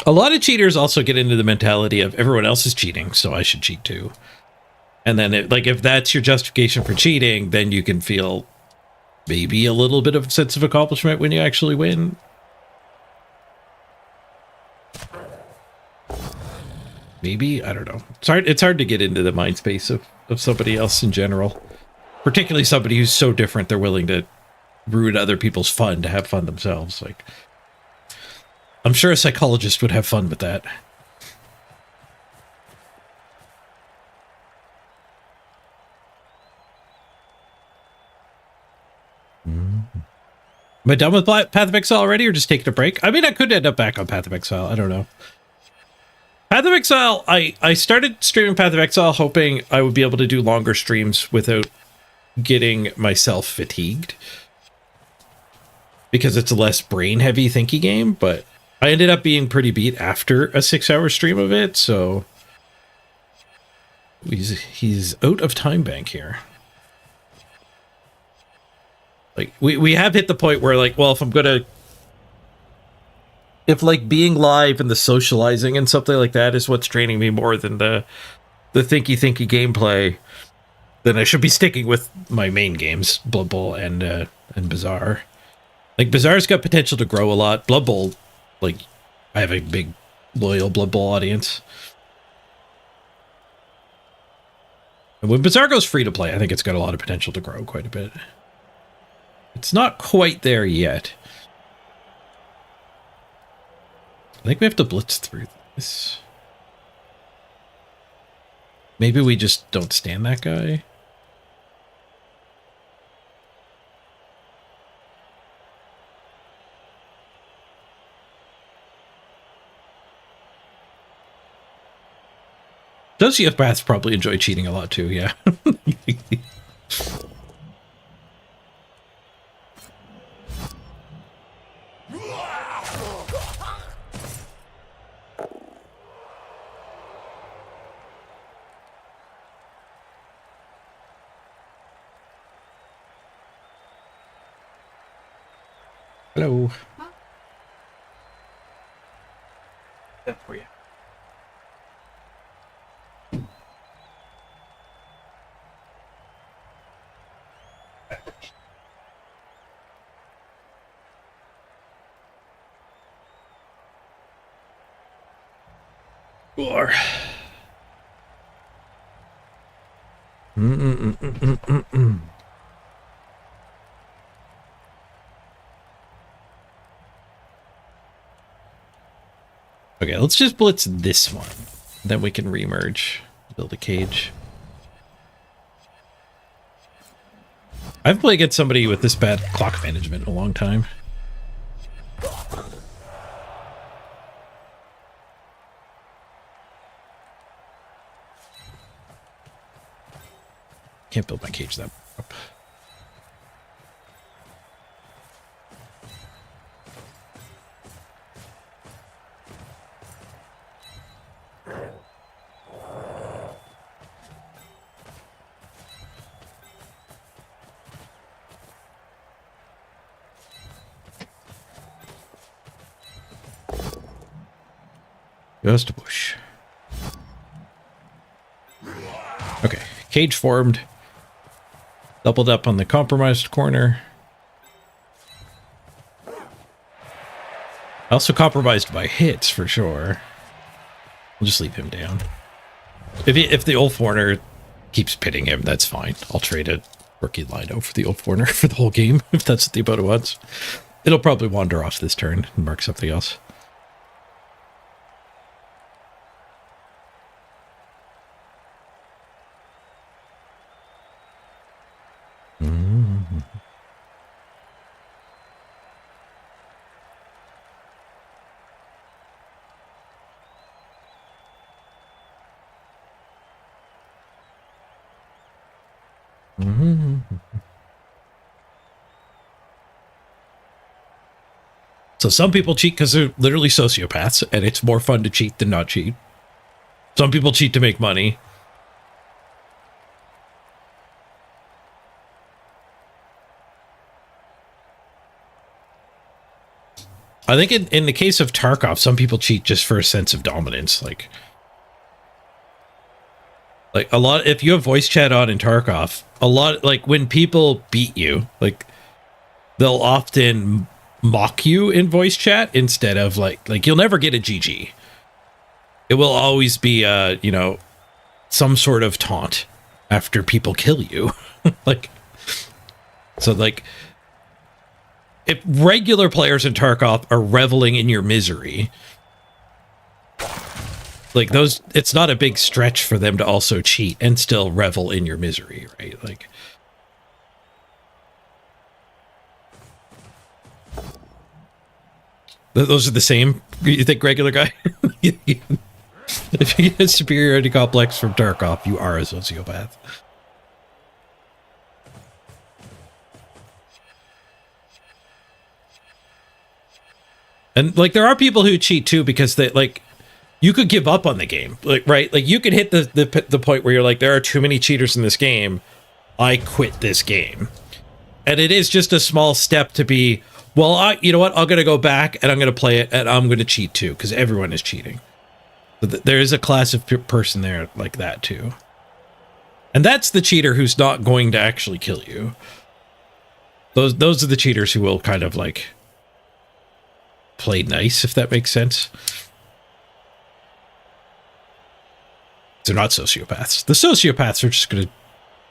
[SPEAKER 1] A lot of cheaters also get into the mentality of everyone else is cheating, so I should cheat too. And then if that's your justification for cheating, then you can feel maybe a little bit of sense of accomplishment when you actually win. Maybe, I don't know. It's hard to get into the mind space of somebody else in general. Particularly somebody who's so different they're willing to ruin other people's fun to have fun themselves. Like, I'm sure a psychologist would have fun with that. Am I done with Path of Exile already, or just taking a break? I mean, I could end up back on Path of Exile. I don't know. Path of Exile, I started streaming Path of Exile hoping I would be able to do longer streams without getting myself fatigued. Because it's a less brain-heavy thinky game, but I ended up being pretty beat after a 6-hour stream of it, so... He's out of time bank here. Like, we have hit the point where, like, well, if like being live and the socializing and something like that is what's draining me more than the thinky gameplay, then I should be sticking with my main games, Blood Bowl and Bazaar. Like, Bazaar's got potential to grow a lot. Blood Bowl, like, I have a big loyal Blood Bowl audience. And when Bazaar goes free to play, I think it's got a lot of potential to grow quite a bit. It's not quite there yet. I think we have to blitz through this. Maybe we just don't stand that guy. Sociopaths probably enjoy cheating a lot too, yeah. Hello. That for you. Or. Okay, let's just blitz this one. Then we can remerge. Build a cage. I've played against somebody with this bad clock management in a long time. Can't build my cage that up. Just a bush. Okay, cage formed. Doubled up on the compromised corner. Also compromised by hits for sure. We'll just leave him down. If the Ulf Warner keeps pitting him, that's fine. I'll trade a rookie Lido for the Ulf Warner for the whole game, if that's what the opponent wants. It'll probably wander off this turn and mark something else. So some people cheat because they're literally sociopaths, and it's more fun to cheat than not cheat. Some people cheat to make money. I think in the case of Tarkov, some people cheat just for a sense of dominance. Like Like a lot, if you have voice chat on in Tarkov, a lot, like when people beat you, like they'll often mock you in voice chat instead of like you'll never get a GG. It will always be you know, some sort of taunt after people kill you. Like, so like if regular players in Tarkov are reveling in your misery, like those, it's not a big stretch for them to also cheat and still revel in your misery, right? Like, those are the same, you think, regular guy? If you get a superiority complex from Tarkov, you are a sociopath. And like there are people who cheat too because they like, you could give up on the game, like, right? Like you could hit the point where you're like, there are too many cheaters in this game, I quit this game. And it is just a small step to be, well, you know what, I'm gonna go back and I'm gonna play it and I'm gonna cheat too because everyone is cheating. But there is a class of person there like that too, and that's the cheater who's not going to actually kill you. Those are the cheaters who will kind of like play nice, if that makes sense. They're not sociopaths. The sociopaths are just going to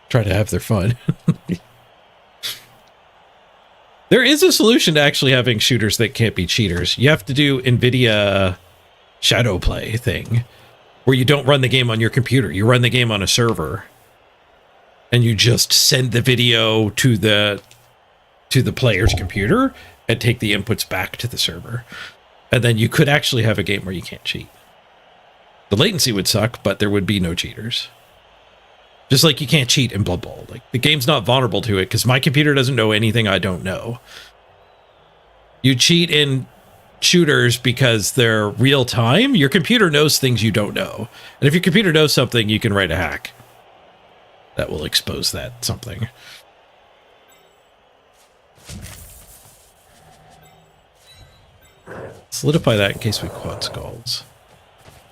[SPEAKER 1] try to have their fun. There is a solution to actually having shooters that can't be cheaters. You have to do NVIDIA shadow play thing, where you don't run the game on your computer. You run the game on a server, and you just send the video to the player's computer and take the inputs back to the server. And then you could actually have a game where you can't cheat. The latency would suck, but there would be no cheaters. Just like you can't cheat in Blood Bowl. Like the game's not vulnerable to it because my computer doesn't know anything I don't know. You cheat in shooters because they're real time. Your computer knows things you don't know. And if your computer knows something, you can write a hack that will expose that something. Solidify that in case we quad skulls.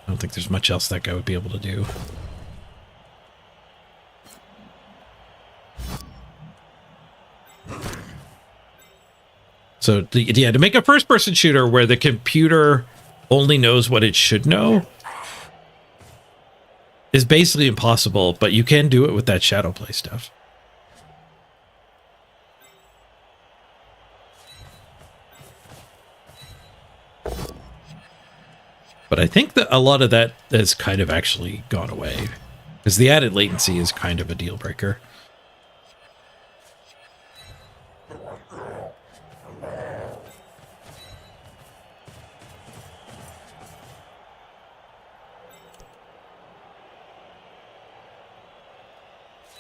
[SPEAKER 1] I don't think there's much else that guy would be able to do. So, yeah, to make a first-person shooter where the computer only knows what it should know is basically impossible, but you can do it with that shadow play stuff. But I think that a lot of that has kind of actually gone away, because the added latency is kind of a deal breaker.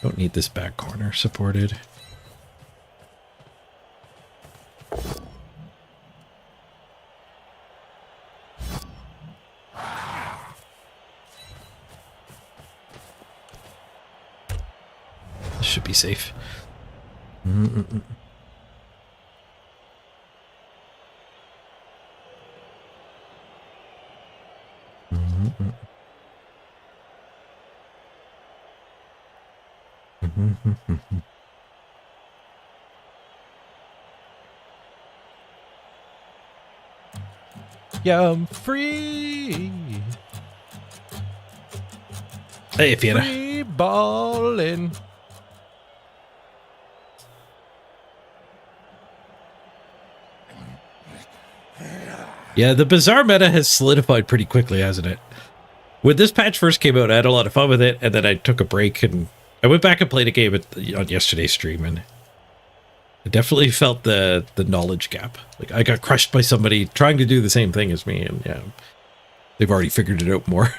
[SPEAKER 1] Don't need this back corner supported. This should be safe.
[SPEAKER 2] Yeah, I'm free.
[SPEAKER 1] Hey, Fiona.
[SPEAKER 2] Free balling.
[SPEAKER 1] Yeah, the bizarre meta has solidified pretty quickly, hasn't it? When this patch first came out, I had a lot of fun with it, and then I took a break, and I went back and played a game on yesterday's stream, and I definitely felt the knowledge gap. Like, I got crushed by somebody trying to do the same thing as me, and yeah, they've already figured it out more.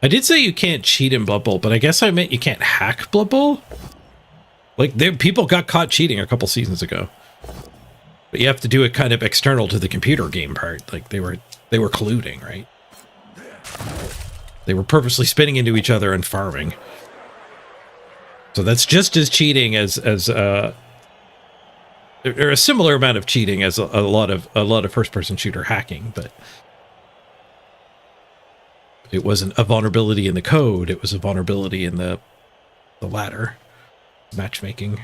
[SPEAKER 1] I did say you can't cheat in Blood Bowl, but I guess I meant you can't hack Blood Bowl. Like, people got caught cheating a couple seasons ago, but you have to do it kind of external to the computer game part. Like they were colluding, right? They were purposely spinning into each other and farming. So that's just as cheating as or a similar amount of cheating as a lot of first-person shooter hacking, but it wasn't a vulnerability in the code, it was a vulnerability in the ladder matchmaking.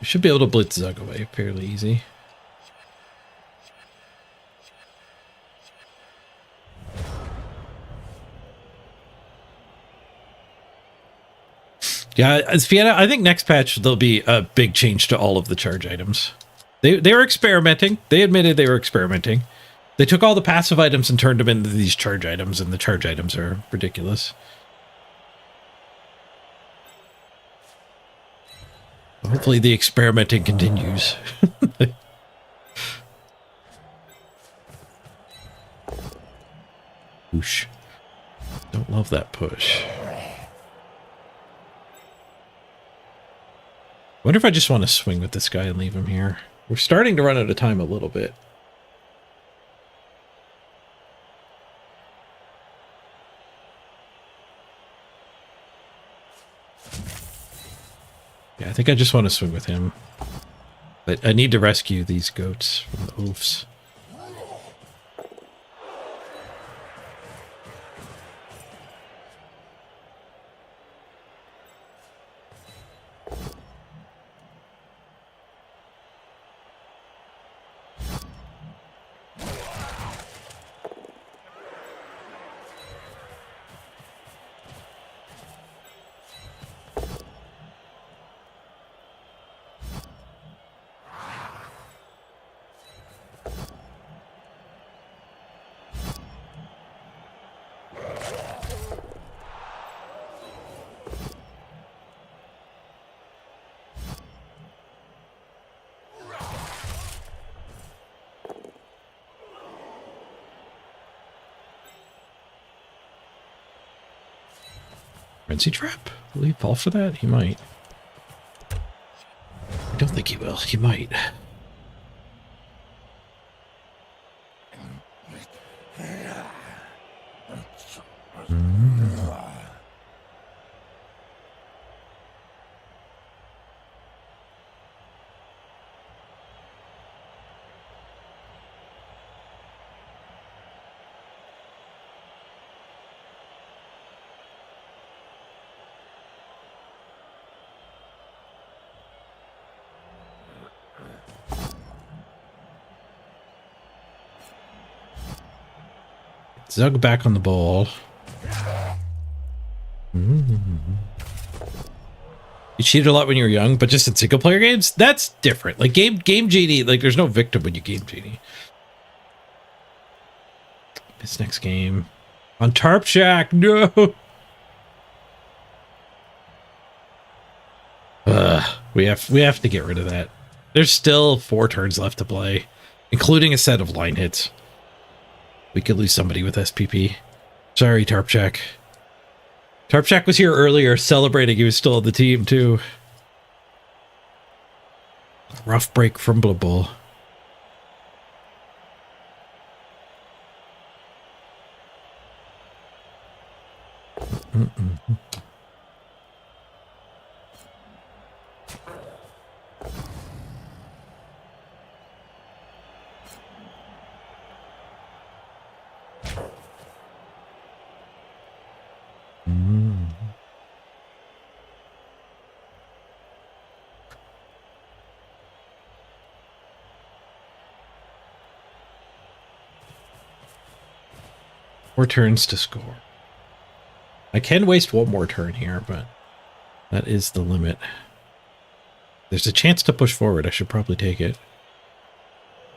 [SPEAKER 1] You should be able to blitz Zug away fairly easy. Yeah, as Fiona, I think next patch there'll be a big change to all of the charge items. They were experimenting. They admitted they were experimenting. They took all the passive items and turned them into these charge items, and the charge items are ridiculous. Hopefully the experimenting continues. Whoosh. Don't love that push. Wonder if I just want to swing with this guy and leave him here. We're starting to run out of time a little bit. Yeah, I think I just want to swing with him. But I need to rescue these goats from the oofs. Frenzy trap? Will he fall for that? He might. I don't think he will. He might. Zug back on the ball. You cheated a lot when you were young, but just in single player games, that's different. Like game GD, like there's no victim when you game GD. This next game on Tarp Shack, no. We have to get rid of that. There's still 4 turns left to play, including a set of line hits. We could lose somebody with SPP. Sorry, Tarpchak. Tarpchak was here earlier celebrating. He was still on the team, too. Rough break from Blood Bowl. More turns to score. I can waste one more turn here, but that is the limit. There's a chance to push forward. I should probably take it.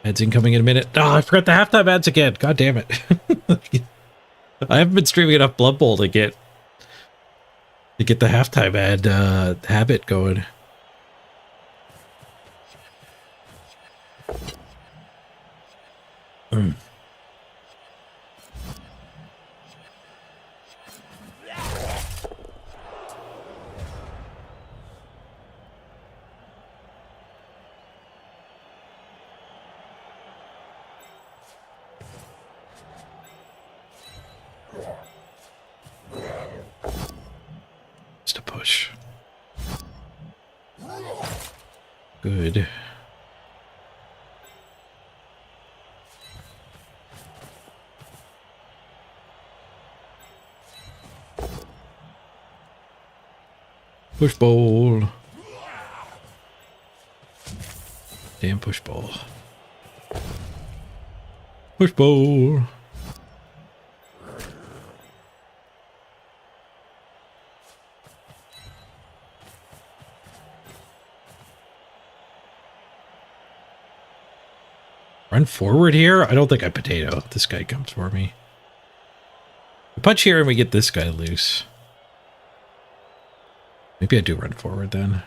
[SPEAKER 1] Ads incoming in a minute. Oh, I forgot the halftime ads again. God damn it. I haven't been streaming enough Blood Bowl to get the halftime ad habit going. Just a push. Good. Push bowl. Damn push bowl. Push bowl. Run forward here? I don't think I potato. This guy comes for me. We punch here and we get this guy loose. Maybe I do run forward then.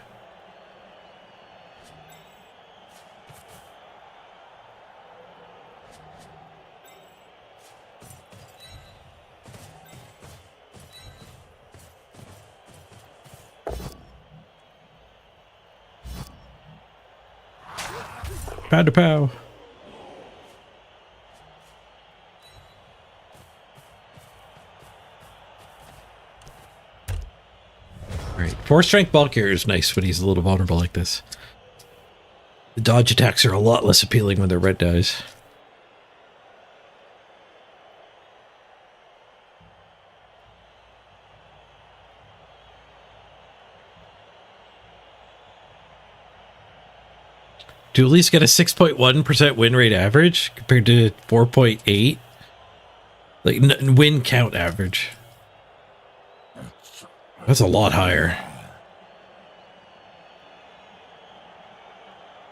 [SPEAKER 1] Pow to pow. Right. 4-strength ball carrier is nice when he's a little vulnerable like this. The dodge attacks are a lot less appealing when they're red dice. Dooley's got a 6.1% win rate average compared to 4.8. Like win count average. That's a lot higher.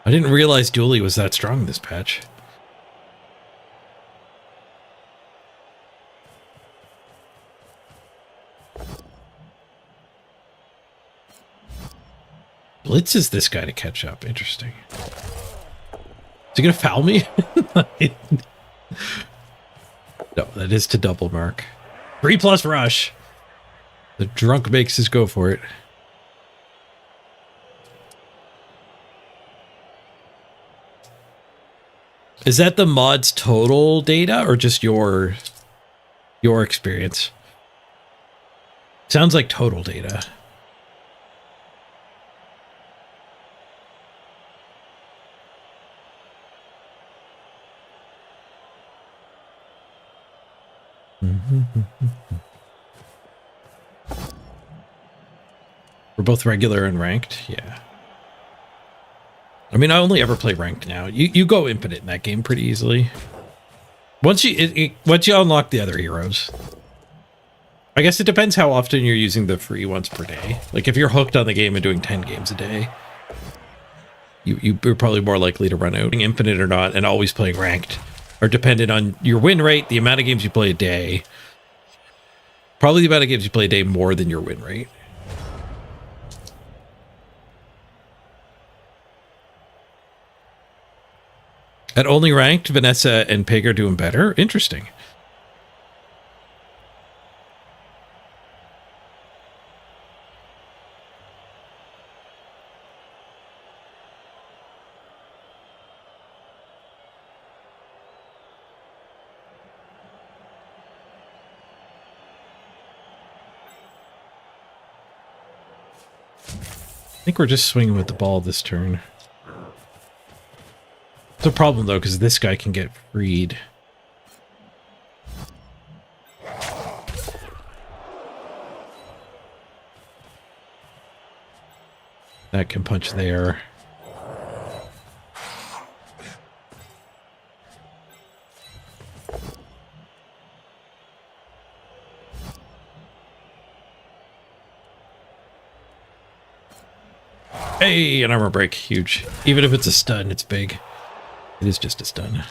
[SPEAKER 1] I didn't realize Dooley was that strong this patch. Blitzes this guy to catch up. Interesting. Is he gonna foul me? No, that is to double mark. 3+ rush. The drunk makes us go for it. Is that the mod's total data or just your experience? Sounds like total data. We're both regular and ranked, yeah. I mean, I only ever play ranked now. You go infinite in that game pretty easily. Once you unlock the other heroes. I guess it depends how often you're using the free once per day. Like if you're hooked on the game and doing 10 games a day, you're probably more likely to run out. Infinite or not, and always playing ranked are dependent on your win rate, the amount of games you play a day. Probably the amount of games you play a day more than your win rate. At only ranked, Vanessa and Pig are doing better. Interesting. I think we're just swinging with the ball this turn. It's a problem though, because this guy can get freed. That can punch there. Hey, an armor break, huge. Even if it's a stun, it's big. It is just a stun.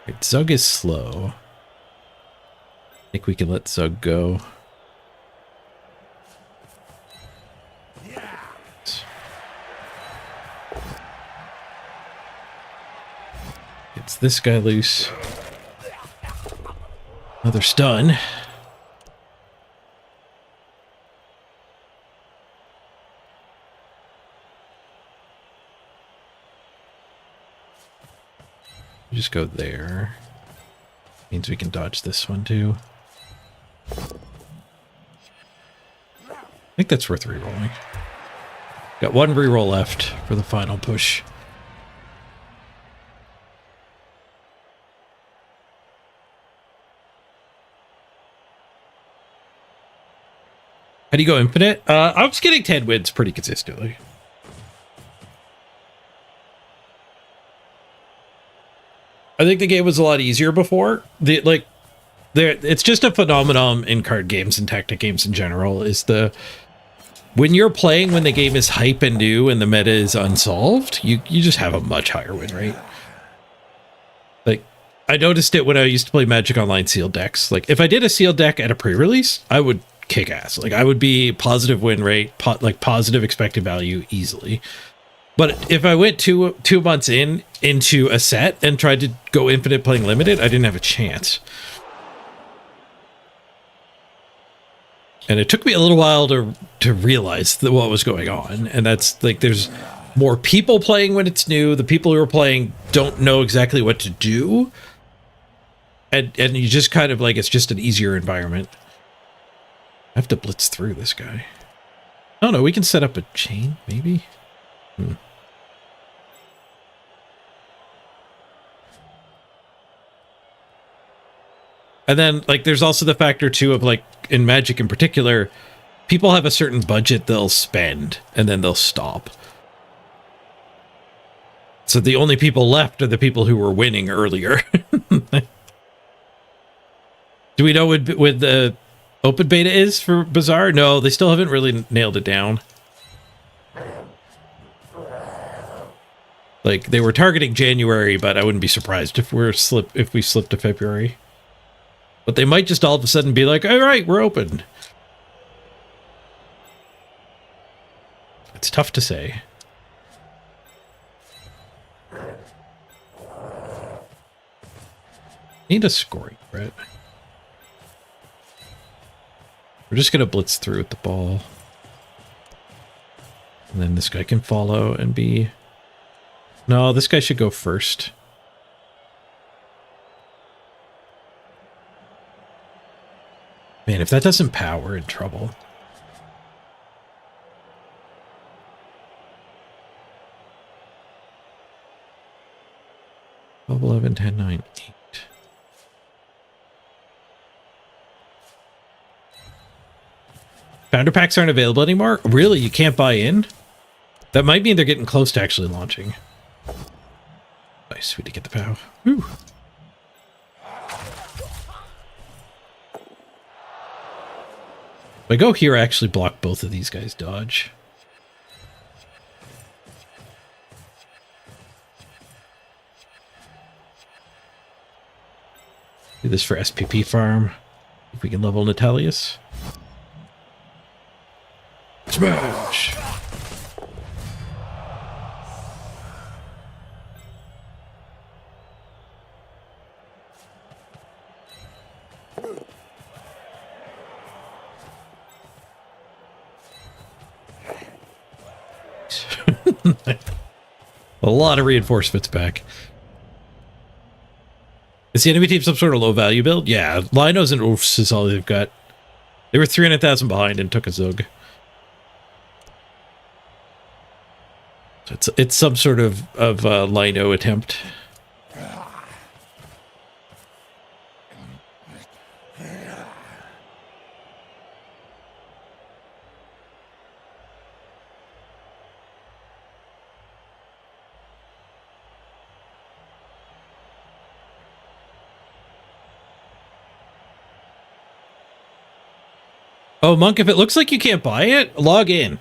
[SPEAKER 1] Right, Zug is slow. I think we can let Zug go. Gets this guy loose. Another stun. Just go there. Means we can dodge this one too. I think that's worth rerolling. Got one reroll left for the final push. How do you go infinite? I was getting 10 wins pretty consistently. I think the game was a lot easier before. It's just a phenomenon in card games and tactic games in general. When you're playing when the game is hype and new and the meta is unsolved, you just have a much higher win rate. Like, I noticed it when I used to play Magic Online sealed decks. Like, if I did a sealed deck at a pre-release, I would kick ass. Like, I would be positive win rate, like positive expected value easily. But if I went two months into a set and tried to go infinite playing limited, I didn't have a chance. And it took me a little while to realize what was going on. And that's like, there's more people playing when it's new. The people who are playing don't know exactly what to do. And you just kind of like, it's just an easier environment. I have to blitz through this guy. Oh no, we can set up a chain, maybe? And then, like, there's also the factor, too, of, like, in Magic in particular, people have a certain budget they'll spend, and then they'll stop. So the only people left are the people who were winning earlier. Do we know what the open beta is for Bazaar? No, they still haven't really nailed it down. Like, they were targeting January, but I wouldn't be surprised if we slipped to February. But they might just all of a sudden be like, all right, we're open. It's tough to say. Need a scoring threat. We're just going to blitz through with the ball. And then this guy can follow and be... No, this guy should go first. Man, if that doesn't power, we're in trouble. 12, 11, 10, 9, 8. Founder packs aren't available anymore? Really? You can't buy in? That might mean they're getting close to actually launching. Nice, we did get the POW. Whew. If I go here, I actually block both of these guys' dodge. Do this for SPP farm. If we can level Natalius. Smash! A lot of reinforcements back. Is the enemy team some sort of low value build? Yeah, Linos and Oofs is all they've got. They were 300,000 behind and took a Zug. So it's some sort of Lino attempt. Oh, Monk, if it looks like you can't buy it, log in.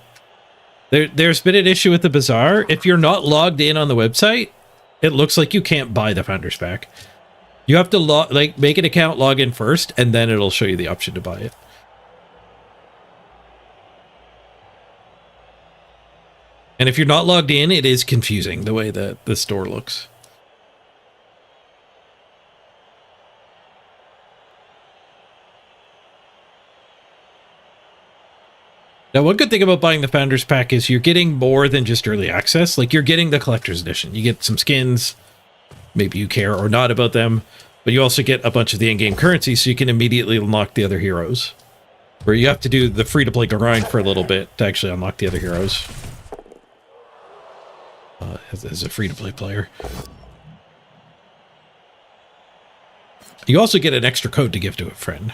[SPEAKER 1] There's been an issue with the Bazaar. If you're not logged in on the website, it looks like you can't buy the Founders Pack. You have to make an account, log in first, and then it'll show you the option to buy it. And if you're not logged in, it is confusing the way that the store looks. Now, one good thing about buying the Founders Pack is you're getting more than just early access. Like, you're getting the Collector's Edition. You get some skins. maybe you care or not about them, but you also get a bunch of the in-game currency, so you can immediately unlock the other heroes. Where you have to do the free-to-play grind for a little bit to actually unlock the other heroes. As a free-to-play player. You also get an extra code to give to a friend.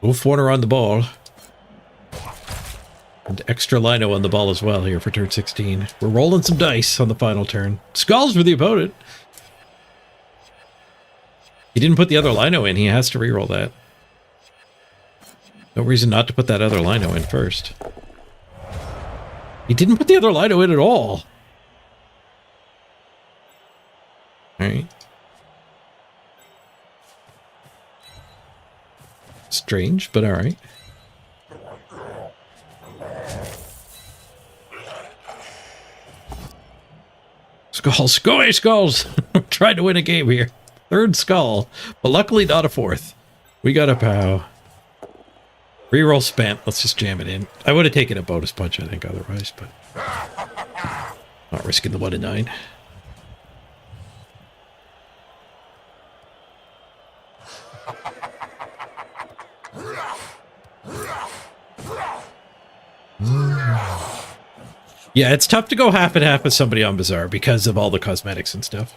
[SPEAKER 1] Wolf Warner on the ball. And extra lino on the ball as well here for turn 16. We're rolling some dice on the final turn. Skulls for the opponent. He didn't put the other lino in. He has to reroll that. No reason not to put that other lino in first. He didn't put the other lino in at all. Alright. Strange, but alright. Skulls. Go away, Skulls! Trying to win a game here. Third skull, but luckily not a fourth. We got a POW. Reroll spent. Let's just jam it in. I would have taken a bonus punch, I think, otherwise, but not risking the 1 in 9. Yeah, it's tough to go half and half with somebody on Bazaar because of all the cosmetics and stuff.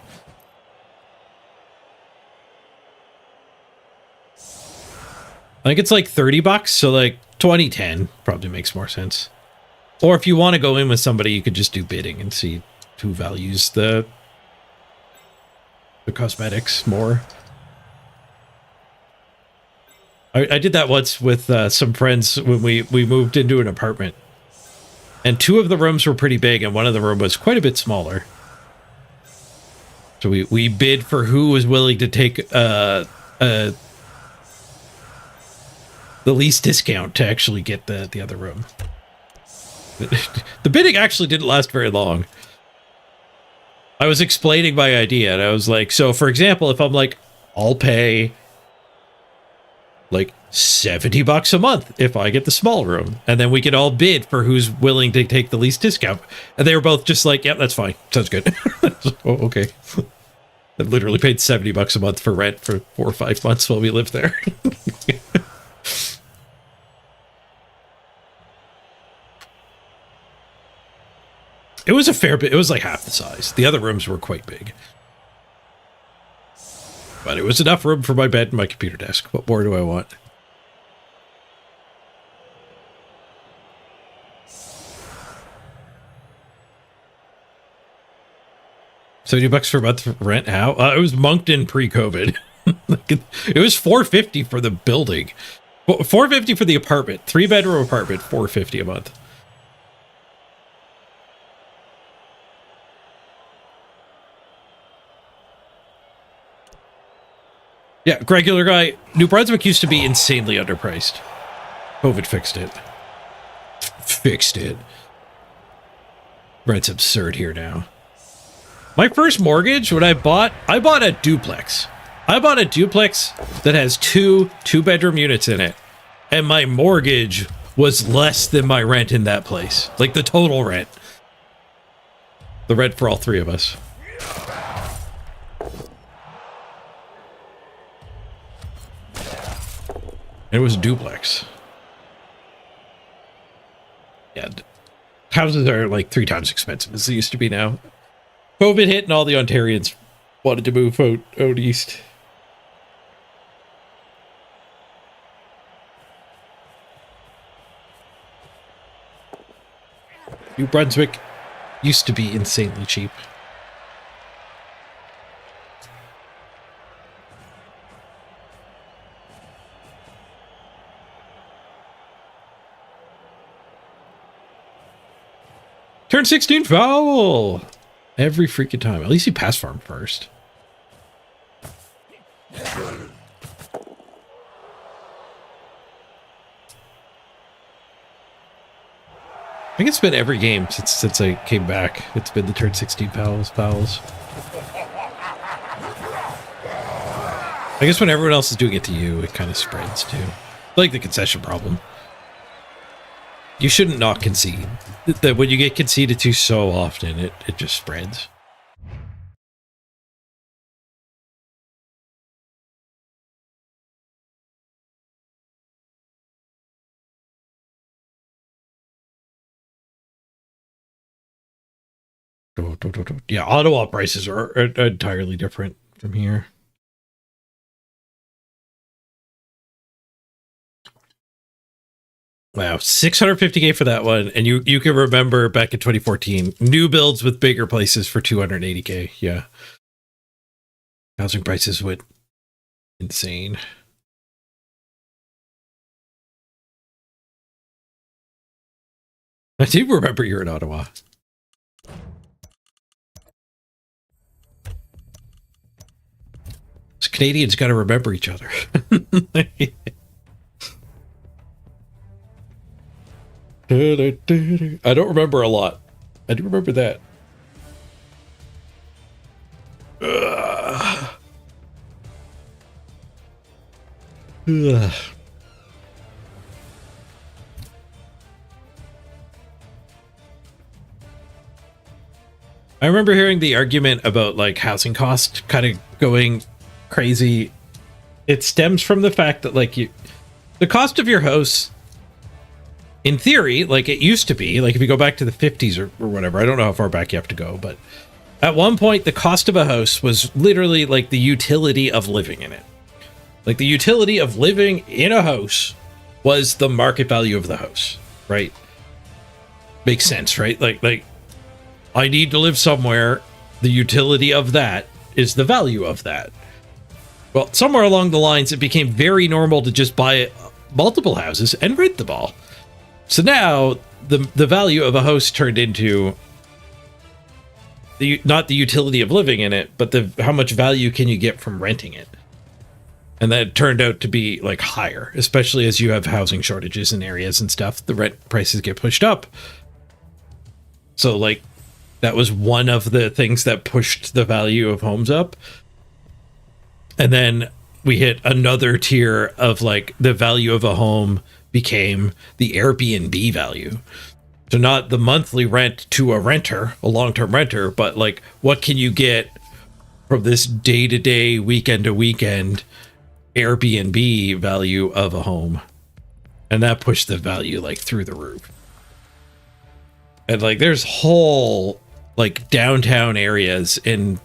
[SPEAKER 1] I think it's like $30, so like 20-10 probably makes more sense. Or if you want to go in with somebody, you could just do bidding and see who values the cosmetics more. I did that once with some friends when we moved into an apartment. And 2 of the rooms were pretty big, and one of the rooms was quite a bit smaller. So we bid for who was willing to take the least discount to actually get the other room. The bidding actually didn't last very long. I was explaining my idea, and I was like, so for example, if I'm like, I'll pay like $70 a month if I get the small room, and then we can all bid for who's willing to take the least discount. And they were both just like, yeah, that's fine. Sounds good. Oh, okay. I literally paid $70 a month for rent for 4 or 5 months while we lived there. It was a fair bit. It was like half the size. The other rooms were quite big. But it was enough room for my bed and my computer desk. What more do I want? $70 per month for rent? How? It was Moncton pre-COVID. It was $450 for the building. $450 for the apartment. 3-bedroom apartment, $450 a month. Yeah, regular guy. New Brunswick used to be insanely underpriced. COVID fixed it. Fixed it. Rent's absurd here now. My first mortgage, when I bought a duplex. I bought a duplex that has 2 2-bedroom units in it. And my mortgage was less than my rent in that place. Like the total rent. The rent for all 3 of us. It was a duplex. Yeah, houses are like 3 times expensive as they used to be now. COVID hit and all the Ontarians wanted to move out east. New Brunswick used to be insanely cheap. Turn 16 foul! Every freaking time. At least he pass farmed first. I think it's been every game since I came back. It's been the turn 16 fouls. I guess when everyone else is doing it to you, it kind of spreads too. Like the concession problem. you shouldn't not concede. That when you get conceded to so often, it just spreads. Yeah, Ottawa prices are entirely different from here. Wow, 650K for that one, and you can remember back in 2014, new builds with bigger places for 280K. Yeah, housing prices went insane. I do remember you're in Ottawa. So Canadians got to remember each other. I don't remember a lot. I do remember that. Ugh. Ugh. I remember hearing the argument about like housing cost kind of going crazy. It stems from the fact that like the cost of your house, in theory, like it used to be, like if you go back to the 50s or whatever, I don't know how far back you have to go, but at one point the cost of a house was literally like the utility of living in it. Like the utility of living in a house was the market value of the house, right? Makes sense, right? Like I need to live somewhere. The utility of that is the value of that. Well, somewhere along the lines, it became very normal to just buy multiple houses and rent them all. So now the value of a house turned into not the utility of living in it, but how much value can you get from renting it? And that turned out to be like higher, especially as you have housing shortages in areas and stuff. The rent prices get pushed up. So like that was one of the things that pushed the value of homes up. And then we hit another tier of like the value of a home became the Airbnb value. So not the monthly rent to a renter, a long-term renter, but like what can you get from this day-to-day, weekend-to-weekend Airbnb value of a home? And that pushed the value like through the roof. And like there's whole like downtown areas in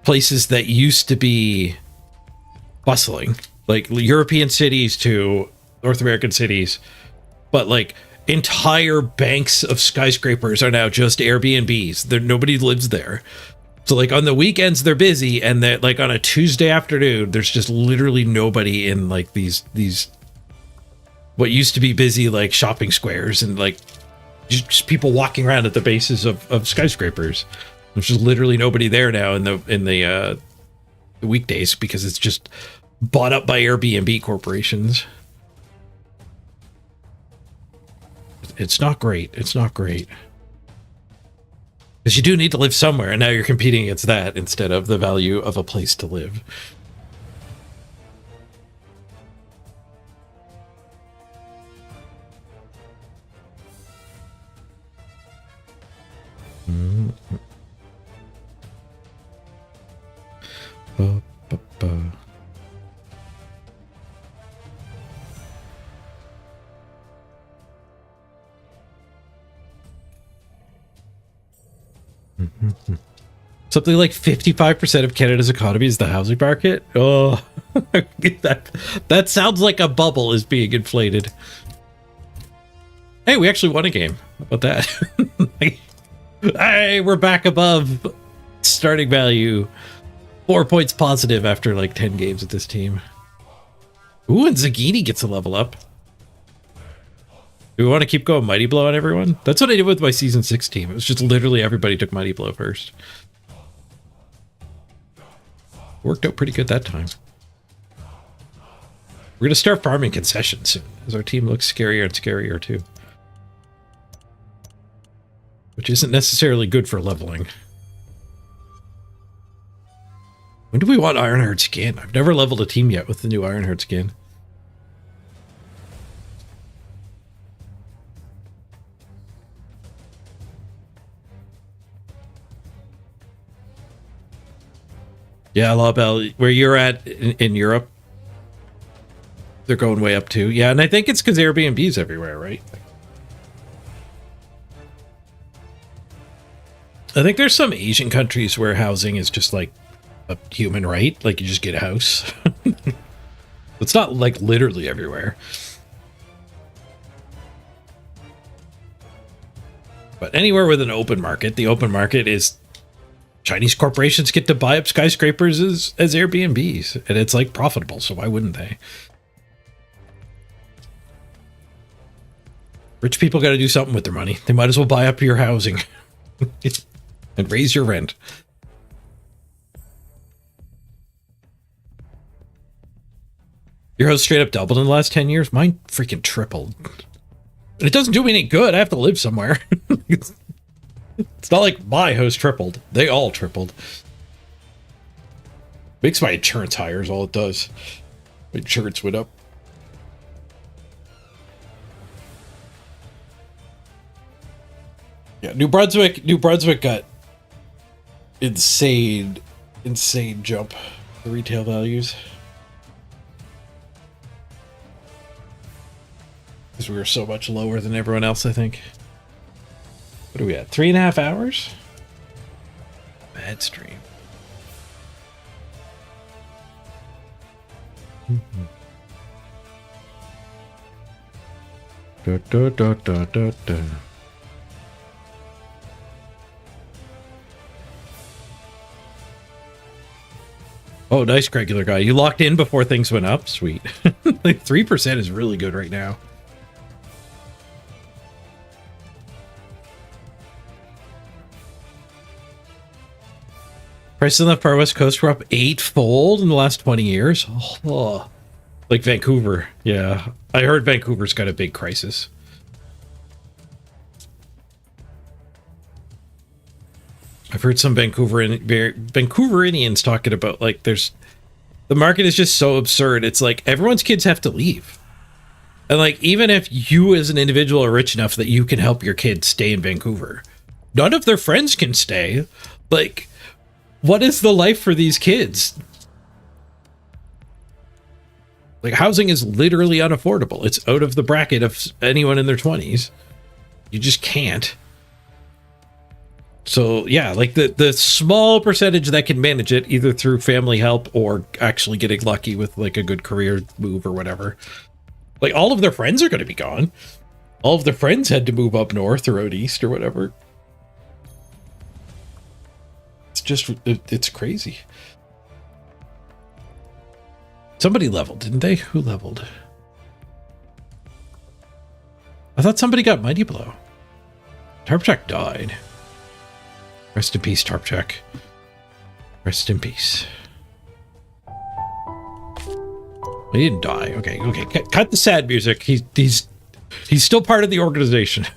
[SPEAKER 1] places that used to be bustling, like European cities to North American cities, but like entire banks of skyscrapers are now just Airbnbs. Nobody lives there. So like on the weekends they're busy, and that like on a Tuesday afternoon there's just literally nobody in like these what used to be busy like shopping squares and like just people walking around at the bases of skyscrapers. There's just literally nobody there now in the weekdays because it's just bought up by Airbnb corporations. It's not great. It's not great. Because you do need to live somewhere, and now you're competing against that instead of the value of a place to live. Something like 55% of Canada's economy is the housing market. Oh, that sounds like a bubble is being inflated. Hey, we actually won a game. How about that? Hey, we're back above starting value. 4 points positive after like 10 games with this team. Ooh, and Zagini gets a level up. Do we want to keep going Mighty Blow on everyone? That's what I did with my Season 6 team. It was just literally everybody took Mighty Blow first. Worked out pretty good that time. We're going to start farming concessions soon, as our team looks scarier and scarier too. Which isn't necessarily good for leveling. When do we want Ironheart skin? I've never leveled a team yet with the new Ironheart skin. Yeah, LawBell, where you're at in Europe, they're going way up too. Yeah, and I think it's because Airbnb's everywhere, right? I think there's some Asian countries where housing is just like a human right. Like you just get a house. It's not like literally everywhere. But anywhere with an open market, the open market is Chinese corporations get to buy up skyscrapers as Airbnbs, and it's like profitable, so why wouldn't they? Rich people got to do something with their money. They might as well buy up your housing and raise your rent. Your house straight up doubled in the last 10 years? Mine freaking tripled. And it doesn't do me any good. I have to live somewhere. It's not like my house tripled. They all tripled. Makes my insurance higher is all it does. My insurance went up. Yeah, New Brunswick got insane jump the retail values. Because we were so much lower than everyone else, I think. What are we at? 3.5 hours? Bad stream. Da, da, da, da, da, da. Oh, nice, regular guy. You locked in before things went up? Sweet. Like 3% is really good right now. Prices on the far west coast were up 8-fold in the last 20 years. Oh, like Vancouver. Yeah, I heard Vancouver's got a big crisis. I've heard some Vancouverians talking about like the market is just so absurd. It's like everyone's kids have to leave. And like even if you as an individual are rich enough that you can help your kids stay in Vancouver, none of their friends can stay. Like, what is the life for these kids? Like, housing is literally unaffordable. It's out of the bracket of anyone in their 20s. You just can't. So, yeah, like the small percentage that can manage it, either through family help or actually getting lucky with like a good career move or whatever. Like, all of their friends are going to be gone. All of their friends had to move up north or out east or whatever. It's crazy. Somebody leveled, didn't they? Who leveled? I thought somebody got Mighty Blow. Tarpcheck died. Rest in peace, Tarpcheck. Rest in peace. He didn't die. Okay. Cut the sad music. He's still part of the organization.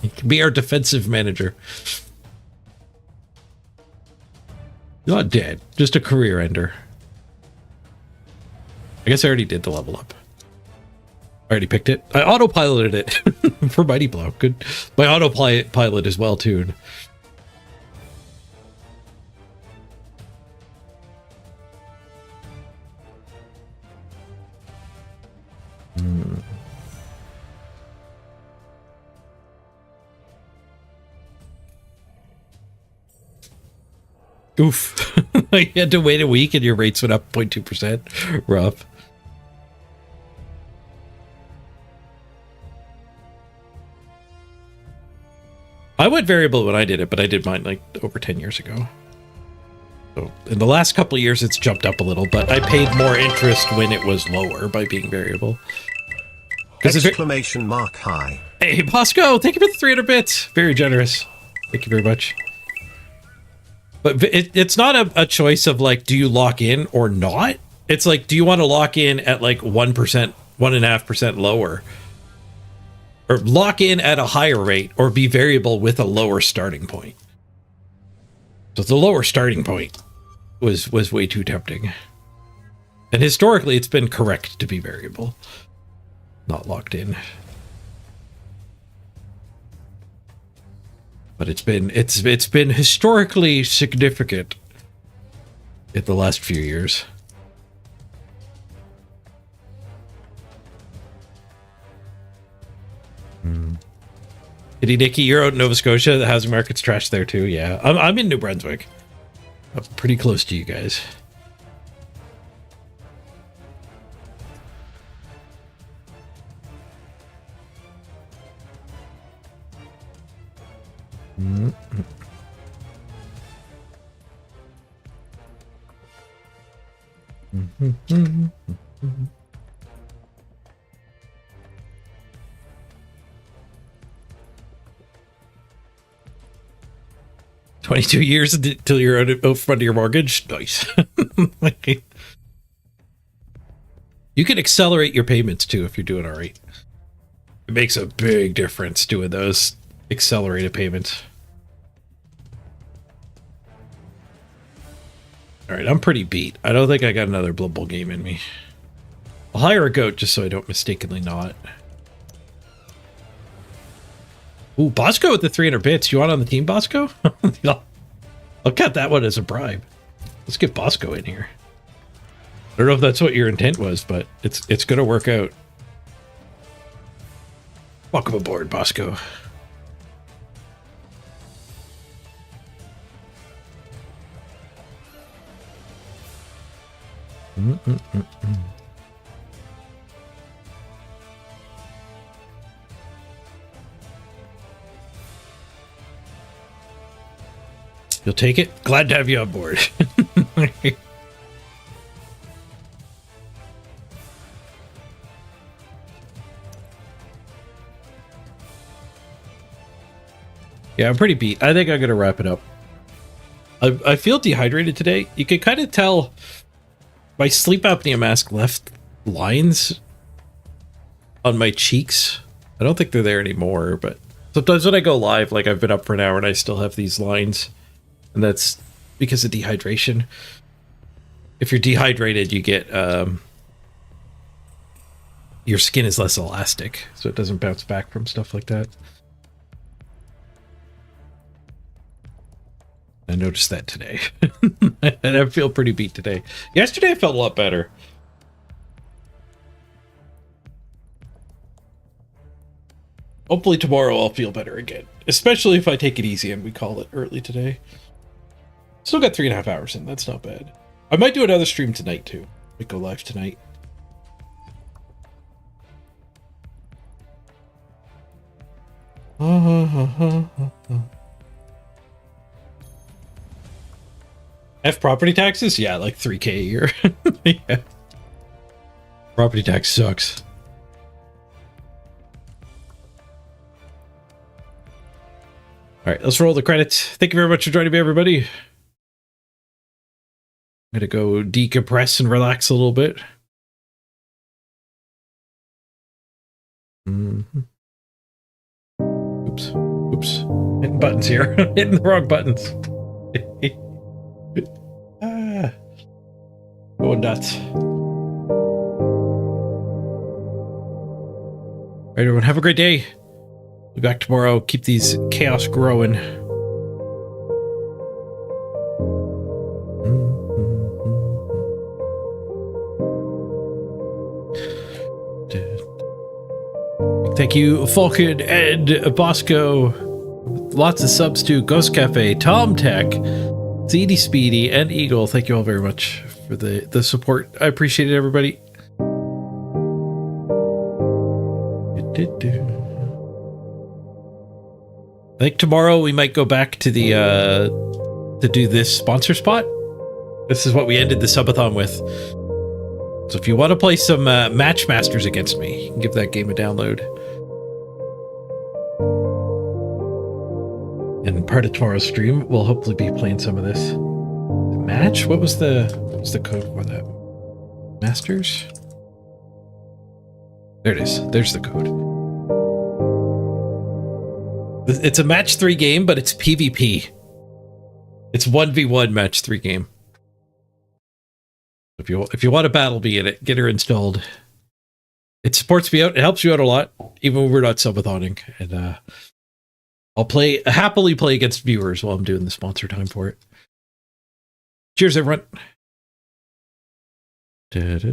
[SPEAKER 1] He can be our defensive manager. Not dead, just a career ender. I guess I already did the level up. I already picked it. I autopiloted it for Mighty Blow. Good. My autopilot is well tuned. Oof. You had to wait a week and your rates went up 0.2%. Rough. I went variable when I did it, but I did mine like over 10 years ago. So in the last couple of years, it's jumped up a little, but I paid more interest when it was lower by being variable.
[SPEAKER 5] Exclamation mark high.
[SPEAKER 1] Hey, Bosco, thank you for the 300 bits. Very generous. Thank you very much. But it's not a choice of like, do you lock in or not? It's like, do you want to lock in at like 1%, 1.5% lower? Or lock in at a higher rate or be variable with a lower starting point? So the lower starting point was way too tempting. And historically, it's been correct to be variable, not locked in. But it's been historically significant in the last few years. Kitty Dicky, you're out in Nova Scotia. The housing market's trash there too. Yeah, I'm in New Brunswick. I'm pretty close to you guys. Mm-hmm. 22 years until you're out front of your mortgage. Nice. You can accelerate your payments too if you're doing all right. It makes a big difference doing those accelerated payments. All right, I'm pretty beat. I don't think I got another Blood Bowl game in me. I'll hire a goat just so I don't mistakenly not. Ooh, Bosco with the 300 bits. You want on the team, Bosco? I'll cut that one as a bribe. Let's get Bosco in here. I don't know if that's what your intent was, but it's going to work out. Welcome aboard, Bosco. You'll take it? Glad to have you on board. Yeah, I'm pretty beat. I think I'm going to wrap it up. I feel dehydrated today. You can kind of tell my sleep apnea mask left lines on my cheeks. I don't think they're there anymore, but sometimes when I go live, like I've been up for an hour and I still have these lines. And that's because of dehydration. If you're dehydrated, you get your skin is less elastic, so it doesn't bounce back from stuff like that. I noticed that today. And I feel pretty beat today. Yesterday I felt a lot better. Hopefully tomorrow I'll feel better again. Especially if I take it easy and we call it early today. Still got 3.5 hours in. That's not bad. I might do another stream tonight too. We go live tonight. F property taxes? Yeah, like 3K a year. Yeah. Property tax sucks. All right, let's roll the credits. Thank you very much for joining me, everybody. I'm going to go decompress and relax a little bit. Oops. Oops. Hitting buttons here. Hitting the wrong buttons. Going nuts. All right, everyone, have a great day. Be back tomorrow. Keep these chaos growing. Thank you, Falcon and Bosco. Lots of subs to Ghost Cafe, Tom Tech, ZD Speedy, and Eagle. Thank you all very much for the support. I appreciate it, everybody. I think tomorrow we might go back to the to do this sponsor spot. This is what we ended the subathon with. So if you want to play some Match Masters against me, you can give that game a download. And part of tomorrow's stream, we'll hopefully be playing some of this. Match? What was the code for that? Masters? There it is. There's the code. It's a match 3 game, but it's PvP. It's 1v1 match 3 game. If you want to battle me in it, get her installed. It supports me out. It helps you out a lot, even when we're not subathoning. And I'll happily play against viewers while I'm doing the sponsor time for it. Cheers, everyone. Da-da-da.